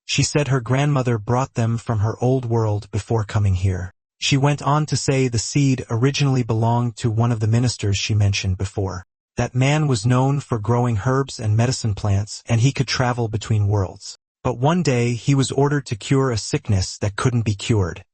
She said her grandmother brought them from her old world before coming here. She went on to say the seed originally belonged to one of the ministers she mentioned before. That man was known for growing herbs and medicine plants, and he could travel between worlds. But one day he was ordered to cure a sickness that couldn't be cured.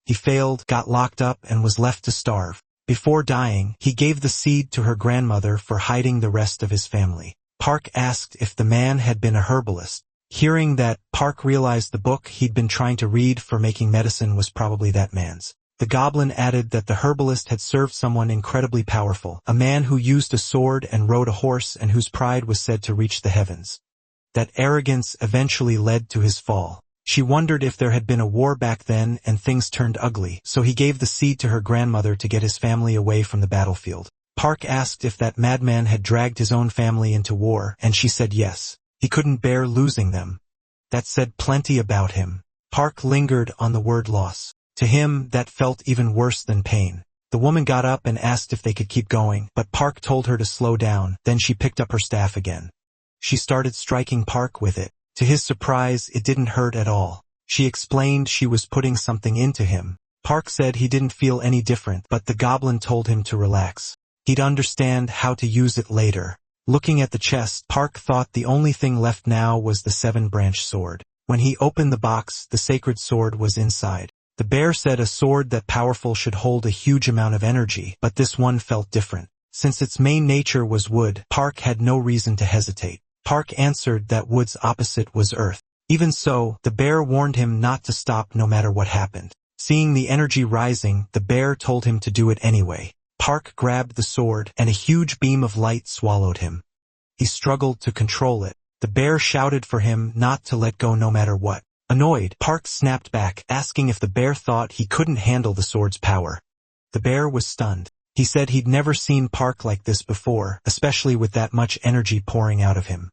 He failed, got locked up, and was left to starve. Before dying, he gave the seed to her grandmother for hiding the rest of his family. Park asked if the man had been a herbalist. Hearing that, Park realized the book he'd been trying to read for making medicine was probably that man's. The goblin added that the herbalist had served someone incredibly powerful, a man who used a sword and rode a horse and whose pride was said to reach the heavens. That arrogance eventually led to his fall. She wondered if there had been a war back then and things turned ugly, so he gave the seed to her grandmother to get his family away from the battlefield. Park asked if that madman had dragged his own family into war, and she said yes. He couldn't bear losing them. That said plenty about him. Park lingered on the word loss. To him, that felt even worse than pain. The woman got up and asked if they could keep going, but Park told her to slow down. Then she picked up her staff again. She started striking Park with it. To his surprise, it didn't hurt at all. She explained she was putting something into him. Park said he didn't feel any different, but the goblin told him to relax. He'd understand how to use it later. Looking at the chest, Park thought the only thing left now was the 7-branch sword. When he opened the box, the sacred sword was inside. The bear said a sword that powerful should hold a huge amount of energy, but this one felt different. Since its main nature was wood, Park had no reason to hesitate. Park answered that wood's opposite was earth. Even so, the bear warned him not to stop no matter what happened. Seeing the energy rising, the bear told him to do it anyway. Park grabbed the sword, and a huge beam of light swallowed him. He struggled to control it. The bear shouted for him not to let go no matter what. Annoyed, Park snapped back, asking if the bear thought he couldn't handle the sword's power. The bear was stunned. He said he'd never seen Park like this before, especially with that much energy pouring out of him.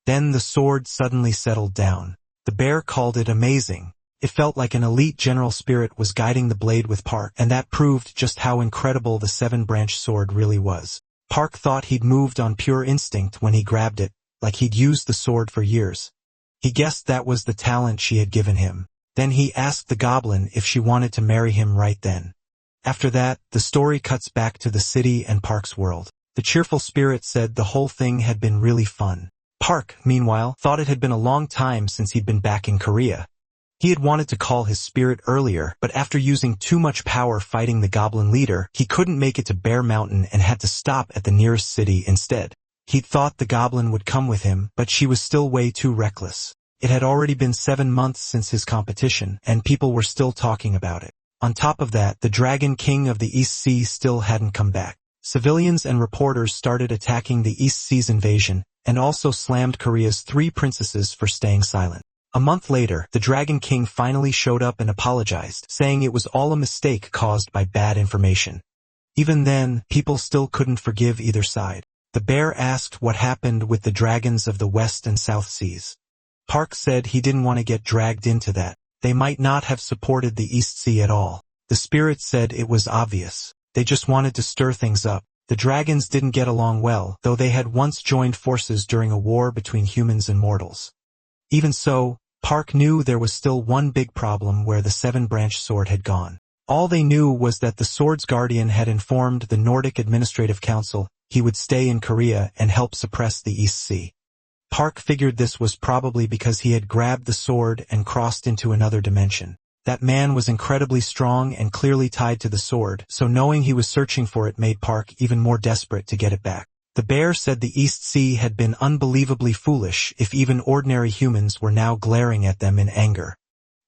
Then the sword suddenly settled down. The bear called it amazing. It felt like an elite general spirit was guiding the blade with Park, and that proved just how incredible the 7-branch sword really was. Park thought he'd moved on pure instinct when he grabbed it, like he'd used the sword for years. He guessed that was the talent she had given him. Then he asked the goblin if she wanted to marry him right then. After that, the story cuts back to the city and Park's world. The cheerful spirit said the whole thing had been really fun. Park, meanwhile, thought it had been a long time since he'd been back in Korea. He had wanted to call his spirit earlier, but after using too much power fighting the goblin leader, he couldn't make it to Bear Mountain and had to stop at the nearest city instead. He'd thought the goblin would come with him, but she was still way too reckless. It had already been 7 months since his competition, and people were still talking about it. On top of that, the Dragon King of the East Sea still hadn't come back. Civilians and reporters started attacking the East Sea's invasion, and also slammed Korea's 3 princesses for staying silent. A month later, the Dragon King finally showed up and apologized, saying it was all a mistake caused by bad information. Even then, people still couldn't forgive either side. The bear asked what happened with the dragons of the West and South Seas. Park said he didn't want to get dragged into that. They might not have supported the East Sea at all. The spirit said it was obvious. They just wanted to stir things up. The dragons didn't get along well, though they had once joined forces during a war between humans and mortals. Even so, Park knew there was still one big problem where the 7-branch sword had gone. All they knew was that the sword's guardian had informed the Nordic Administrative Council he would stay in Korea and help suppress the East Sea. Park figured this was probably because he had grabbed the sword and crossed into another dimension. That man was incredibly strong and clearly tied to the sword, so knowing he was searching for it made Park even more desperate to get it back. The bear said the East Sea had been unbelievably foolish if even ordinary humans were now glaring at them in anger.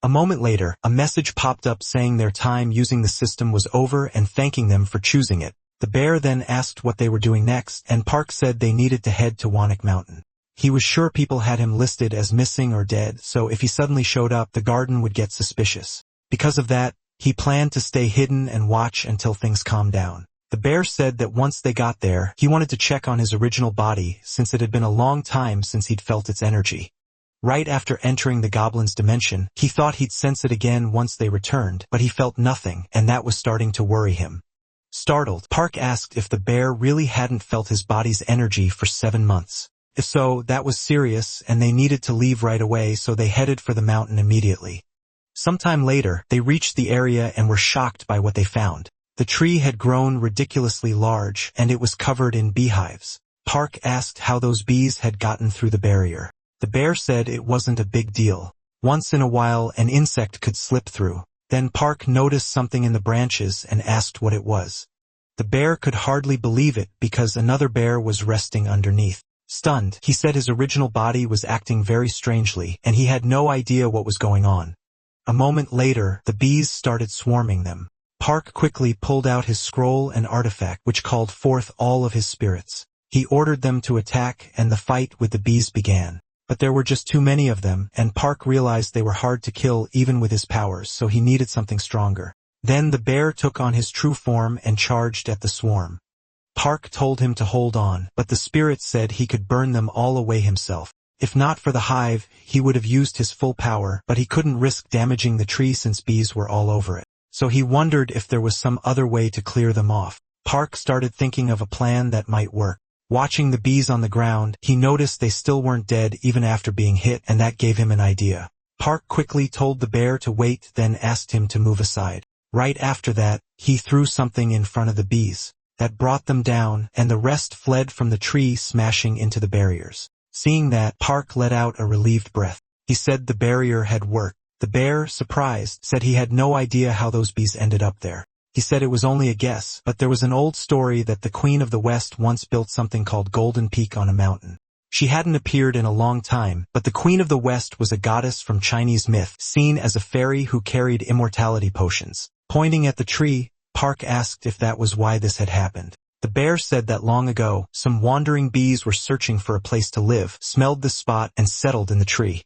A moment later, a message popped up saying their time using the system was over and thanking them for choosing it. The bear then asked what they were doing next, and Park said they needed to head to Wanik Mountain. He was sure people had him listed as missing or dead, so if he suddenly showed up, the garden would get suspicious. Because of that, he planned to stay hidden and watch until things calmed down. The bear said that once they got there, he wanted to check on his original body since it had been a long time since he'd felt its energy. Right after entering the goblin's dimension, he thought he'd sense it again once they returned, but he felt nothing, and that was starting to worry him. Startled, Park asked if the bear really hadn't felt his body's energy for 7 months. If so, that was serious, and they needed to leave right away, so they headed for the mountain immediately. Sometime later, they reached the area and were shocked by what they found. The tree had grown ridiculously large, and it was covered in beehives. Park asked how those bees had gotten through the barrier. The bear said it wasn't a big deal. Once in a while, an insect could slip through. Then Park noticed something in the branches and asked what it was. The bear could hardly believe it because another bear was resting underneath. Stunned, he said his original body was acting very strangely, and he had no idea what was going on. A moment later, the bees started swarming them. Park quickly pulled out his scroll and artifact, which called forth all of his spirits. He ordered them to attack, and the fight with the bees began. But there were just too many of them, and Park realized they were hard to kill even with his powers, so he needed something stronger. Then the bear took on his true form and charged at the swarm. Park told him to hold on, but the spirit said he could burn them all away himself. If not for the hive, he would have used his full power, but he couldn't risk damaging the tree since bees were all over it. So he wondered if there was some other way to clear them off. Park started thinking of a plan that might work. Watching the bees on the ground, he noticed they still weren't dead even after being hit, and that gave him an idea. Park quickly told the bear to wait, then asked him to move aside. Right after that, he threw something in front of the bees. That brought them down, and the rest fled from the tree, smashing into the barriers. Seeing that, Park let out a relieved breath. He said the barrier had worked. The bear, surprised, said he had no idea how those bees ended up there. He said it was only a guess, but there was an old story that the Queen of the West once built something called Golden Peak on a mountain. She hadn't appeared in a long time, but the Queen of the West was a goddess from Chinese myth, seen as a fairy who carried immortality potions. Pointing at the tree, Park asked if that was why this had happened. The bear said that long ago, some wandering bees were searching for a place to live, smelled the spot, and settled in the tree.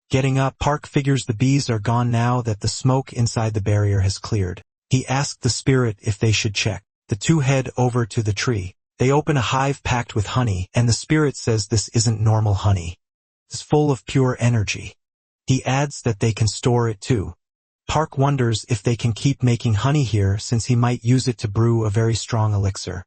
Getting up, Park figures the bees are gone now that the smoke inside the barrier has cleared. He asked the spirit if they should check. The two head over to the tree. They open a hive packed with honey, and the spirit says this isn't normal honey. It's full of pure energy. He adds that they can store it too. Park wonders if they can keep making honey here since he might use it to brew a very strong elixir.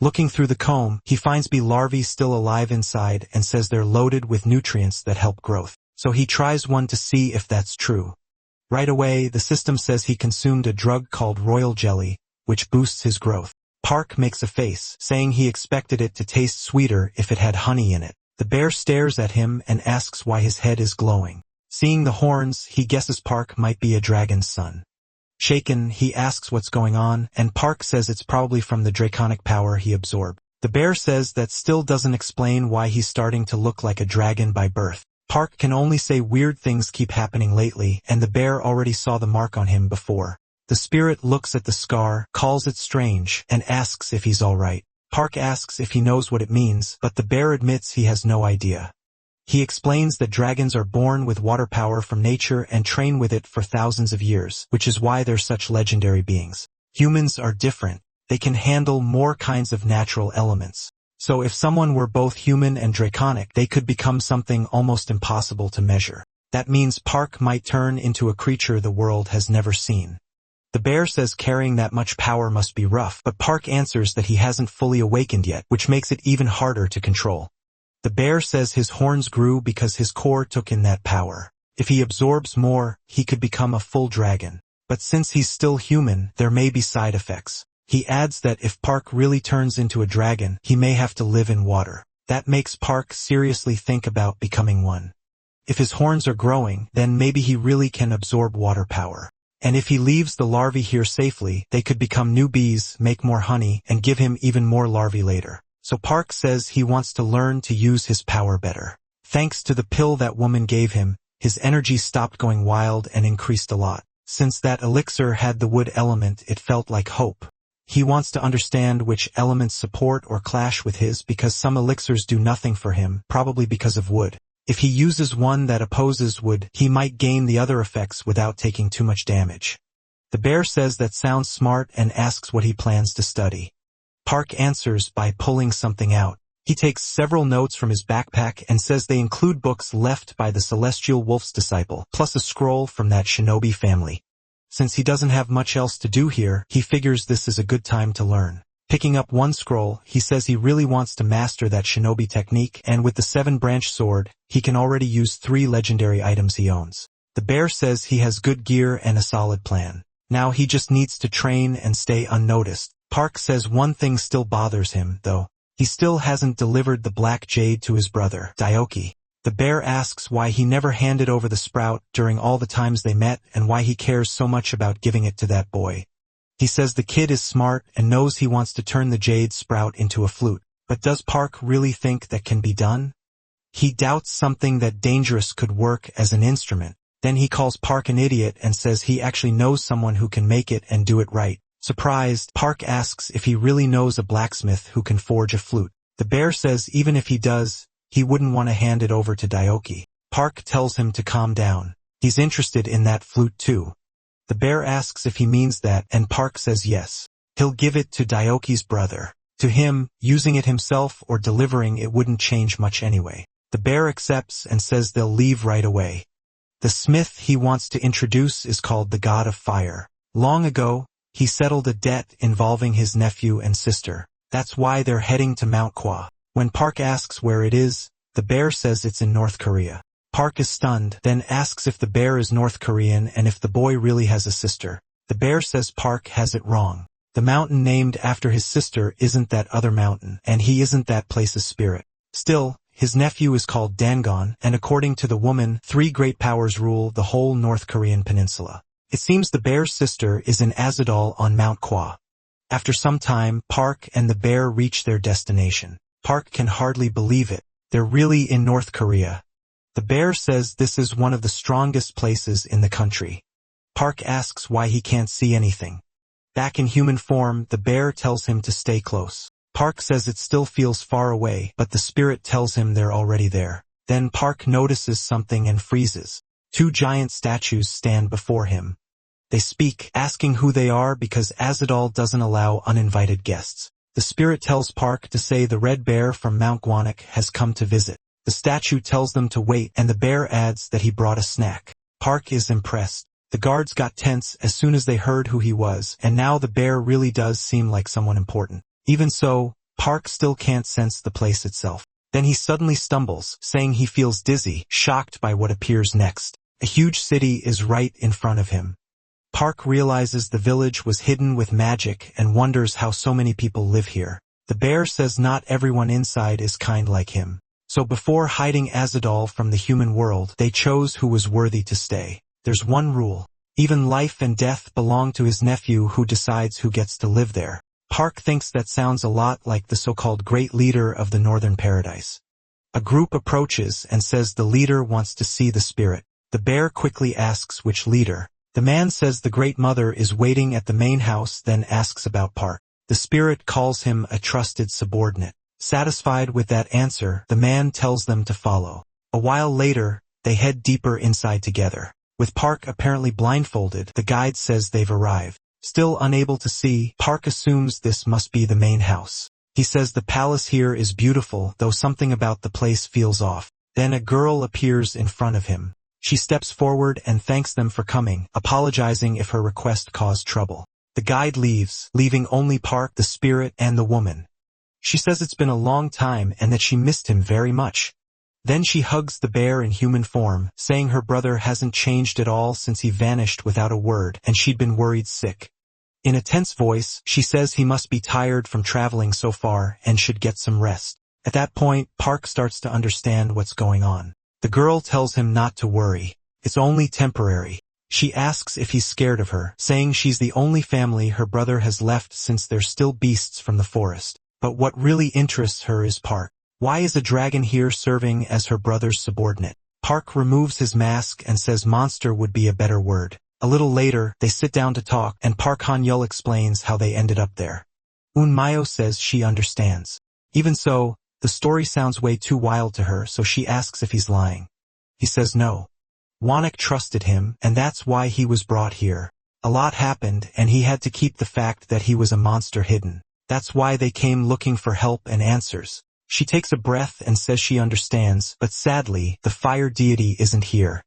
Looking through the comb, he finds bee larvae still alive inside and says they're loaded with nutrients that help growth. So he tries one to see if that's true. Right away, the system says he consumed a drug called royal jelly, which boosts his growth. Park makes a face, saying he expected it to taste sweeter if it had honey in it. The bear stares at him and asks why his head is glowing. Seeing the horns, he guesses Park might be a dragon's son. Shaken, he asks what's going on, and Park says it's probably from the draconic power he absorbed. The bear says that still doesn't explain why he's starting to look like a dragon by birth. Park can only say weird things keep happening lately, and the bear already saw the mark on him before. The spirit looks at the scar, calls it strange, and asks if he's alright. Park asks if he knows what it means, but the bear admits he has no idea. He explains that dragons are born with water power from nature and train with it for thousands of years, which is why they're such legendary beings. Humans are different. They can handle more kinds of natural elements. So if someone were both human and draconic, they could become something almost impossible to measure. That means Park might turn into a creature the world has never seen. The bear says carrying that much power must be rough, but Park answers that he hasn't fully awakened yet, which makes it even harder to control. The bear says his horns grew because his core took in that power. If he absorbs more, he could become a full dragon. But since he's still human, there may be side effects. He adds that if Park really turns into a dragon, he may have to live in water. That makes Park seriously think about becoming one. If his horns are growing, then maybe he really can absorb water power. And if he leaves the larvae here safely, they could become new bees, make more honey, and give him even more larvae later. So Park says he wants to learn to use his power better. Thanks to the pill that woman gave him, his energy stopped going wild and increased a lot. Since that elixir had the wood element, it felt like hope. He wants to understand which elements support or clash with his because some elixirs do nothing for him, probably because of wood. If he uses one that opposes wood, he might gain the other effects without taking too much damage. The bear says that sounds smart and asks what he plans to study. Park answers by pulling something out. He takes several notes from his backpack and says they include books left by the Celestial Wolf's disciple, plus a scroll from that shinobi family. Since he doesn't have much else to do here, he figures this is a good time to learn. Picking up one scroll, he says he really wants to master that shinobi technique, and with the 7-branch sword, he can already use 3 legendary items he owns. The bear says he has good gear and a solid plan. Now he just needs to train and stay unnoticed. Park says one thing still bothers him, though. He still hasn't delivered the black jade to his brother, Daioki. The bear asks why he never handed over the sprout during all the times they met and why he cares so much about giving it to that boy. He says the kid is smart and knows he wants to turn the jade sprout into a flute. But does Park really think that can be done? He doubts something that dangerous could work as an instrument. Then he calls Park an idiot and says he actually knows someone who can make it and do it right. Surprised, Park asks if he really knows a blacksmith who can forge a flute. The bear says even if he does, he wouldn't want to hand it over to Daioki. Park tells him to calm down. He's interested in that flute too. The bear asks if he means that, and Park says yes. He'll give it to Daioki's brother. To him, using it himself or delivering it wouldn't change much anyway. The bear accepts and says they'll leave right away. The smith he wants to introduce is called the God of Fire. Long ago, he settled a debt involving his nephew and sister. That's why they're heading to Mount Kwa. When Park asks where it is, the bear says it's in North Korea. Park is stunned, then asks if the bear is North Korean and if the boy really has a sister. The bear says Park has it wrong. The mountain named after his sister isn't that other mountain, and he isn't that place's spirit. Still, his nephew is called Dangon, and according to the woman, 3 great powers rule the whole North Korean peninsula. It seems the bear's sister is in Azadal on Mount Kwa. After some time, Park and the bear reach their destination. Park can hardly believe it. They're really in North Korea. The bear says this is one of the strongest places in the country. Park asks why he can't see anything. Back in human form, the bear tells him to stay close. Park says it still feels far away, but the spirit tells him they're already there. Then Park notices something and freezes. 2 giant statues stand before him. They speak, asking who they are because Azadal doesn't allow uninvited guests. The spirit tells Park to say the red bear from Mount Gwanak has come to visit. The statue tells them to wait, and the bear adds that he brought a snack. Park is impressed. The guards got tense as soon as they heard who he was, and now the bear really does seem like someone important. Even so, Park still can't sense the place itself. Then he suddenly stumbles, saying he feels dizzy, shocked by what appears next. A huge city is right in front of him. Park realizes the village was hidden with magic and wonders how so many people live here. The bear says not everyone inside is kind like him. So before hiding Azadal from the human world, they chose who was worthy to stay. There's one rule. Even life and death belong to his nephew who decides who gets to live there. Park thinks that sounds a lot like the so-called Great Leader of the Northern Paradise. A group approaches and says the leader wants to see the spirit. The bear quickly asks which leader. The man says the Great Mother is waiting at the main house, then asks about Park. The spirit calls him a trusted subordinate. Satisfied with that answer, the man tells them to follow. A while later, they head deeper inside together. With Park apparently blindfolded, the guide says they've arrived. Still unable to see, Park assumes this must be the main house. He says the palace here is beautiful, though something about the place feels off. Then a girl appears in front of him. She steps forward and thanks them for coming, apologizing if her request caused trouble. The guide leaves, leaving only Park, the spirit, and the woman. She says it's been a long time and that she missed him very much. Then she hugs the bear in human form, saying her brother hasn't changed at all since he vanished without a word, and she'd been worried sick. In a tense voice, she says he must be tired from traveling so far and should get some rest. At that point, Park starts to understand what's going on. The girl tells him not to worry. It's only temporary. She asks if he's scared of her, saying she's the only family her brother has left since there's still beasts from the forest. But what really interests her is Park. Why is a dragon here serving as her brother's subordinate? Park removes his mask and says monster would be a better word. A little later, they sit down to talk, and Park Han-yeol explains how they ended up there. Eun-myo says she understands. Even so, the story sounds way too wild to her, so she asks if he's lying. He says no. Wanek trusted him, and that's why he was brought here. A lot happened, and he had to keep the fact that he was a monster hidden. That's why they came looking for help and answers. She takes a breath and says she understands, but sadly, the fire deity isn't here.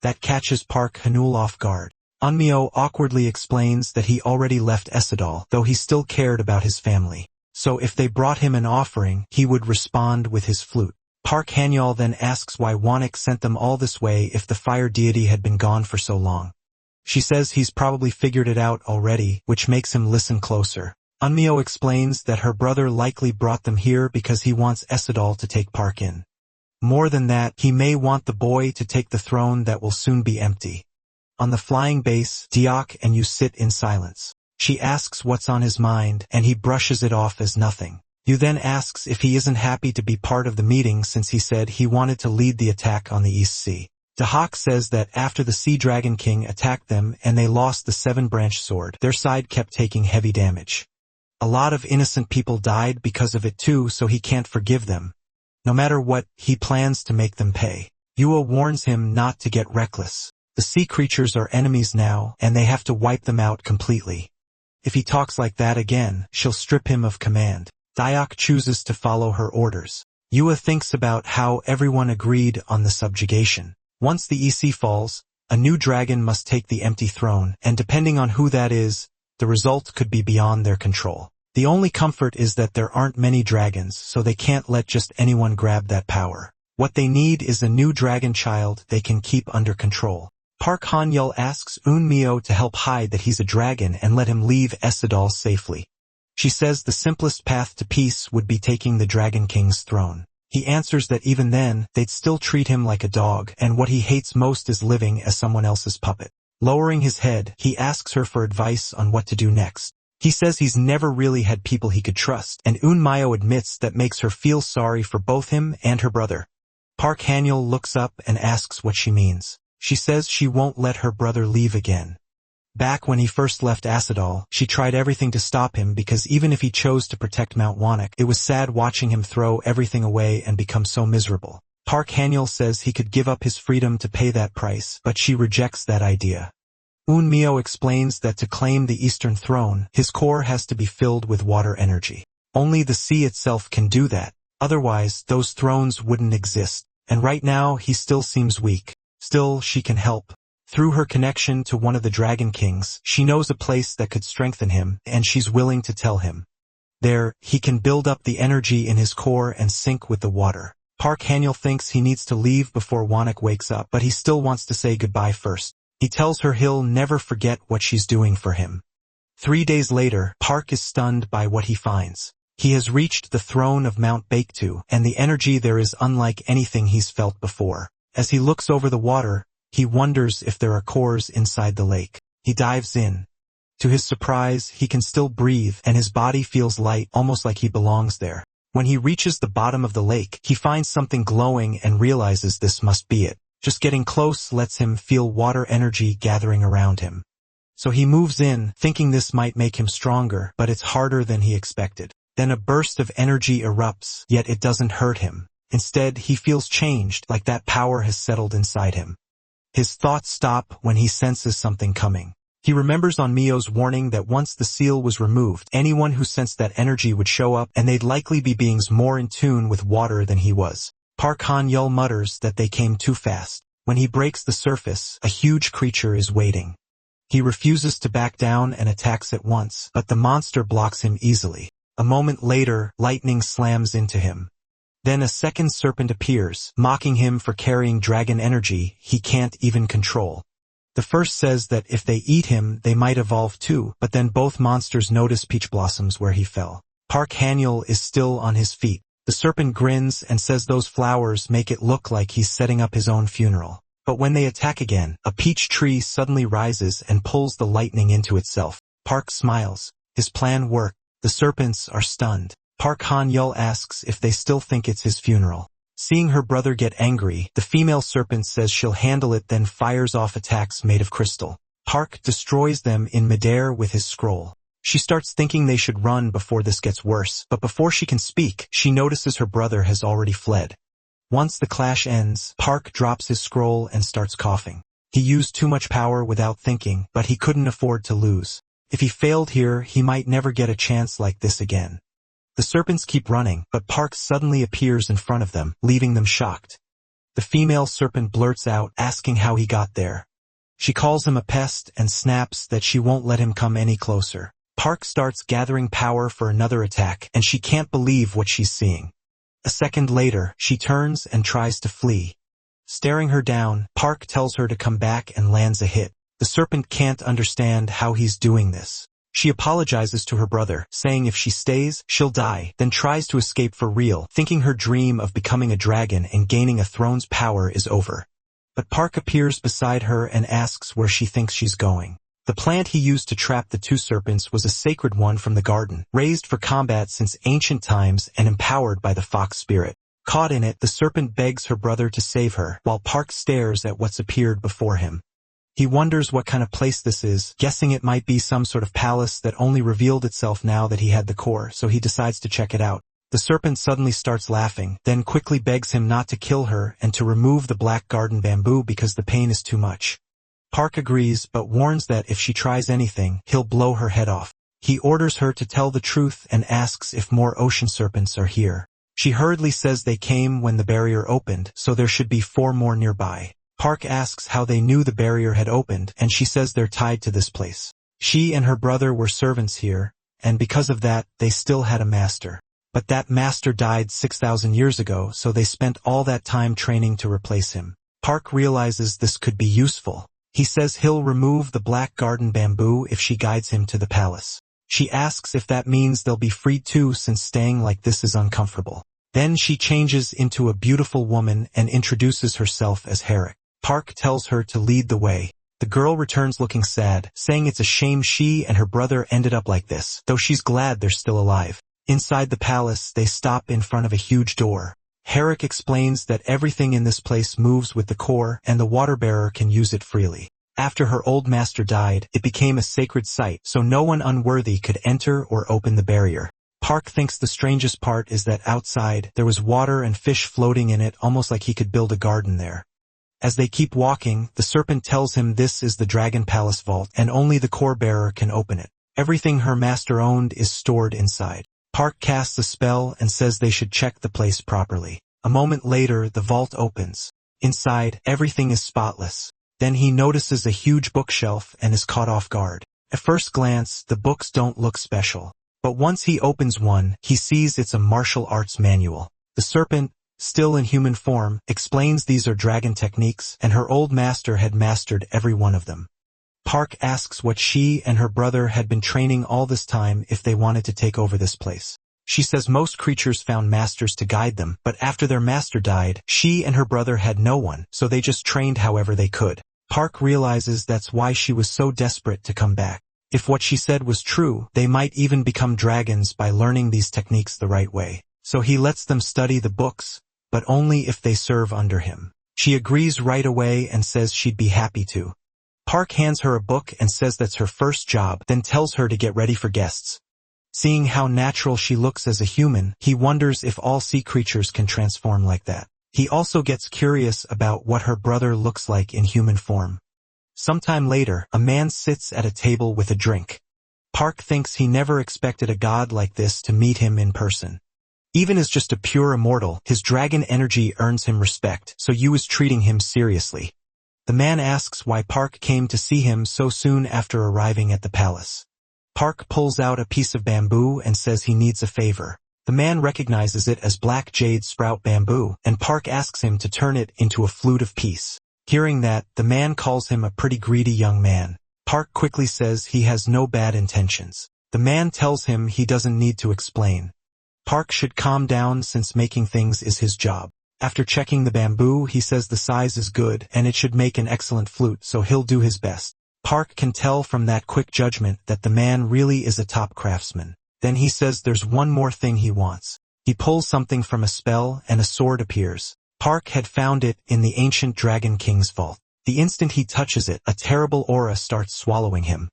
That catches Park Han-yeol off guard. Eun-myo awkwardly explains that he already left Esadal, though he still cared about his family. So if they brought him an offering, he would respond with his flute. Park Han-yeol then asks why Wanek sent them all this way if the fire deity had been gone for so long. She says he's probably figured it out already, which makes him listen closer. Eun-myo explains that her brother likely brought them here because he wants Esadal to take Park in. More than that, he may want the boy to take the throne that will soon be empty. On the flying base, Deok and you sit in silence. She asks what's on his mind, and he brushes it off as nothing. Yu then asks if he isn't happy to be part of the meeting since he said he wanted to lead the attack on the East Sea. Dahak says that after the Sea Dragon King attacked them and they lost the seven-branch sword, their side kept taking heavy damage. A lot of innocent people died because of it too, so he can't forgive them. No matter what, he plans to make them pay. Yua warns him not to get reckless. The sea creatures are enemies now, and they have to wipe them out completely. If he talks like that again, she'll strip him of command. Dayak chooses to follow her orders. Yua thinks about how everyone agreed on the subjugation. Once the EC falls, a new dragon must take the empty throne, and depending on who that is, the result could be beyond their control. The only comfort is that there aren't many dragons, so they can't let just anyone grab that power. What they need is a new dragon child they can keep under control. Park Han-yeol asks Eun-myo to help hide that he's a dragon and let him leave Esadal safely. She says the simplest path to peace would be taking the Dragon King's throne. He answers that even then, they'd still treat him like a dog, and what he hates most is living as someone else's puppet. Lowering his head, he asks her for advice on what to do next. He says he's never really had people he could trust, and Eun-myo admits that makes her feel sorry for both him and her brother. Park Han-yeol looks up and asks what she means. She says she won't let her brother leave again. Back when he first left Asadal, she tried everything to stop him because even if he chose to protect Mount Wanek, it was sad watching him throw everything away and become so miserable. Park Han-yeol says he could give up his freedom to pay that price, but she rejects that idea. Eun-myo explains that to claim the Eastern Throne, his core has to be filled with water energy. Only the sea itself can do that, otherwise those thrones wouldn't exist, and right now he still seems weak. Still, she can help. Through her connection to one of the Dragon Kings, she knows a place that could strengthen him, and she's willing to tell him. There, he can build up the energy in his core and sync with the water. Park Han-yeol thinks he needs to leave before Wanek wakes up, but he still wants to say goodbye first. He tells her he'll never forget what she's doing for him. 3 days later, Park is stunned by what he finds. He has reached the throne of Mount Baektu, and the energy there is unlike anything he's felt before. As he looks over the water, he wonders if there are cores inside the lake. He dives in. To his surprise, he can still breathe, and his body feels light, almost like he belongs there. When he reaches the bottom of the lake, he finds something glowing and realizes this must be it. Just getting close lets him feel water energy gathering around him. So he moves in, thinking this might make him stronger, but it's harder than he expected. Then a burst of energy erupts, yet it doesn't hurt him. Instead, he feels changed, like that power has settled inside him. His thoughts stop when he senses something coming. He remembers on Mio's warning that once the seal was removed, anyone who sensed that energy would show up, and they'd likely be beings more in tune with water than he was. Park Han-yeol mutters that they came too fast. When he breaks the surface, a huge creature is waiting. He refuses to back down and attacks at once, but the monster blocks him easily. A moment later, lightning slams into him. Then a second serpent appears, mocking him for carrying dragon energy he can't even control. The first says that if they eat him, they might evolve too, but then both monsters notice peach blossoms where he fell. Park Han-yeol is still on his feet. The serpent grins and says those flowers make it look like he's setting up his own funeral. But when they attack again, a peach tree suddenly rises and pulls the lightning into itself. Park smiles. His plan worked. The serpents are stunned. Park Han-yeol asks if they still think it's his funeral. Seeing her brother get angry, the female serpent says she'll handle it, then fires off attacks made of crystal. Park destroys them in midair with his scroll. She starts thinking they should run before this gets worse, but before she can speak, she notices her brother has already fled. Once the clash ends, Park drops his scroll and starts coughing. He used too much power without thinking, but he couldn't afford to lose. If he failed here, he might never get a chance like this again. The serpents keep running, but Park suddenly appears in front of them, leaving them shocked. The female serpent blurts out, asking how he got there. She calls him a pest and snaps that she won't let him come any closer. Park starts gathering power for another attack, and she can't believe what she's seeing. A second later, she turns and tries to flee. Staring her down, Park tells her to come back and lands a hit. The serpent can't understand how he's doing this. She apologizes to her brother, saying if she stays, she'll die, then tries to escape for real, thinking her dream of becoming a dragon and gaining a throne's power is over. But Park appears beside her and asks where she thinks she's going. The plant he used to trap the two serpents was a sacred one from the garden, raised for combat since ancient times and empowered by the fox spirit. Caught in it, the serpent begs her brother to save her, while Park stares at what's appeared before him. He wonders what kind of place this is, guessing it might be some sort of palace that only revealed itself now that he had the core, so he decides to check it out. The serpent suddenly starts laughing, then quickly begs him not to kill her and to remove the black garden bamboo because the pain is too much. Park agrees, but warns that if she tries anything, he'll blow her head off. He orders her to tell the truth and asks if more ocean serpents are here. She hurriedly says they came when the barrier opened, so there should be 4 more nearby. Park asks how they knew the barrier had opened, and she says they're tied to this place. She and her brother were servants here, and because of that, they still had a master. But that master died 6,000 years ago, so they spent all that time training to replace him. Park realizes this could be useful. He says he'll remove the black garden bamboo if she guides him to the palace. She asks if that means they'll be freed too, since staying like this is uncomfortable. Then she changes into a beautiful woman and introduces herself as Herrick. Park tells her to lead the way. The girl returns looking sad, saying it's a shame she and her brother ended up like this, though she's glad they're still alive. Inside the palace, they stop in front of a huge door. Herrick explains that everything in this place moves with the core, and the water-bearer can use it freely. After her old master died, it became a sacred site, so no one unworthy could enter or open the barrier. Park thinks the strangest part is that outside, there was water and fish floating in it, almost like he could build a garden there. As they keep walking, the serpent tells him this is the Dragon Palace vault, and only the core bearer can open it. Everything her master owned is stored inside. Park casts a spell and says they should check the place properly. A moment later, the vault opens. Inside, everything is spotless. Then he notices a huge bookshelf and is caught off guard. At first glance, the books don't look special. But once he opens one, he sees it's a martial arts manual. The serpent, still in human form, explains these are dragon techniques, and her old master had mastered every one of them. Park asks what she and her brother had been training all this time if they wanted to take over this place. She says most creatures found masters to guide them, but after their master died, she and her brother had no one, so they just trained however they could. Park realizes that's why she was so desperate to come back. If what she said was true, they might even become dragons by learning these techniques the right way. So he lets them study the books, but only if they serve under him. She agrees right away and says she'd be happy to. Park hands her a book and says that's her first job, then tells her to get ready for guests. Seeing how natural she looks as a human, he wonders if all sea creatures can transform like that. He also gets curious about what her brother looks like in human form. Sometime later, a man sits at a table with a drink. Park thinks he never expected a god like this to meet him in person. Even as just a pure immortal, his dragon energy earns him respect, so Yu is treating him seriously. The man asks why Park came to see him so soon after arriving at the palace. Park pulls out a piece of bamboo and says he needs a favor. The man recognizes it as black jade sprout bamboo, and Park asks him to turn it into a flute of peace. Hearing that, the man calls him a pretty greedy young man. Park quickly says he has no bad intentions. The man tells him he doesn't need to explain. Park should calm down since making things is his job. After checking the bamboo, he says the size is good and it should make an excellent flute, so he'll do his best. Park can tell from that quick judgment that the man really is a top craftsman. Then he says there's one more thing he wants. He pulls something from a spell and a sword appears. Park had found it in the ancient Dragon King's vault. The instant he touches it, a terrible aura starts swallowing him.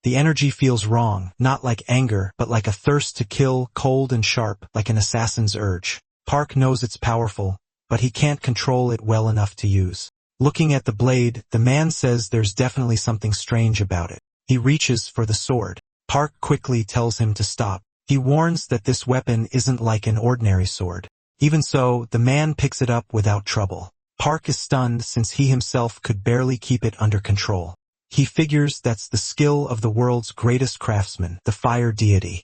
The energy feels wrong, not like anger, but like a thirst to kill, cold and sharp, like an assassin's urge. Park knows it's powerful, but he can't control it well enough to use. Looking at the blade, the man says there's definitely something strange about it. He reaches for the sword. Park quickly tells him to stop. He warns that this weapon isn't like an ordinary sword. Even so, the man picks it up without trouble. Park is stunned since he himself could barely keep it under control. He figures that's the skill of the world's greatest craftsman, the fire deity.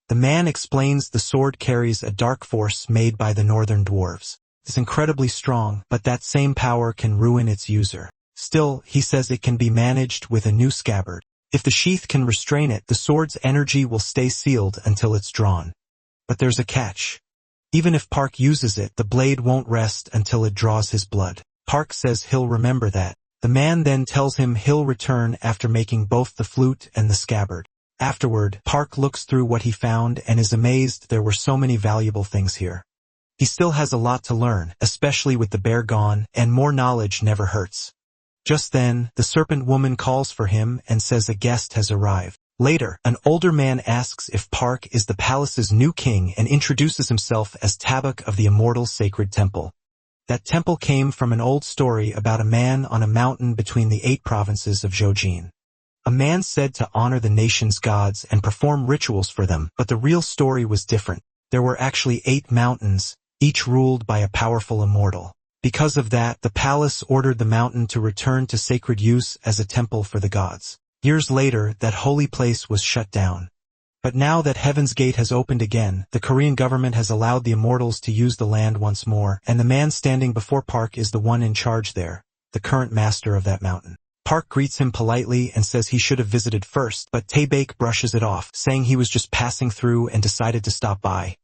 The man explains the sword carries a dark force made by the northern dwarves. It's incredibly strong, but that same power can ruin its user. Still, he says it can be managed with a new scabbard. If the sheath can restrain it, the sword's energy will stay sealed until it's drawn. But there's a catch. Even if Park uses it, the blade won't rest until it draws his blood. Park says he'll remember that. The man then tells him he'll return after making both the flute and the scabbard. Afterward, Park looks through what he found and is amazed there were so many valuable things here. He still has a lot to learn, especially with the bear gone, and more knowledge never hurts. Just then, the serpent woman calls for him and says a guest has arrived. Later, an older man asks if Park is the palace's new king and introduces himself as Tabak of the Immortal Sacred Temple. That temple came from an old story about a man on a mountain between the 8 provinces of Zhoujin. A man said to honor the nation's gods and perform rituals for them, but the real story was different. There were actually 8 mountains, each ruled by a powerful immortal. Because of that, the palace ordered the mountain to return to sacred use as a temple for the gods. Years later, that holy place was shut down. But now that Heaven's Gate has opened again, the Korean government has allowed the immortals to use the land once more, and the man standing before Park is the one in charge there, the current master of that mountain. Park greets him politely and says he should have visited first, but Taebaek brushes it off, saying he was just passing through and decided to stop by.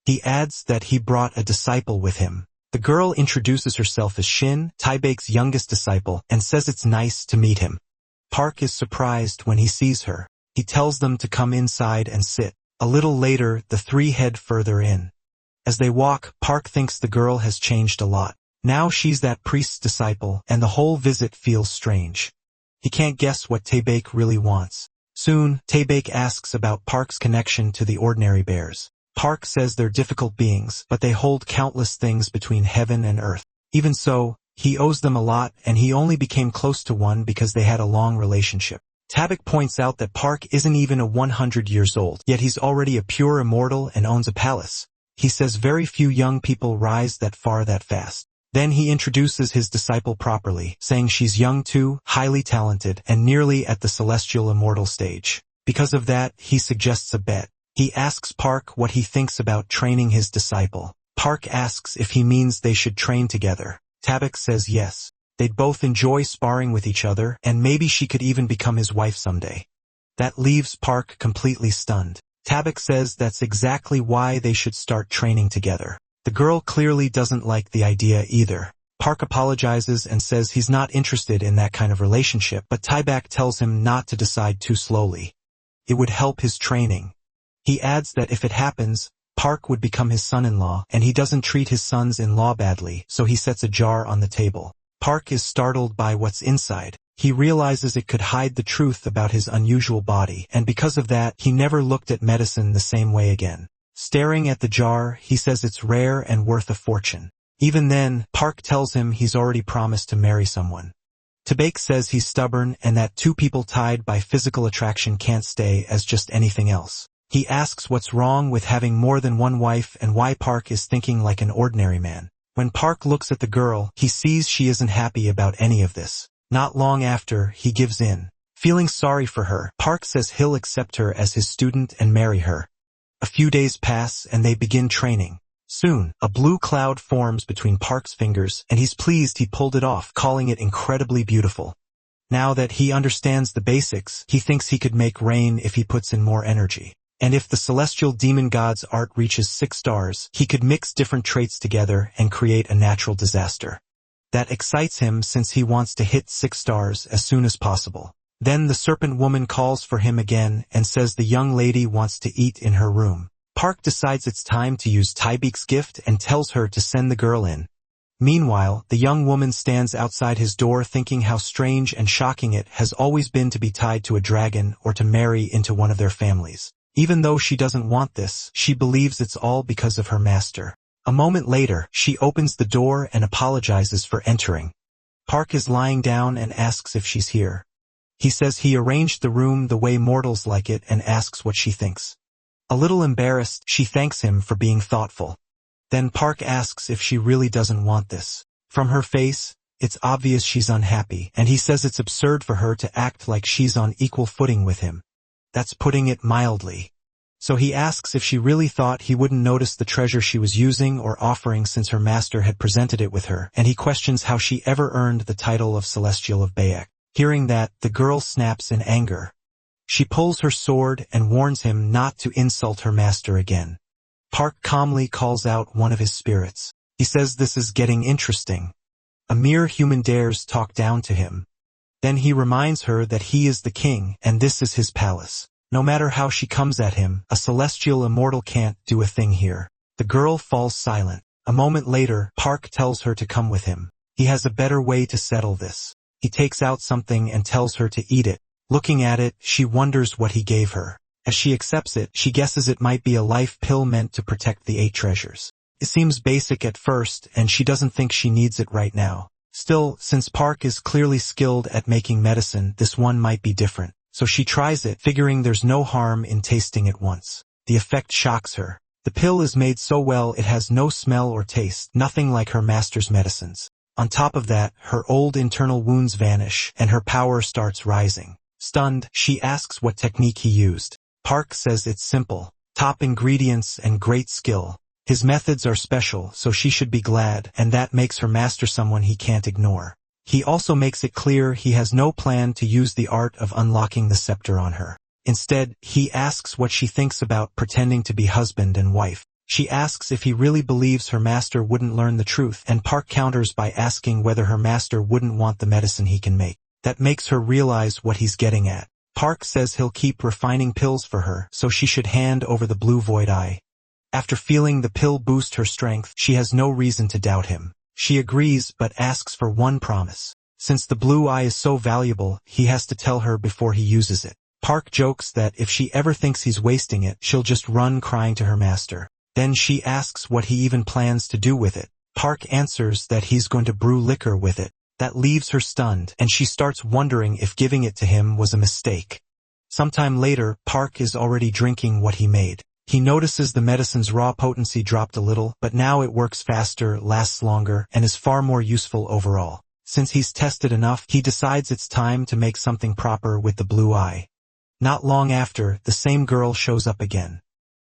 He adds that he brought a disciple with him. The girl introduces herself as Shin, Taebaek's youngest disciple, and says it's nice to meet him. Park is surprised when he sees her. He tells them to come inside and sit. A little later, the 3 head further in. As they walk, Park thinks the girl has changed a lot. Now she's that priest's disciple, and the whole visit feels strange. He can't guess what Taebaek really wants. Soon, Taebaek asks about Park's connection to the ordinary bears. Park says they're difficult beings, but they hold countless things between heaven and earth. Even so, he owes them a lot, and he only became close to one because they had a long relationship. Taebaek points out that Park isn't even 100 years old, yet he's already a pure immortal and owns a palace. He says very few young people rise that far that fast. Then he introduces his disciple properly, saying she's young too, highly talented, and nearly at the celestial immortal stage. Because of that, he suggests a bet. He asks Park what he thinks about training his disciple. Park asks if he means they should train together. Taebaek says yes. They'd both enjoy sparring with each other, and maybe she could even become his wife someday. That leaves Park completely stunned. Tabak says that's exactly why they should start training together. The girl clearly doesn't like the idea either. Park apologizes and says he's not interested in that kind of relationship, but Tabak tells him not to decide too slowly. It would help his training. He adds that if it happens, Park would become his son-in-law, and he doesn't treat his sons-in-law badly, so he sets a jar on the table. Park is startled by what's inside. He realizes it could hide the truth about his unusual body, and because of that, he never looked at medicine the same way again. Staring at the jar, he says it's rare and worth a fortune. Even then, Park tells him he's already promised to marry someone. Tabak says he's stubborn and that two people tied by physical attraction can't stay as just anything else. He asks what's wrong with having more than one wife and why Park is thinking like an ordinary man. When Park looks at the girl, he sees she isn't happy about any of this. Not long after, he gives in. Feeling sorry for her, Park says he'll accept her as his student and marry her. A few days pass and they begin training. Soon, a blue cloud forms between Park's fingers, and he's pleased he pulled it off, calling it incredibly beautiful. Now that he understands the basics, he thinks he could make rain if he puts in more energy. And if the celestial demon god's art reaches 6 stars, he could mix different traits together and create a natural disaster. That excites him since he wants to hit 6 stars as soon as possible. Then the serpent woman calls for him again and says the young lady wants to eat in her room. Park decides it's time to use Tabak's gift and tells her to send the girl in. Meanwhile, the young woman stands outside his door thinking how strange and shocking it has always been to be tied to a dragon or to marry into one of their families. Even though she doesn't want this, she believes it's all because of her master. A moment later, she opens the door and apologizes for entering. Park is lying down and asks if she's here. He says he arranged the room the way mortals like it and asks what she thinks. A little embarrassed, she thanks him for being thoughtful. Then Park asks if she really doesn't want this. From her face, it's obvious she's unhappy, and he says it's absurd for her to act like she's on equal footing with him. That's putting it mildly. So he asks if she really thought he wouldn't notice the treasure she was using or offering since her master had presented it with her, and he questions how she ever earned the title of Celestial of Bayek. Hearing that, the girl snaps in anger. She pulls her sword and warns him not to insult her master again. Park calmly calls out one of his spirits. He says this is getting interesting. A mere human dares talk down to him. Then he reminds her that he is the king and this is his palace. No matter how she comes at him, a celestial immortal can't do a thing here. The girl falls silent. A moment later, Park tells her to come with him. He has a better way to settle this. He takes out something and tells her to eat it. Looking at it, she wonders what he gave her. As she accepts it, she guesses it might be a life pill meant to protect the 8 treasures. It seems basic at first, and she doesn't think she needs it right now. Still, since Park is clearly skilled at making medicine, this one might be different. So she tries it, figuring there's no harm in tasting it once. The effect shocks her. The pill is made so well it has no smell or taste, nothing like her master's medicines. On top of that, her old internal wounds vanish, and her power starts rising. Stunned, she asks what technique he used. Park says it's simple. Top ingredients and great skill. His methods are special, so she should be glad, and that makes her master someone he can't ignore. He also makes it clear he has no plan to use the art of unlocking the scepter on her. Instead, he asks what she thinks about pretending to be husband and wife. She asks if he really believes her master wouldn't learn the truth, and Park counters by asking whether her master wouldn't want the medicine he can make. That makes her realize what he's getting at. Park says he'll keep refining pills for her, so she should hand over the blue void eye. After feeling the pill boost her strength, she has no reason to doubt him. She agrees, but asks for one promise. Since the blue eye is so valuable, he has to tell her before he uses it. Park jokes that if she ever thinks he's wasting it, she'll just run crying to her master. Then she asks what he even plans to do with it. Park answers that he's going to brew liquor with it. That leaves her stunned, and she starts wondering if giving it to him was a mistake. Sometime later, Park is already drinking what he made. He notices the medicine's raw potency dropped a little, but now it works faster, lasts longer, and is far more useful overall. Since he's tested enough, he decides it's time to make something proper with the blue eye. Not long after, the same girl shows up again.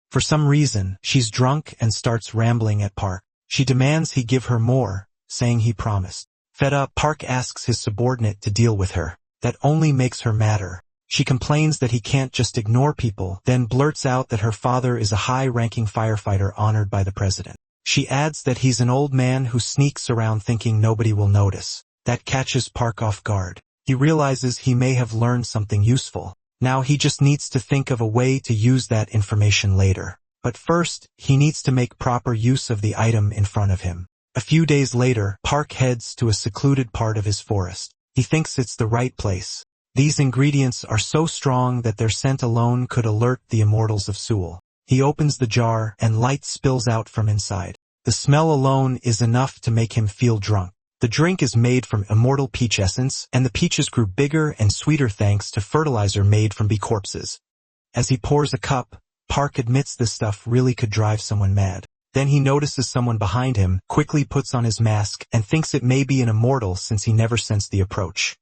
For some reason, she's drunk and starts rambling at Park. She demands he give her more, saying he promised. Fed up, Park asks his subordinate to deal with her. That only makes her madder. She complains that he can't just ignore people, then blurts out that her father is a high-ranking firefighter honored by the president. She adds that he's an old man who sneaks around thinking nobody will notice. That catches Park off guard. He realizes he may have learned something useful. Now he just needs to think of a way to use that information later. But first, he needs to make proper use of the item in front of him. A few days later, Park heads to a secluded part of his forest. He thinks it's the right place. These ingredients are so strong that their scent alone could alert the immortals of Seoul. He opens the jar, and light spills out from inside. The smell alone is enough to make him feel drunk. The drink is made from immortal peach essence, and the peaches grew bigger and sweeter thanks to fertilizer made from bee corpses. As he pours a cup, Park admits this stuff really could drive someone mad. Then he notices someone behind him, quickly puts on his mask, and thinks it may be an immortal since he never sensed the approach.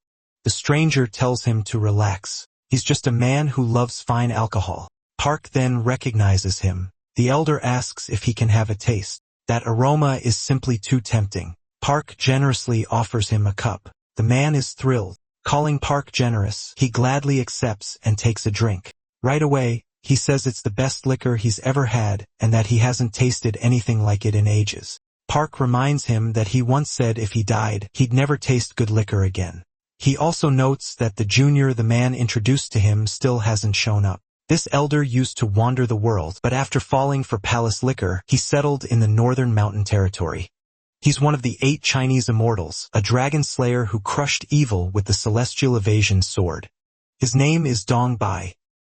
The stranger tells him to relax. He's just a man who loves fine alcohol. Park then recognizes him. The elder asks if he can have a taste. That aroma is simply too tempting. Park generously offers him a cup. The man is thrilled. Calling Park generous, he gladly accepts and takes a drink. Right away, he says it's the best liquor he's ever had and that he hasn't tasted anything like it in ages. Park reminds him that he once said if he died, he'd never taste good liquor again. He also notes that the junior the man introduced to him still hasn't shown up. This elder used to wander the world, but after falling for palace liquor, he settled in the northern mountain territory. He's one of the 8 Chinese immortals, a dragon slayer who crushed evil with the celestial evasion sword. His name is Dong Bai.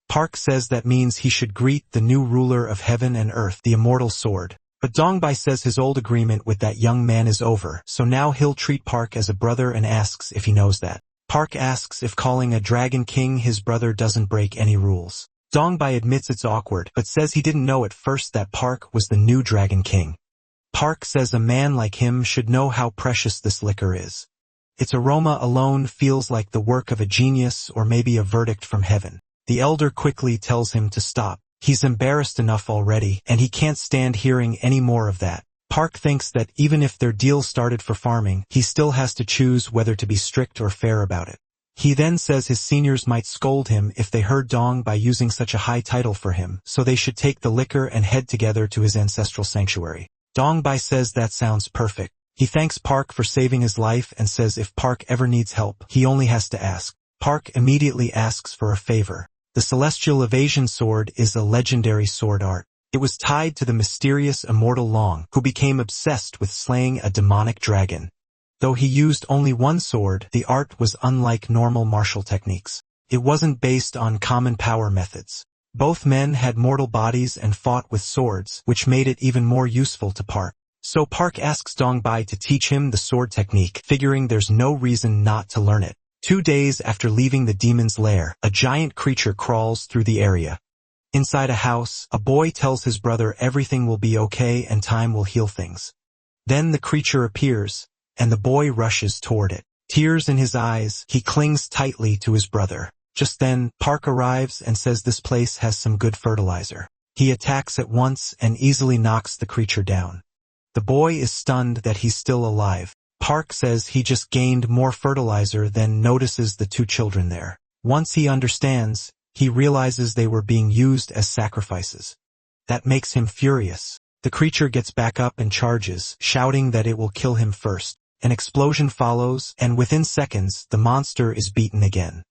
Park says that means he should greet the new ruler of heaven and earth, the immortal sword. But Dong Bai says his old agreement with that young man is over, so now he'll treat Park as a brother and asks if he knows that. Park asks if calling a dragon king his brother doesn't break any rules. Dong Bai admits it's awkward, but says he didn't know at first that Park was the new dragon king. Park says a man like him should know how precious this liquor is. Its aroma alone feels like the work of a genius or maybe a verdict from heaven. The elder quickly tells him to stop. He's embarrassed enough already, and he can't stand hearing any more of that. Park thinks that even if their deal started for farming, he still has to choose whether to be strict or fair about it. He then says his seniors might scold him if they heard Dong by using such a high title for him, so they should take the liquor and head together to his ancestral sanctuary. Dong Bai says that sounds perfect. He thanks Park for saving his life and says if Park ever needs help, he only has to ask. Park immediately asks for a favor. The celestial evasion sword is a legendary sword art. It was tied to the mysterious immortal Long, who became obsessed with slaying a demonic dragon. Though he used only one sword, the art was unlike normal martial techniques. It wasn't based on common power methods. Both men had mortal bodies and fought with swords, which made it even more useful to Park. So Park asks Dong Bai to teach him the sword technique, figuring there's no reason not to learn it. 2 days after leaving the demon's lair, a giant creature crawls through the area. Inside a house, a boy tells his brother everything will be okay and time will heal things. Then the creature appears, and the boy rushes toward it. Tears in his eyes, he clings tightly to his brother. Just then, Park arrives and says this place has some good fertilizer. He attacks at once and easily knocks the creature down. The boy is stunned that he's still alive. Park says he just gained more fertilizer, then notices the 2 children there. Once he understands, he realizes they were being used as sacrifices. That makes him furious. The creature gets back up and charges, shouting that it will kill him first. An explosion follows, and within seconds, the monster is beaten again.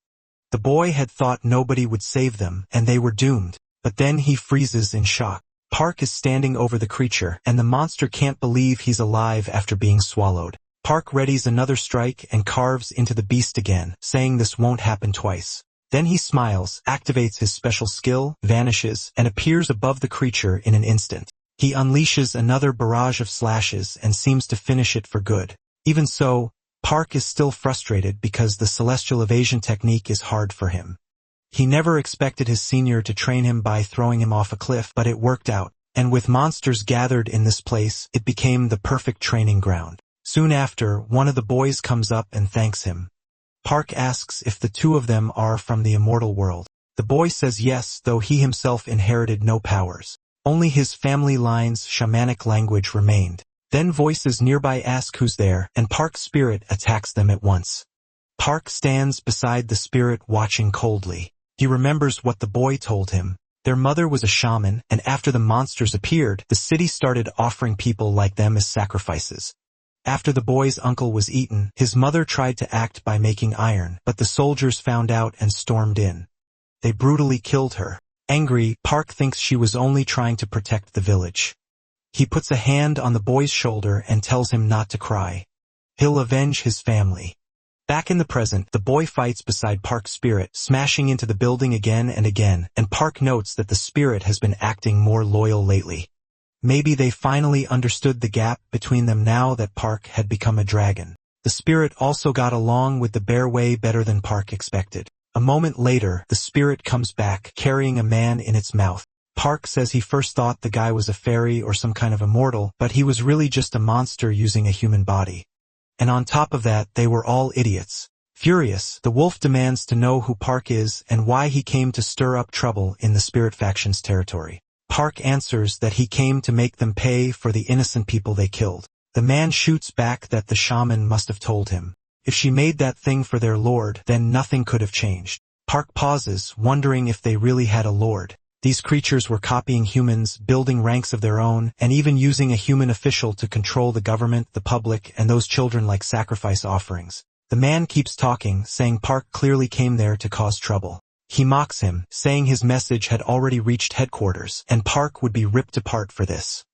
The boy had thought nobody would save them, and they were doomed. But then he freezes in shock. Park is standing over the creature, and the monster can't believe he's alive after being swallowed. Park readies another strike and carves into the beast again, saying this won't happen twice. Then he smiles, activates his special skill, vanishes, and appears above the creature in an instant. He unleashes another barrage of slashes and seems to finish it for good. Even so, Park is still frustrated because the celestial evasion technique is hard for him. He never expected his senior to train him by throwing him off a cliff, but it worked out, and with monsters gathered in this place, it became the perfect training ground. Soon after, one of the boys comes up and thanks him. Park asks if the 2 of them are from the immortal world. The boy says yes, though he himself inherited no powers. Only his family line's shamanic language remained. Then voices nearby ask who's there, and Park's spirit attacks them at once. Park stands beside the spirit watching coldly. He remembers what the boy told him. Their mother was a shaman, and after the monsters appeared, the city started offering people like them as sacrifices. After the boy's uncle was eaten, his mother tried to act by making iron, but the soldiers found out and stormed in. They brutally killed her. Angry, Park thinks she was only trying to protect the village. He puts a hand on the boy's shoulder and tells him not to cry. He'll avenge his family. Back in the present, the boy fights beside Park's spirit, smashing into the building again and again, and Park notes that the spirit has been acting more loyal lately. Maybe they finally understood the gap between them now that Park had become a dragon. The spirit also got along with the bear way better than Park expected. A moment later, the spirit comes back, carrying a man in its mouth. Park says he first thought the guy was a fairy or some kind of immortal, but he was really just a monster using a human body. And on top of that, they were all idiots. Furious, the wolf demands to know who Park is and why he came to stir up trouble in the spirit faction's territory. Park answers that he came to make them pay for the innocent people they killed. The man shoots back that the shaman must have told him. If she made that thing for their lord, then nothing could have changed. Park pauses, wondering if they really had a lord. These creatures were copying humans, building ranks of their own, and even using a human official to control the government, the public, and those children like sacrifice offerings. The man keeps talking, saying Park clearly came there to cause trouble. He mocks him, saying his message had already reached headquarters, and Park would be ripped apart for this.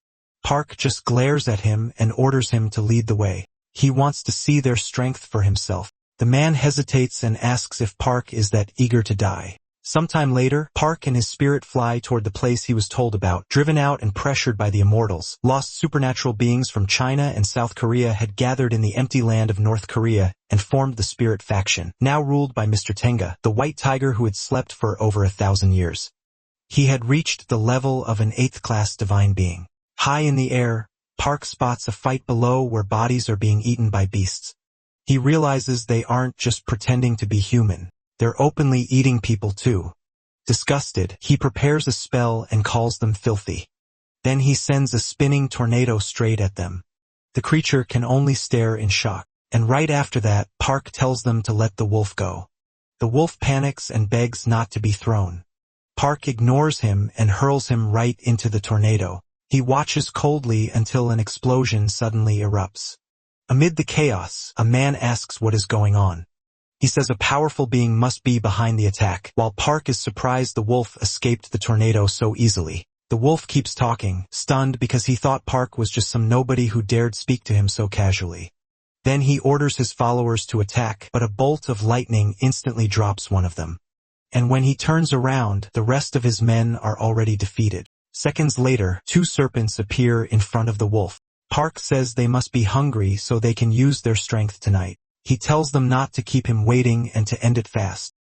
Park just glares at him and orders him to lead the way. He wants to see their strength for himself. The man hesitates and asks if Park is that eager to die. Sometime later, Park and his spirit fly toward the place he was told about. Driven out and pressured by the immortals, lost supernatural beings from China and South Korea had gathered in the empty land of North Korea and formed the spirit faction, now ruled by Mr. Tenga, the white tiger who had slept for over 1,000 years. He had reached the level of an 8th-class divine being. High in the air, Park spots a fight below where bodies are being eaten by beasts. He realizes they aren't just pretending to be human. They're openly eating people too. Disgusted, he prepares a spell and calls them filthy. Then he sends a spinning tornado straight at them. The creature can only stare in shock. And right after that, Park tells them to let the wolf go. The wolf panics and begs not to be thrown. Park ignores him and hurls him right into the tornado. He watches coldly until an explosion suddenly erupts. Amid the chaos, a man asks what is going on. He says a powerful being must be behind the attack, while Park is surprised the wolf escaped the tornado so easily. The wolf keeps talking, stunned because he thought Park was just some nobody who dared speak to him so casually. Then he orders his followers to attack, but a bolt of lightning instantly drops one of them. And when he turns around, the rest of his men are already defeated. Seconds later, 2 serpents appear in front of the wolf. Park says they must be hungry so they can use their strength tonight. He tells them not to keep him waiting and to end it fast.